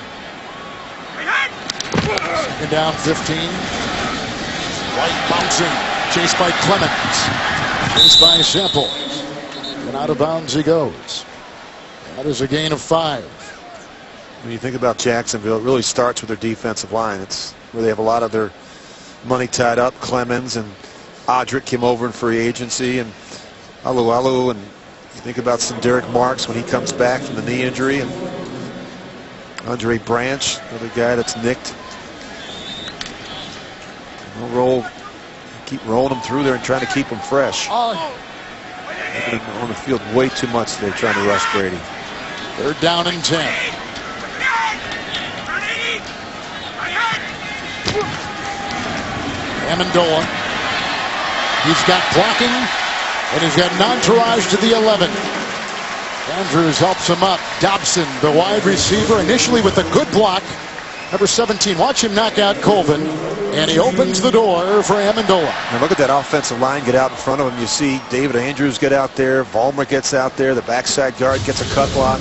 2nd down, 15. White bouncing, chased by Clemens. Chased by Sample. And out of bounds he goes. That is a gain of 5. When you think about Jacksonville, it really starts with their defensive line. It's where they have a lot of their money tied up. Clemens and Odrick came over in free agency, and Alu, and you think about Derek Marks when he comes back from the knee injury, and Andre Branch, another guy that's nicked. We'll keep rolling them through there and trying to keep them fresh. On the field way too much. They're trying to rush Brady. 3rd down and 10. Amendola. He's got blocking, and he's got an entourage to the 11. Andrews helps him up. Dobson, the wide receiver, initially with a good block, Number 17, watch him knock out Colvin, and he opens the door for Amendola. And look at that offensive line get out in front of him. You see David Andrews get out there. Vollmer gets out there. The backside guard gets a cut block.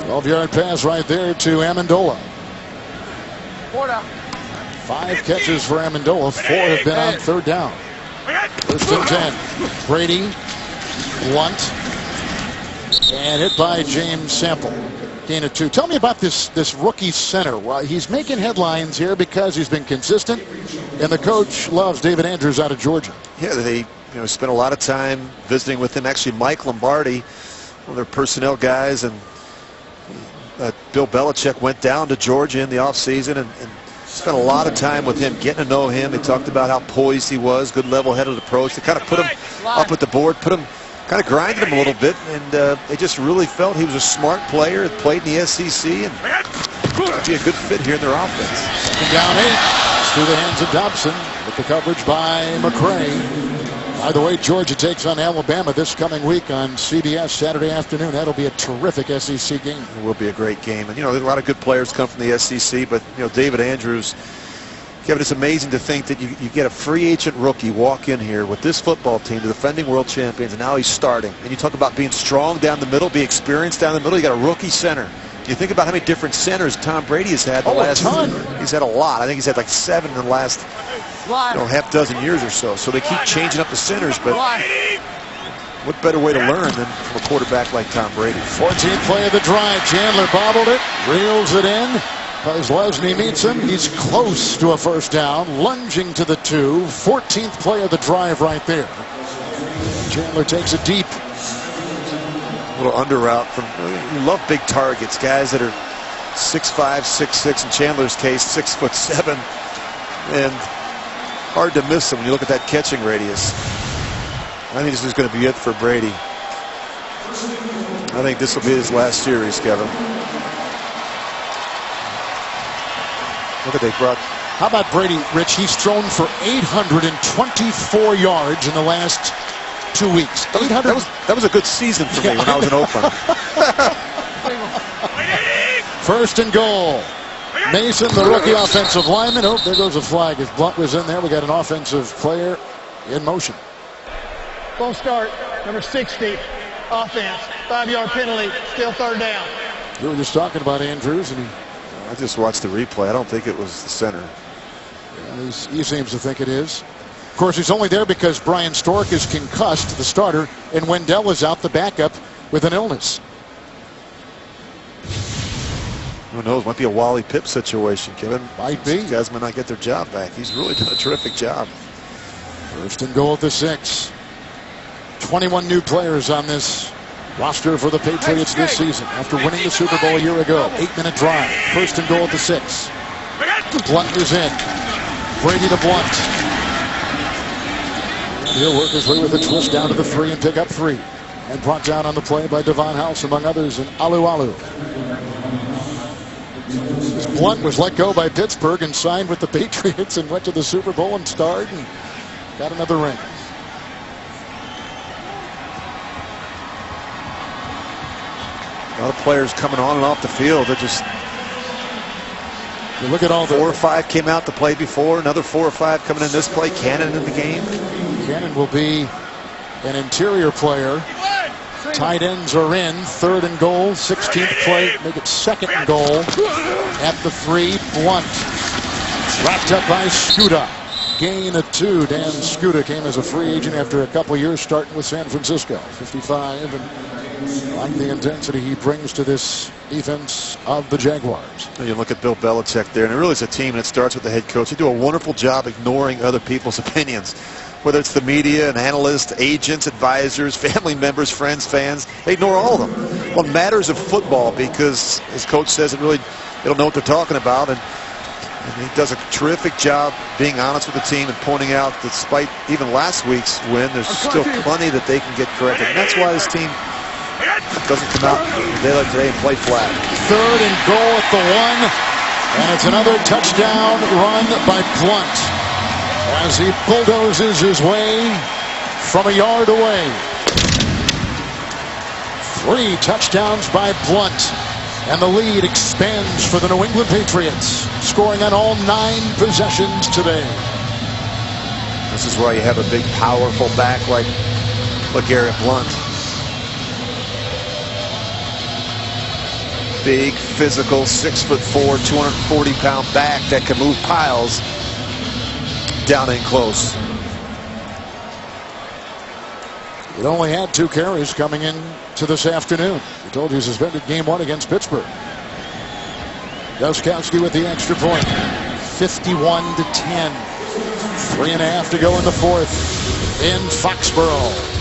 12-yard pass right there to Amendola. 5 catches for Amendola. 4 have been on third down. First and 10. Brady, Blunt, and hit by James Sample. Gain of 2. Tell me about this rookie center. Well, he's making headlines here because he's been consistent, and the coach loves David Andrews out of Georgia. Yeah, they spent a lot of time visiting with him. Actually, Mike Lombardi, one of their personnel guys, and Bill Belichick went down to Georgia in the offseason and spent a lot of time with him, getting to know him. They talked about how poised he was, good level-headed approach. They kind of put him up at the board, kind of grinded him a little bit, and they just really felt he was a smart player, had played in the SEC, and would be a good fit here in their offense. Second down 8, through the hands of Dobson, with the coverage by McCray. By the way, Georgia takes on Alabama this coming week on CBS Saturday afternoon. That'll be a terrific SEC game. It will be a great game. And, there's a lot of good players come from the SEC, but, David Andrews, Kevin, it's amazing to think that you get a free agent rookie walk in here with this football team, the defending world champions, and now he's starting. And you talk about being strong down the middle, be experienced down the middle. You got a rookie center. You think about how many different centers Tom Brady has had the last. A ton. He's had a lot. I think he's had like 7 in the last half dozen years or so. So they keep changing up the centers, but what better way to learn than from a quarterback like Tom Brady? 14th play of the drive. Chandler bobbled it, reels it in. As Lesney meets him, he's close to a first down, lunging to the 2. 14th play of the drive right there. Chandler takes it deep. A little under route from. You love big targets, guys that are 6'5", 6'6", in Chandler's case 6'7", and hard to miss them when you look at that catching radius. I think this is going to be it for Brady. I think this will be his last series, Kevin. Look at they brought. How about Brady, Rich? He's thrown for 824 yards in the last 2 weeks. 800. That was a good season for me when I was in Oakland. First and goal. Mason, the rookie offensive lineman. Oh, there goes a flag. If Blunt was in there, we got an offensive player in motion. Full start, number 60, offense, 5-yard penalty, still third down. You were just talking about Andrews, and I just watched the replay. I don't think it was the center. Yeah, he seems to think it is. Of course, he's only there because Brian Stork is concussed, the starter, and Wendell is out, the backup, with an illness. Who knows? Might be a Wally Pipp situation, Kevin. Might be. These guys might not get their job back. He's really done a terrific job. First and goal at the 6. 21 new players on this roster for the Patriots this season after winning the Super Bowl a year ago. 8-minute drive. First and goal at the 6. Blunt is in. Brady to Blunt. And he'll work his way with a twist down to the 3 and pick up 3. And brought down on the play by Devon House, among others, and Alu. Blunt was let go by Pittsburgh and signed with the Patriots and went to the Super Bowl and starred and got another ring. A lot of players coming on and off the field. They're just. You look at all the 4 or 5 came out to play before. Another 4 or 5 coming in this play. Cannon in the game. Cannon will be an interior player. Tight ends are in. 3rd and goal. 16th play. Make it 2nd and goal. At the 3. Blunt. Wrapped up by Scuda. Gain of 2. Dan Scuda came as a free agent after a couple of years starting with San Francisco. 55. And I like the intensity he brings to this defense of the Jaguars. You look at Bill Belichick there, and it really is a team that starts with the head coach. They do a wonderful job ignoring other people's opinions, whether it's the media and analysts, agents, advisors, family members, friends, fans. They ignore all of them on matters of football because, as coach says, they don't know what they're talking about. And he does a terrific job being honest with the team and pointing out that despite even last week's win, there's still plenty that they can get corrected. And that's why this team doesn't come out a day like today and play flat. 3rd and goal at the 1. And it's another touchdown run by Blunt as he bulldozes his way from a yard away. 3 touchdowns by Blunt. And the lead expands for the New England Patriots, scoring on all 9 possessions today. This is why you have a big, powerful back like LeGarrette Blount. Big, physical, 6'4", 240-pound back that can move piles down in close. It only had 2 carries coming in to this afternoon. We told you suspended game 1 against Pittsburgh. Gostkowski with the extra point. 51-10. 3.5 to go in the 4th in Foxborough.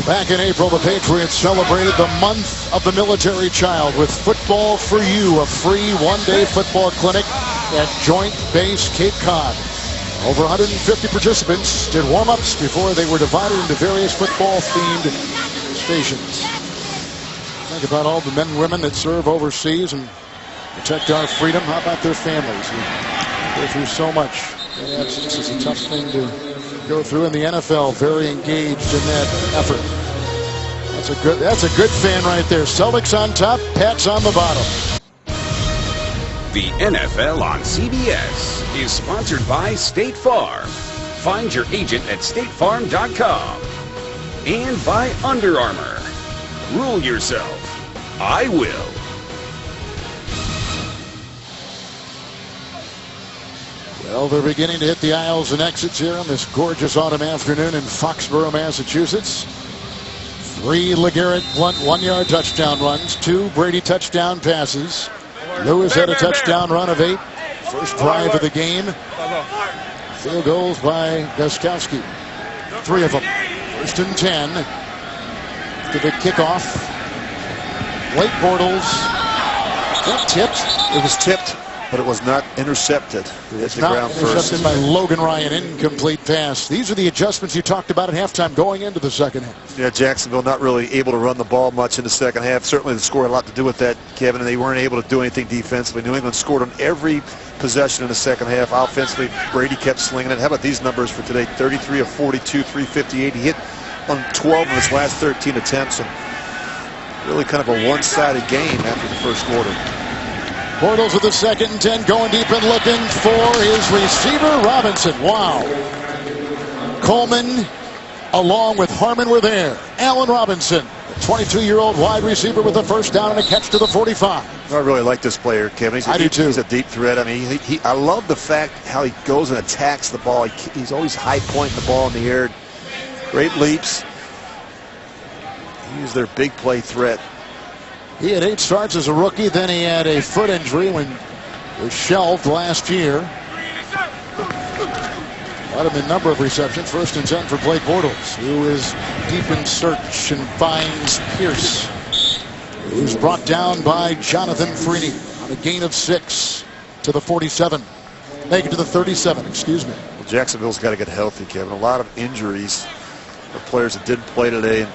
Back in April, the Patriots celebrated the month of the military child with Football for You, a free one-day football clinic at Joint Base Cape Cod. Over 150 participants did warm-ups before they were divided into various football-themed stations. Think about all the men and women that serve overseas and protect our freedom. How about their families who go through so much? This is a tough thing to go through, in the NFL, very engaged in that effort. That's a good fan right there. Celtics on top, Pats on the bottom. The NFL on CBS is sponsored by State Farm. Find your agent at statefarm.com. And by Under Armour. Rule yourself. I will. Well, they're beginning to hit the aisles and exits here on this gorgeous autumn afternoon in Foxborough, Massachusetts. 3 LeGarrette Blount 1-yard touchdown runs, 2 Brady touchdown passes. Lewis had a touchdown run of 8. First drive of the game. Field goals by Gostkowski. 3 of them. 1st and 10. To the kickoff. Blake Bortles. That tipped. It was tipped, but it was not intercepted. It's not intercepted by Logan Ryan. Incomplete pass. These are the adjustments you talked about at halftime going into the second half. Yeah, Jacksonville not really able to run the ball much in the second half. Certainly the score had a lot to do with that, Kevin, and they weren't able to do anything defensively. New England scored on every possession in the second half. Offensively, Brady kept slinging it. How about these numbers for today? 33 of 42, 358. He hit on 12 of his last 13 attempts, and really kind of a one-sided game after the first quarter. Bortles with the 2nd and 10, going deep and looking for his receiver, Robinson. Wow. Coleman, along with Harmon, were there. Allen Robinson, the 22-year-old wide receiver, with a first down and a catch to the 45. I really like this player, Kevin. I do too. He's a deep threat. I mean, I love the fact how he goes and attacks the ball. He's always high pointing the ball in the air. Great leaps. He's their big play threat. He had 8 starts as a rookie. Then he had a foot injury when he was shelved last year. Got him in number of receptions. 1st and 10 for Blake Bortles, who is deep in search and finds Pierce, who's brought down by Jonathan Freeney on a gain of 6 to the 47. Make it to the 37, excuse me. Well, Jacksonville's got to get healthy, Kevin. A lot of injuries for players that didn't play today.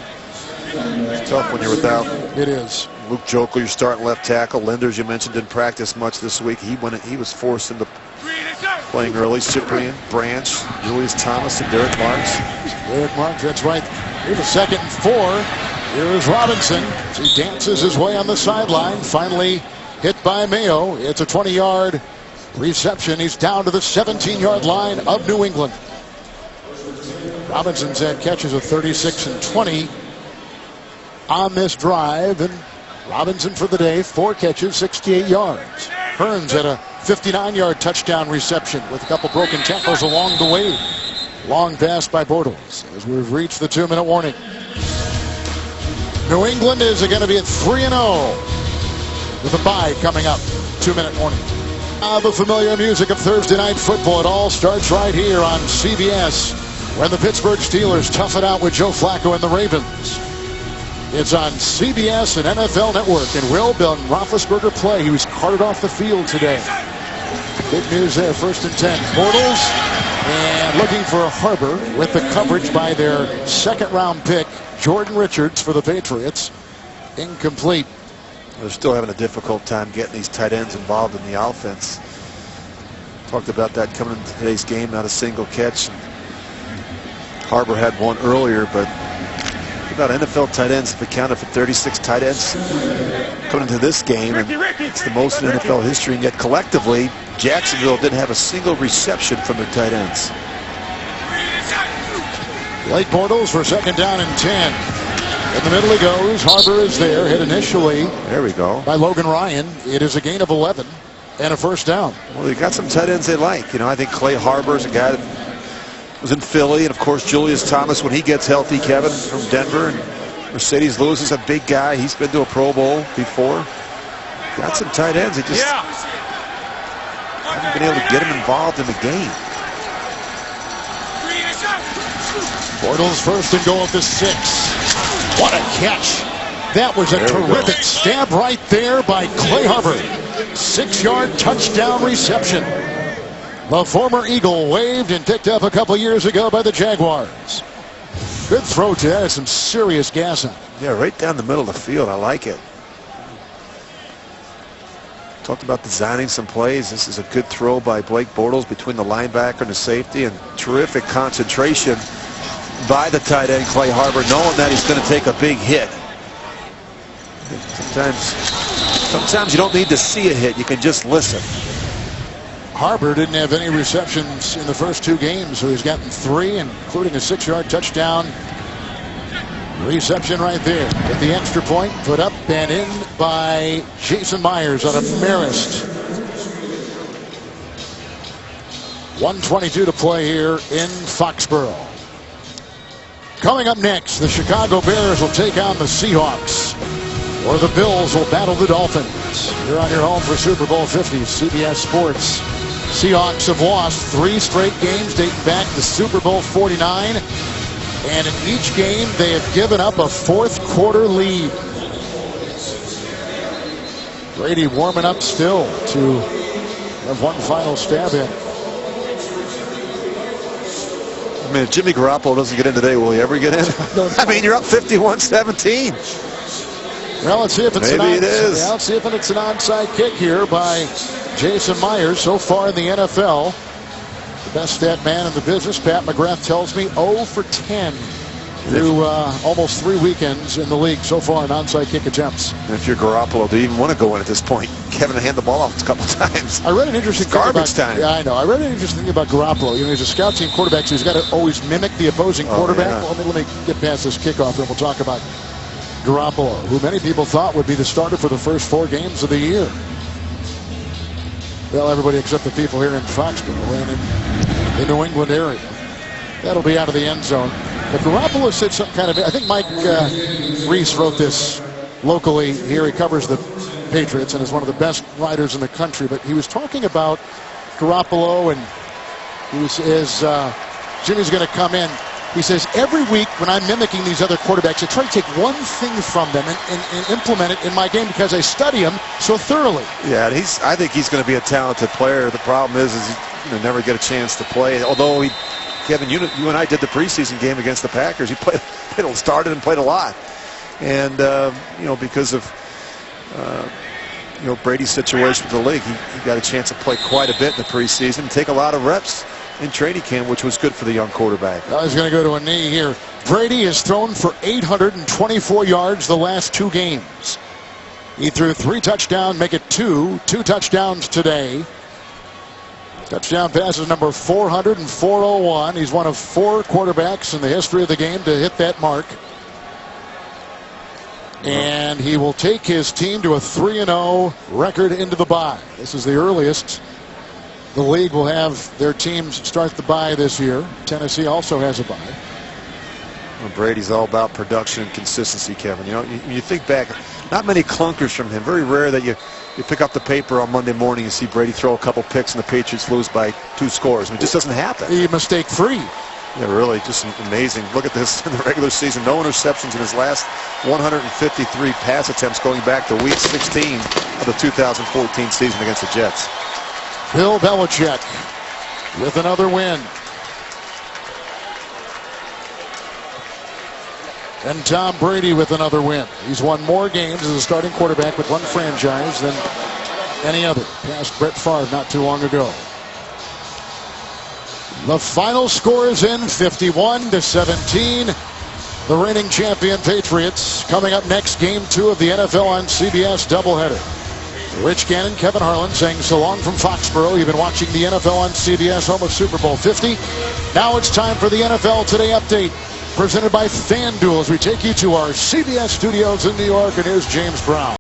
It's tough when you're without. It is. Luke Jokel, your starting left tackle. Linders, you mentioned, didn't practice much this week. He was forced into playing early. Cyprian, Branch, Julius Thomas, and Derek Marks. Derek Marks, that's right. Here's a 2nd and 4. Here's Robinson. He dances his way on the sideline. Finally hit by Mayo. It's a 20-yard reception. He's down to the 17-yard line of New England. Robinson's had catches of 36 and 20 on this drive, and Robinson for the day, 4 catches, 68 yards. Hearns had a 59-yard touchdown reception with a couple broken tackles along the way. Long pass by Bortles as we've reached the 2-minute warning. New England is going to be at 3-0 with a bye coming up. 2-minute warning. The familiar music of Thursday Night Football. It all starts right here on CBS when the Pittsburgh Steelers tough it out with Joe Flacco and the Ravens. It's on CBS and NFL Network, and will Ben Roethlisberger play? He was carted off the field today. Big news there. 1st and 10. Bortles, and looking for Harbor with the coverage by their 2nd-round pick, Jordan Richards, for the Patriots. Incomplete. They're still having a difficult time getting these tight ends involved in the offense. Talked about that coming into today's game, not a single catch. Harbor had one earlier, but about NFL tight ends have accounted for 36 tight ends coming into this game, and it's the most in NFL history, and yet collectively Jacksonville didn't have a single reception from their tight ends. Blake Bortles for 2nd down and 10. In the middle he goes. Harbor is there, hit initially There we go. by Logan Ryan. It is a gain of 11 and a 1st down. Well, you got some tight ends they like. You know, I think Clay Harbor is a guy that was in Philly, and of course Julius Thomas when he gets healthy, Kevin, from Denver. And Mercedes Lewis is a big guy. He's been to a Pro Bowl before. Got some tight ends. They just haven't been able to get him involved in the game. Bortles 1st and goal at the 6. What a catch. That was a terrific stab right there by Clay Harbor. 6-yard touchdown reception. The former Eagle waved and picked up a couple years ago by the Jaguars. Good throw to that. Some serious gas on it. Yeah, right down the middle of the field. I like it. Talked about designing some plays. This is a good throw by Blake Bortles between the linebacker and the safety, and terrific concentration by the tight end Clay Harbor, knowing that he's going to take a big hit. Sometimes you don't need to see a hit. You can just listen. Harbor didn't have any receptions in the first 2 games, so he's gotten 3, including a 6-yard touchdown reception right there. At the extra point, put up and in by Jason Myers out of Marist. 1:22 to play here in Foxborough. Coming up next, the Chicago Bears will take on the Seahawks, or the Bills will battle the Dolphins. You're on your home for Super Bowl 50, CBS Sports. Seahawks have lost 3 straight games dating back to Super Bowl 49. And in each game, they have given up a 4th quarter lead. Brady warming up still to have one final stab at it. I mean, if Jimmy Garoppolo doesn't get in today, will he ever get in? I mean, you're up 51-17. Well, let's see if it's Maybe it is. Yeah, let's see if it's an onside kick here by Jason Myers. So far in the NFL, the best stat man in the business, Pat McGrath, tells me 0 for 10 through almost 3 weekends in the league so far in onside kick attempts. And if you're Garoppolo, do you even want to go in at this point? Kevin hand the ball off a couple times. I read an interesting thing garbage time. Yeah, I know. I read an interesting thing about Garoppolo. You know, he's a scout team quarterback, so he's got to always mimic the opposing quarterback. Yeah. Well, let me get past this kickoff, and we'll talk about Garoppolo, who many people thought would be the starter for the first 4 games of the year. Well, everybody except the people here in Foxborough and in the New England area. That'll be out of the end zone. But Garoppolo said some kind of, I think Mike Reese wrote this locally here. He covers the Patriots and is one of the best writers in the country. But he was talking about Garoppolo, and he was, Jimmy's going to come in. He says, every week when I'm mimicking these other quarterbacks, I try to take one thing from them and implement it in my game because I study them so thoroughly. Yeah, and I think he's going to be a talented player. The problem is he never get a chance to play. Although Kevin, you and I did the preseason game against the Packers. He started and played a lot, and because of Brady's situation with the league, he got a chance to play quite a bit in the preseason and take a lot of reps in training camp, which was good for the young quarterback. Well, he's going to go to a knee here. Brady has thrown for 824 yards the last 2 games. He threw 3 touchdowns, make it 2 touchdowns today. Touchdown passes number 400 and 401. He's one of 4 quarterbacks in the history of the game to hit that mark. And he will take his team to a 3-0 record into the bye. This is the earliest the league will have their teams start the bye this year. Tennessee also has a bye. Well, Brady's all about production and consistency, Kevin. You think back, not many clunkers from him. Very rare that you pick up the paper on Monday morning and see Brady throw a couple picks and the Patriots lose by 2 scores. I mean, it just doesn't happen. He mistake-free. Yeah, really, just amazing. Look at this in the regular season. No interceptions in his last 153 pass attempts going back to week 16 of the 2014 season against the Jets. Bill Belichick with another win. And Tom Brady with another win. He's won more games as a starting quarterback with one franchise than any other. Past Brett Favre not too long ago. The final score is in 51-17. The reigning champion Patriots coming up next, game 2 of the NFL on CBS doubleheader. Rich Gannon, Kevin Harlan saying so long from Foxborough. You've been watching the NFL on CBS, home of Super Bowl 50. Now it's time for the NFL Today update, presented by FanDuel, as we take you to our CBS studios in New York. And here's James Brown.